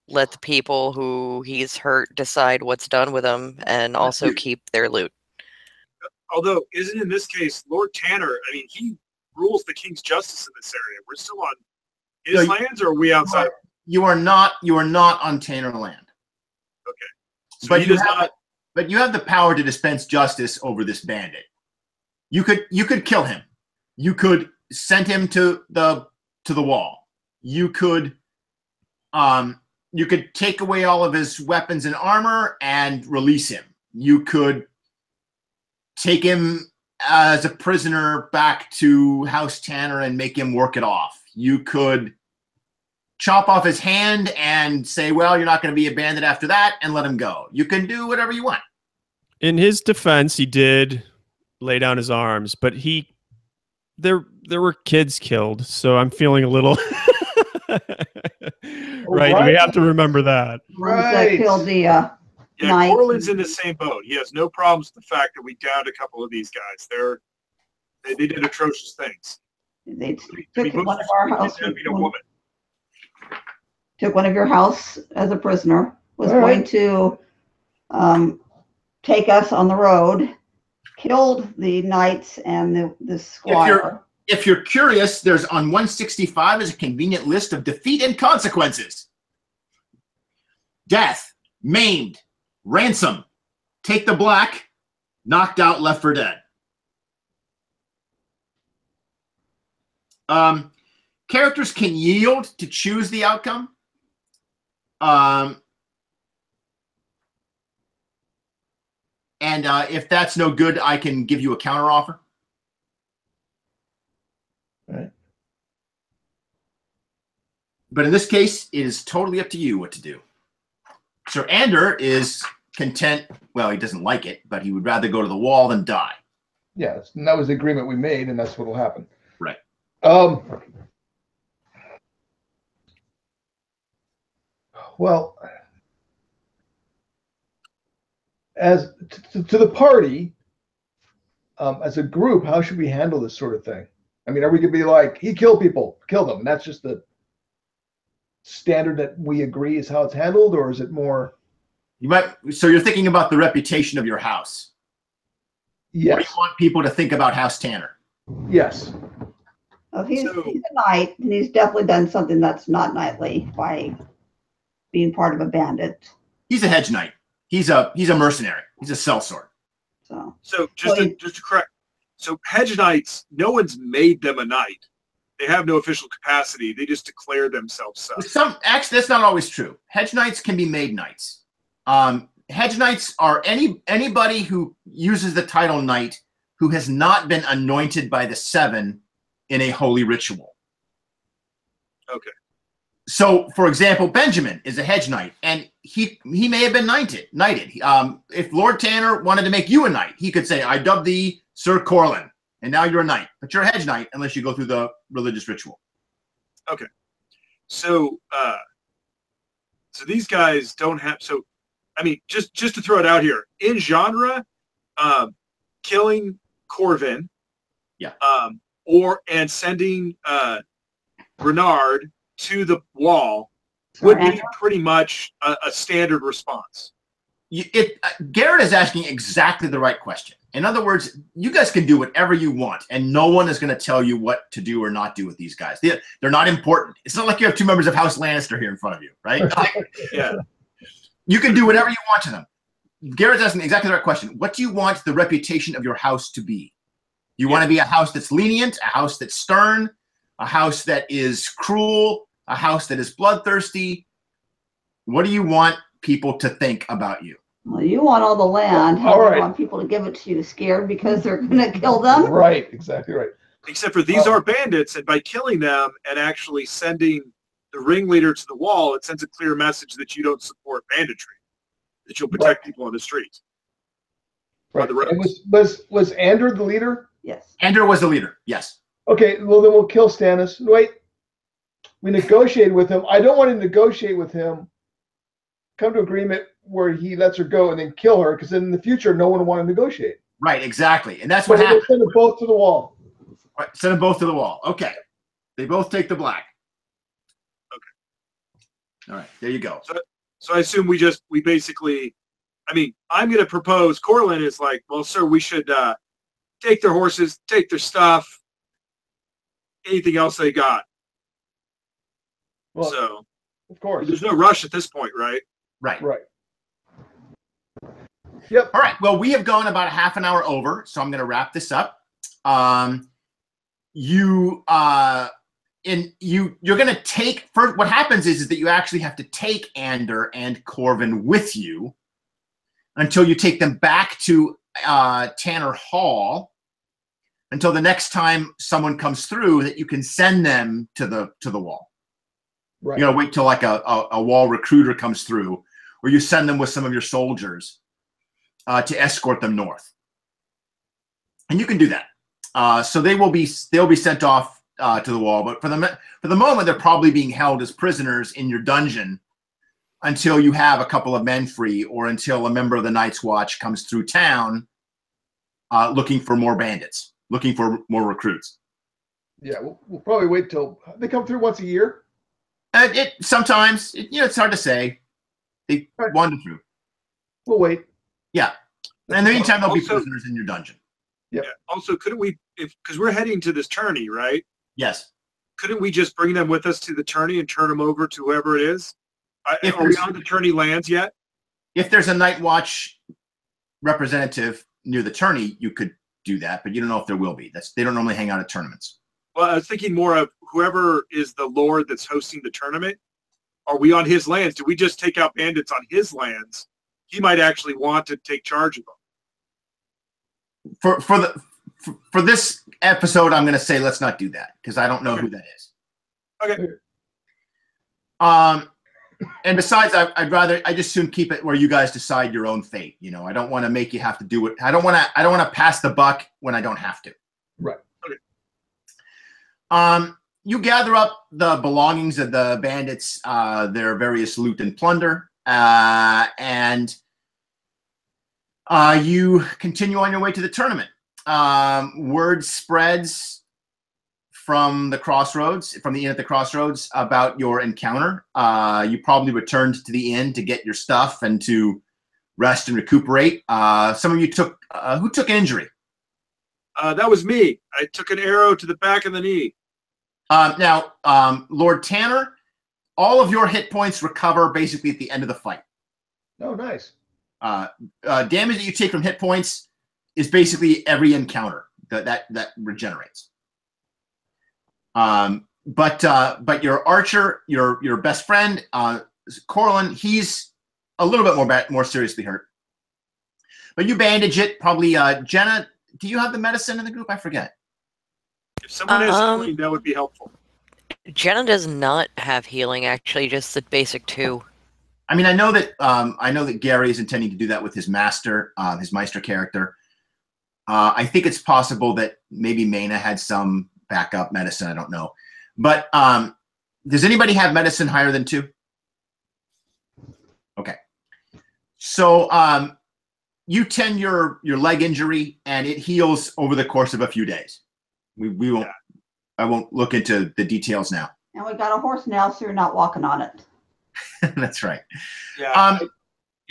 let the people who he's hurt decide what's done with him, and also keep their loot. Although, isn't in this case Lord Tanner? I mean, he rules the king's justice in this area. We're still on his lands, or are we outside? You are not on Tanner land. Okay, so but you have the power to dispense justice over this bandit. You could kill him. You could send him to the wall. You could take away all of his weapons and armor and release him. You could take him as a prisoner back to House Tanner and make him work it off. You could chop off his hand and say, well, you're not going to be a bandit after that, and let him go. You can do whatever you want. In his defense, he did lay down his arms, but there were kids killed, so I'm feeling a little right. We have to remember that. That killed the yeah, Corlin's in the same boat. He has no problems with the fact that we downed a couple of these guys. They did atrocious things. They took one of our house. Took one of your house as a prisoner. Was going to take us on the road. Killed the knights and the squire. If you're curious, there's on 165 is a convenient list of defeat and consequences. Death, maimed, ransom, take the black, knocked out, left for dead. Characters can yield to choose the outcome. And if that's no good, I can give you a counter offer. Right. But in this case, it is totally up to you what to do. Sir Ander is content. Well, he doesn't like it, but he would rather go to the wall than die. Yeah, and that was the agreement we made, and that's what will happen. Right. Well, as to the party, as a group, how should we handle this sort of thing? I mean, are we going to be like, he killed people, kill them, and that's just the standard that we agree is how it's handled, or is it more? So you're thinking about the reputation of your house. Yes. What do you want people to think about House Tanner? Yes. Well, he's a knight, and he's definitely done something that's not knightly by being part of a bandit. He's a hedge knight. He's a mercenary. He's a sellsword. So just to correct, so hedge knights, no one's made them a knight. They have no official capacity. They just declare themselves such. Actually, that's not always true. Hedge knights can be made knights. Hedge knights are anybody who uses the title knight who has not been anointed by the Seven in a holy ritual. Okay. So, for example, Benjamin is a hedge knight, and he may have been knighted. If Lord Tanner wanted to make you a knight, he could say, "I dub thee Sir Corlin," and now you're a knight. But you're a hedge knight unless you go through the religious ritual. Okay. So, so these guys don't have. So, I mean, just to throw it out here, in genre, killing Corvin, yeah, and sending Renard to the wall would be pretty much a standard response. Garrett is asking exactly the right question. In other words, you guys can do whatever you want, and no one is going to tell you what to do or not do with these guys. They're not important. It's not like you have two members of House Lannister here in front of you, right? Yeah. You can do whatever you want to them. Garrett's asking exactly the right question. What do you want the reputation of your house to be? You want to be a house that's lenient, a house that's stern, a house that is cruel, a house that is bloodthirsty? What do you want people to think about you? Well, you want all the land. How do you want people to give it to you? Scared because they're going to kill them? Right, exactly right. Except for these are bandits, and by killing them and actually sending the ringleader to the wall, it sends a clear message that you don't support banditry, that you'll protect people on the streets. Right. Was Andrew the leader? Yes. Andrew was the leader, yes. Okay, well then we'll kill Stannis. Wait, we negotiated with him. I don't want to negotiate with him, come to agreement where he lets her go and then kill her, because in the future no one will want to negotiate. Right, exactly. And that's what happened. Send them both to the wall. Right, send them both to the wall. Okay. They both take the black. Okay. All right, there you go. So I assume we basically, I mean, I'm going to propose, Corlin is like, well, sir, we should take their horses, take their stuff, anything else they got. Well, so, of course. There's no rush at this point, right? Right. Right. Yep. All right. Well, we have gone about a half an hour over, so I'm going to wrap this up. You're going to take, first, what happens is that you actually have to take Ander and Corvin with you until you take them back to Tanner Hall, until the next time someone comes through that you can send them to the wall. Right. You got to wait till like a wall recruiter comes through, or you send them with some of your soldiers to escort them north. And you can do that. So they'll be sent off to the wall, but for the moment, they're probably being held as prisoners in your dungeon until you have a couple of men free, or until a member of the Night's Watch comes through town looking for more bandits, looking for more recruits. Yeah, we'll probably wait till they come through once a year. Sometimes it's hard to say. They wander through. We'll wait. Yeah. And in the meantime, they'll be prisoners in your dungeon. Yep. Yeah. Also, couldn't we, because we're heading to this tourney, right? Yes. Couldn't we just bring them with us to the tourney and turn them over to whoever it is? Are we on the tourney lands yet? If there's a Night Watch representative near the tourney, you could do that, but you don't know if there will be. They don't normally hang out at tournaments. Well, I was thinking more of whoever is the lord that's hosting the tournament. Are we on his lands? Do we just take out bandits on his lands? He might actually want to take charge of them. For this episode, I'm going to say let's not do that, because I don't know who that is. Okay. And besides, I just soon keep it where you guys decide your own fate. You know, I don't want to make you have to do it. I don't want to pass the buck when I don't have to. Right. Okay. You gather up the belongings of the bandits, their various loot and plunder, and you continue on your way to the tournament. Word spreads from the Crossroads, from the inn at the Crossroads, about your encounter. You probably returned to the inn to get your stuff and to rest and recuperate. Some of you took, who took an injury? That was me. I took an arrow to the back of the knee. Now, Lord Tanner, all of your hit points recover basically at the end of the fight. Oh, nice. Damage that you take from hit points is basically every encounter that regenerates. But your archer, your best friend, Corlin, he's a little bit more seriously hurt. But you bandage it. Probably, Jenna, do you have the medicine in the group? I forget. If someone has healing, that would be helpful. Jenna does not have healing, actually, just the basic 2. I mean, I know that Gary is intending to do that with his master, his Meister character. I think it's possible that maybe Maehna had some backup medicine. I don't know. But does anybody have medicine higher than 2? Okay. So you tend your leg injury, and it heals over the course of a few days. We won't. I won't look into the details now. And we got a horse now, so you're not walking on it. That's right. Yeah.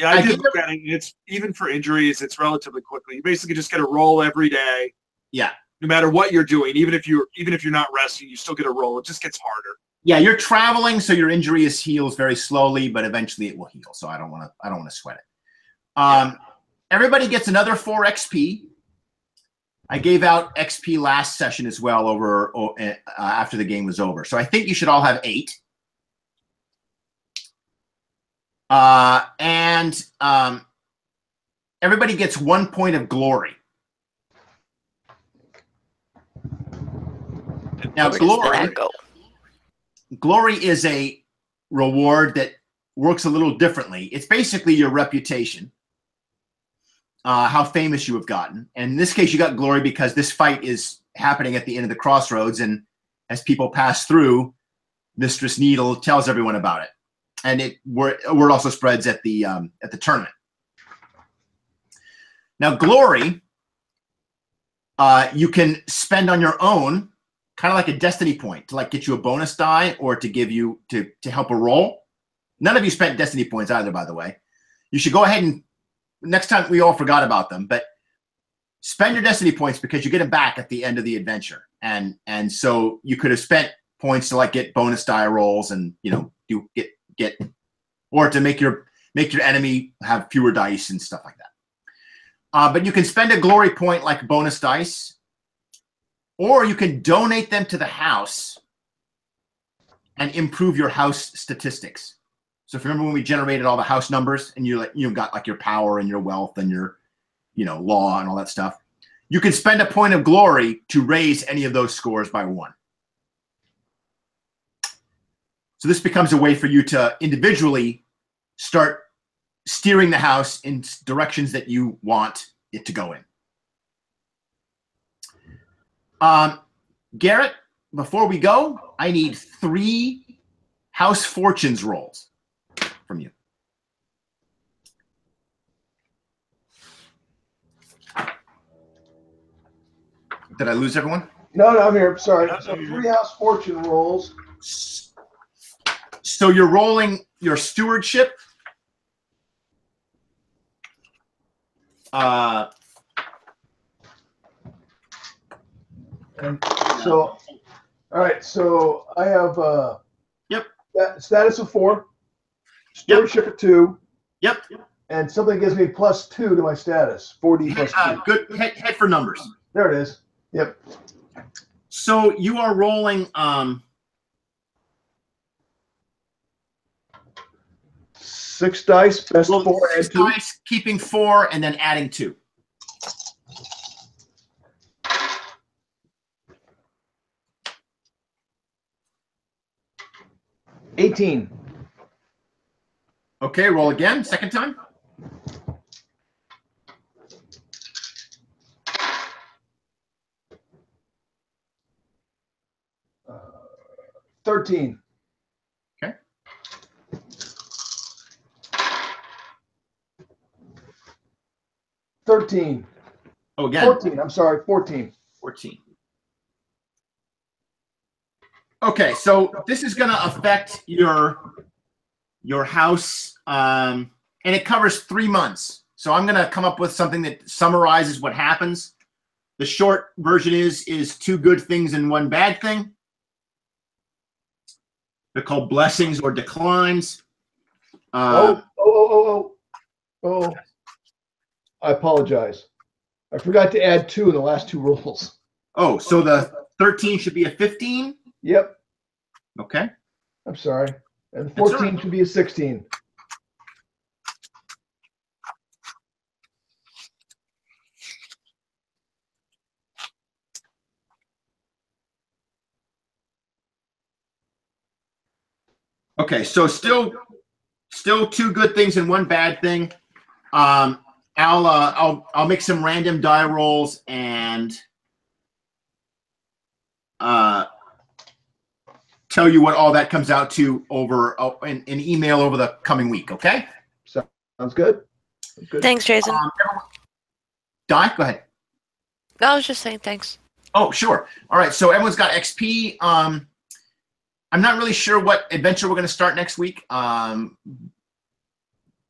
I did look at it. It's even for injuries, it's relatively quickly. You basically just get a roll every day. Yeah. No matter what you're doing, even if you're not resting, you still get a roll. It just gets harder. Yeah, you're traveling, so your injury heals very slowly, but eventually it will heal. So I don't want to sweat it. Everybody gets another 4 XP. I gave out XP last session as well after the game was over. So I think you should all have 8. And everybody gets 1 point of glory. Now, glory is a reward that works a little differently. It's basically your reputation, how famous you have gotten. And in this case, you got glory because this fight is happening at the end of the Crossroads, and as people pass through, Mistress Needle tells everyone about it. And word also spreads at the tournament. Now, glory, you can spend on your own, kind of like a destiny point, to get you a bonus die or to give you to help a roll. None of you spent destiny points either, by the way. You should go ahead and next time, we all forgot about them, but spend your destiny points because you get them back at the end of the adventure. And so you could have spent points to get bonus die rolls and get or to make your enemy have fewer dice and stuff like that. But you can spend a glory point like bonus dice, or you can donate them to the house and improve your house statistics. So if you remember when we generated all the house numbers and you got your power and your wealth and your law and all that stuff, you can spend a point of glory to raise any of those scores by 1. So this becomes a way for you to individually start steering the house in directions that you want it to go in. Garrett, before we go, I need 3 house fortunes rolls from you. Did I lose everyone? No, I'm here. Sorry. So 3 house fortune rolls. So you're rolling your stewardship. So, all right. So I have Yep. Status of 4, stewardship of 2. Yep. And something gives me +2 to my status. 4D plus 2. Good. Head for numbers. There it is. Yep. So you are rolling 6 dice, best 4 and 2. dice, keeping 4 and then adding 2. $18. Okay, roll again, second time. Uh, 13. Okay. 13. Oh, again. 14. I'm sorry, 14. 14. Okay, so this is going to affect your house, and it covers 3 months. So I'm going to come up with something that summarizes what happens. The short version is 2 good things and 1 bad thing. They're called blessings or declines. Oh. I apologize. I forgot to add 2 in the last 2 rolls. Oh, so the 13 should be a 15? Yep. Okay. I'm sorry. And the 14 should be a 16. Okay, so still 2 good things and 1 bad thing. I'll make some random die rolls and tell you what all that comes out to over an email over the coming week. Okay. Sounds good. Thanks, Jason. Di, go ahead. No, I was just saying thanks. Oh, sure. All right. So everyone's got XP. I'm not really sure what adventure we're going to start next week. But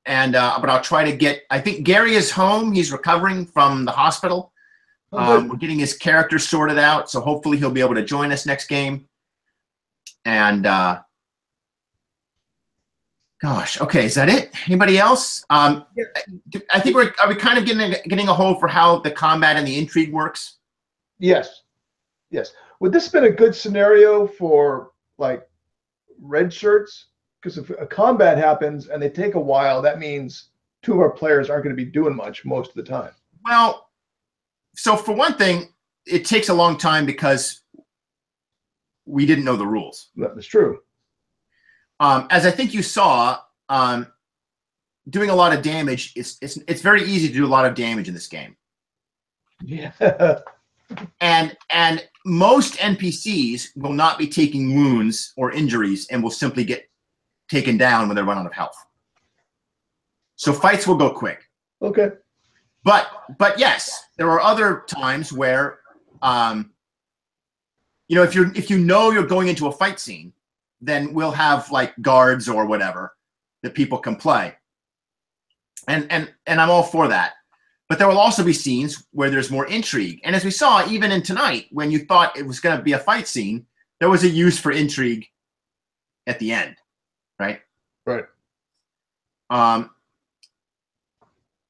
I'll try to get. I think Gary is home. He's recovering from the hospital. We're getting his character sorted out, so hopefully he'll be able to join us next game. And gosh, okay, is that it? Anybody else? I think are we kind of getting a hold for how the combat and the intrigue works? Yes. Would this have been a good scenario for like red shirts? Because if a combat happens and they take a while, that means 2 of our players aren't going to be doing much most of the time. Well, so for one thing, it takes a long time because we didn't know the rules. That's true. As I think you saw, doing a lot of damage, it's very easy to do a lot of damage in this game. Yeah. And most NPCs will not be taking wounds or injuries and will simply get taken down when they run out of health. So fights will go quick. Okay. But yes, there are other times where if you know you're going into a fight scene, then we'll have like guards or whatever that people can play. And I'm all for that. But there will also be scenes where there's more intrigue. And as we saw, even in tonight, when you thought it was going to be a fight scene, there was a use for intrigue at the end, right? Right.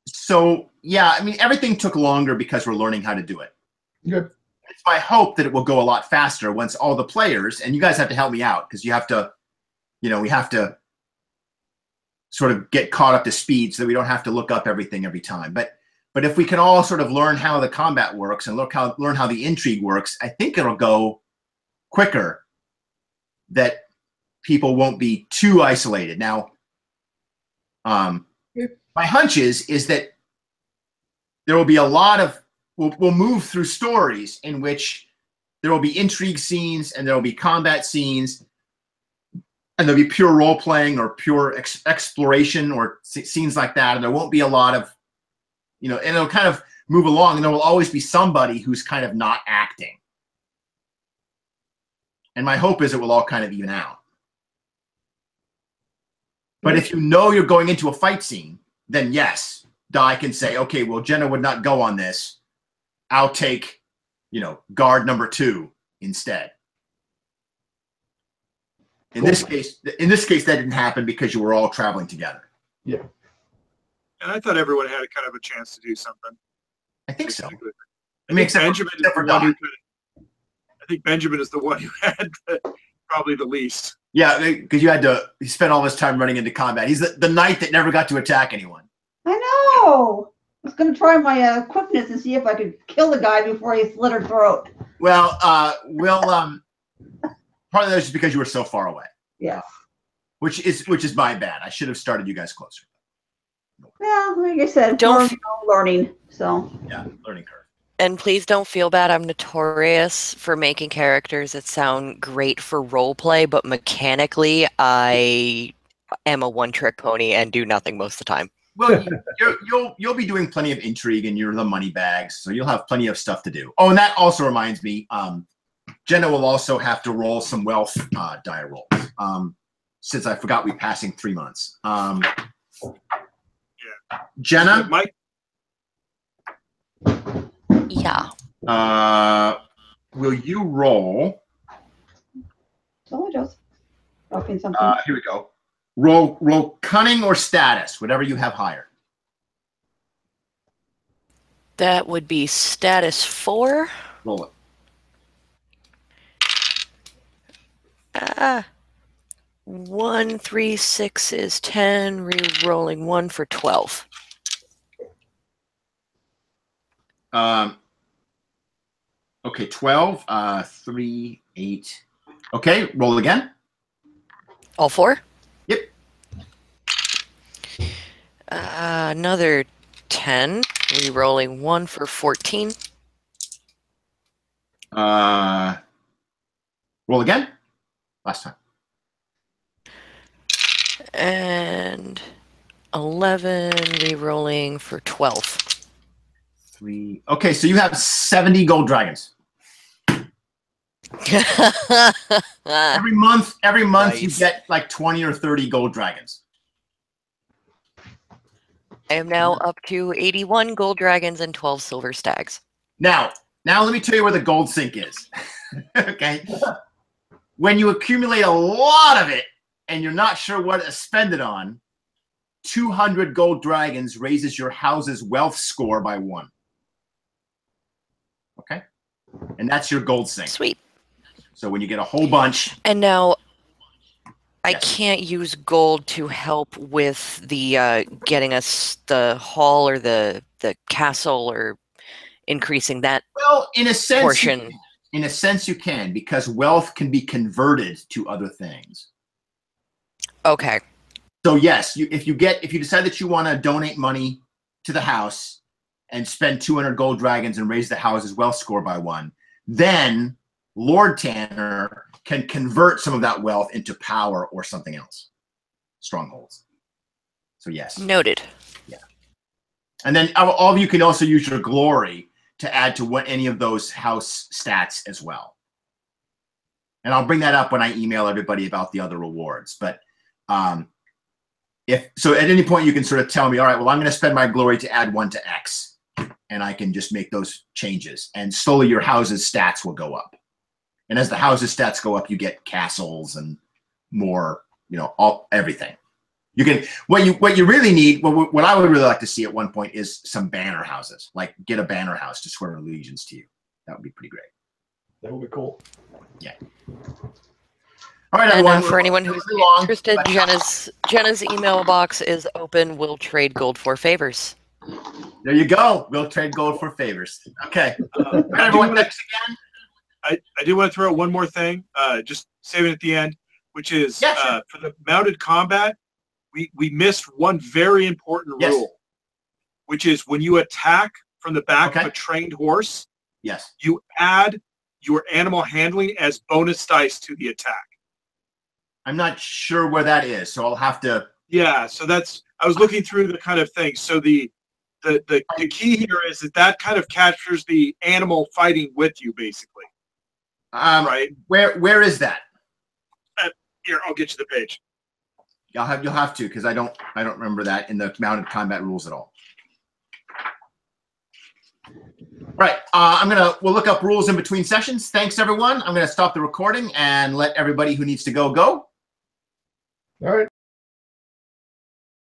So, yeah, I mean, everything took longer because we're learning how to do it. Good. It's my hope that it will go a lot faster once all the players, and you guys have to help me out because you have to, we have to sort of get caught up to speed so that we don't have to look up everything every time. But if we can all sort of learn how the combat works and learn how the intrigue works, I think it'll go quicker, that people won't be too isolated. Now, my hunch is that there will be a lot of, we'll move through stories in which there will be intrigue scenes and there will be combat scenes and there'll be pure role-playing or pure exploration or scenes like that. And there won't be a lot of, and it'll kind of move along and there will always be somebody who's kind of not acting. And my hope is it will all kind of even out. But if you know you're going into a fight scene, then yes, Di can say, okay, well, Jenna would not go on this. I'll take, guard number 2 instead. In this case, that didn't happen because you were all traveling together. Yeah. And I thought everyone had kind of a chance to do something. I think so. I think Benjamin is the one who I think Benjamin is the one who had probably the least. Yeah, because he spent all this time running into combat. He's the knight that never got to attack anyone. I know. I was going to try my quickness and see if I could kill the guy before he slit her throat. Well, part of that is because you were so far away. Yes. which is my bad. I should have started you guys closer. Yeah, like I said, Don't we're learning. So Yeah, learning curve. And please don't feel bad. I'm notorious for making characters that sound great for role play, but mechanically, I am a one-trick pony and do nothing most of the time. Well, you'll be doing plenty of intrigue, and you're the money bags, so you'll have plenty of stuff to do. Oh, and that also reminds me, Jenna will also have to roll some wealth die rolls. Since I forgot we passing 3 months. Jenna, Mike. Yeah. will you roll? so just talking something. Here we go. Roll cunning or status, whatever you have higher. That would be status 4. Roll it. 1, 3, 6 is 10. Re-rolling 1 for 12. Okay, 12. 3, 8. Okay, roll again. All 4? Yep. Another 10. Re-rolling 1 for 14. Roll again. Last time. And 11. Re-rolling for 12. 3. Okay, so you have 70 gold dragons. Every month Nice. you get like 20 or 30 gold dragons. I am now up to 81 gold dragons and 12 silver stags. Now let me tell you where the gold sink is. Okay. When you accumulate a lot of it and you're not sure what to spend it on, 200 gold dragons raises your house's wealth score by 1. Okay? And that's your gold sink. Sweet. So when you get a whole bunch, And now I Yes. can't use gold to help with the getting us the hall or the castle or increasing that well, in a sense, portion. you can, because wealth can be converted to other things. Okay. So yes, if you decide that you want to donate money to the house and spend 200 gold dragons and raise the house's wealth score by 1, then Lord Tanner can convert some of that wealth into power or something else. Strongholds. So yes. Noted. Yeah. And then all of you can also use your glory to add to any of those house stats as well. And I'll bring that up when I email everybody about the other rewards. But if so, at any point you can sort of tell me, all right, well, I'm going to spend my glory to add 1 to X, and I can just make those changes, and slowly your house's stats will go up. And as the house's stats go up, you get castles and more, everything. You can what you really need. What I would really like to see at one point is some banner houses. Like get a banner house to swear allegiance to you. That would be pretty great. That would be cool. Yeah. All right, And everyone. for anyone who's interested, Jenna's email box is open. We'll trade gold for favors. There you go. We'll trade gold for favors. Okay. All right, everyone. Thanks again. I do want to throw out one more thing, just save it at the end, which is sure. for the mounted combat, we missed one very important rule, which is when you attack from the back of a trained horse, you add your animal handling as bonus dice to the attack. I'm not sure where that is, so I'll have to. Yeah, so I was looking through the kind of thing. So the key here is that kind of captures the animal fighting with you, basically. Right. Where is that? Here, I'll get you the page. You'll have to, because I don't remember that in the mounted combat rules at all. All right, we'll look up rules in between sessions. Thanks, everyone. I'm gonna stop the recording and let everybody who needs to go. All right.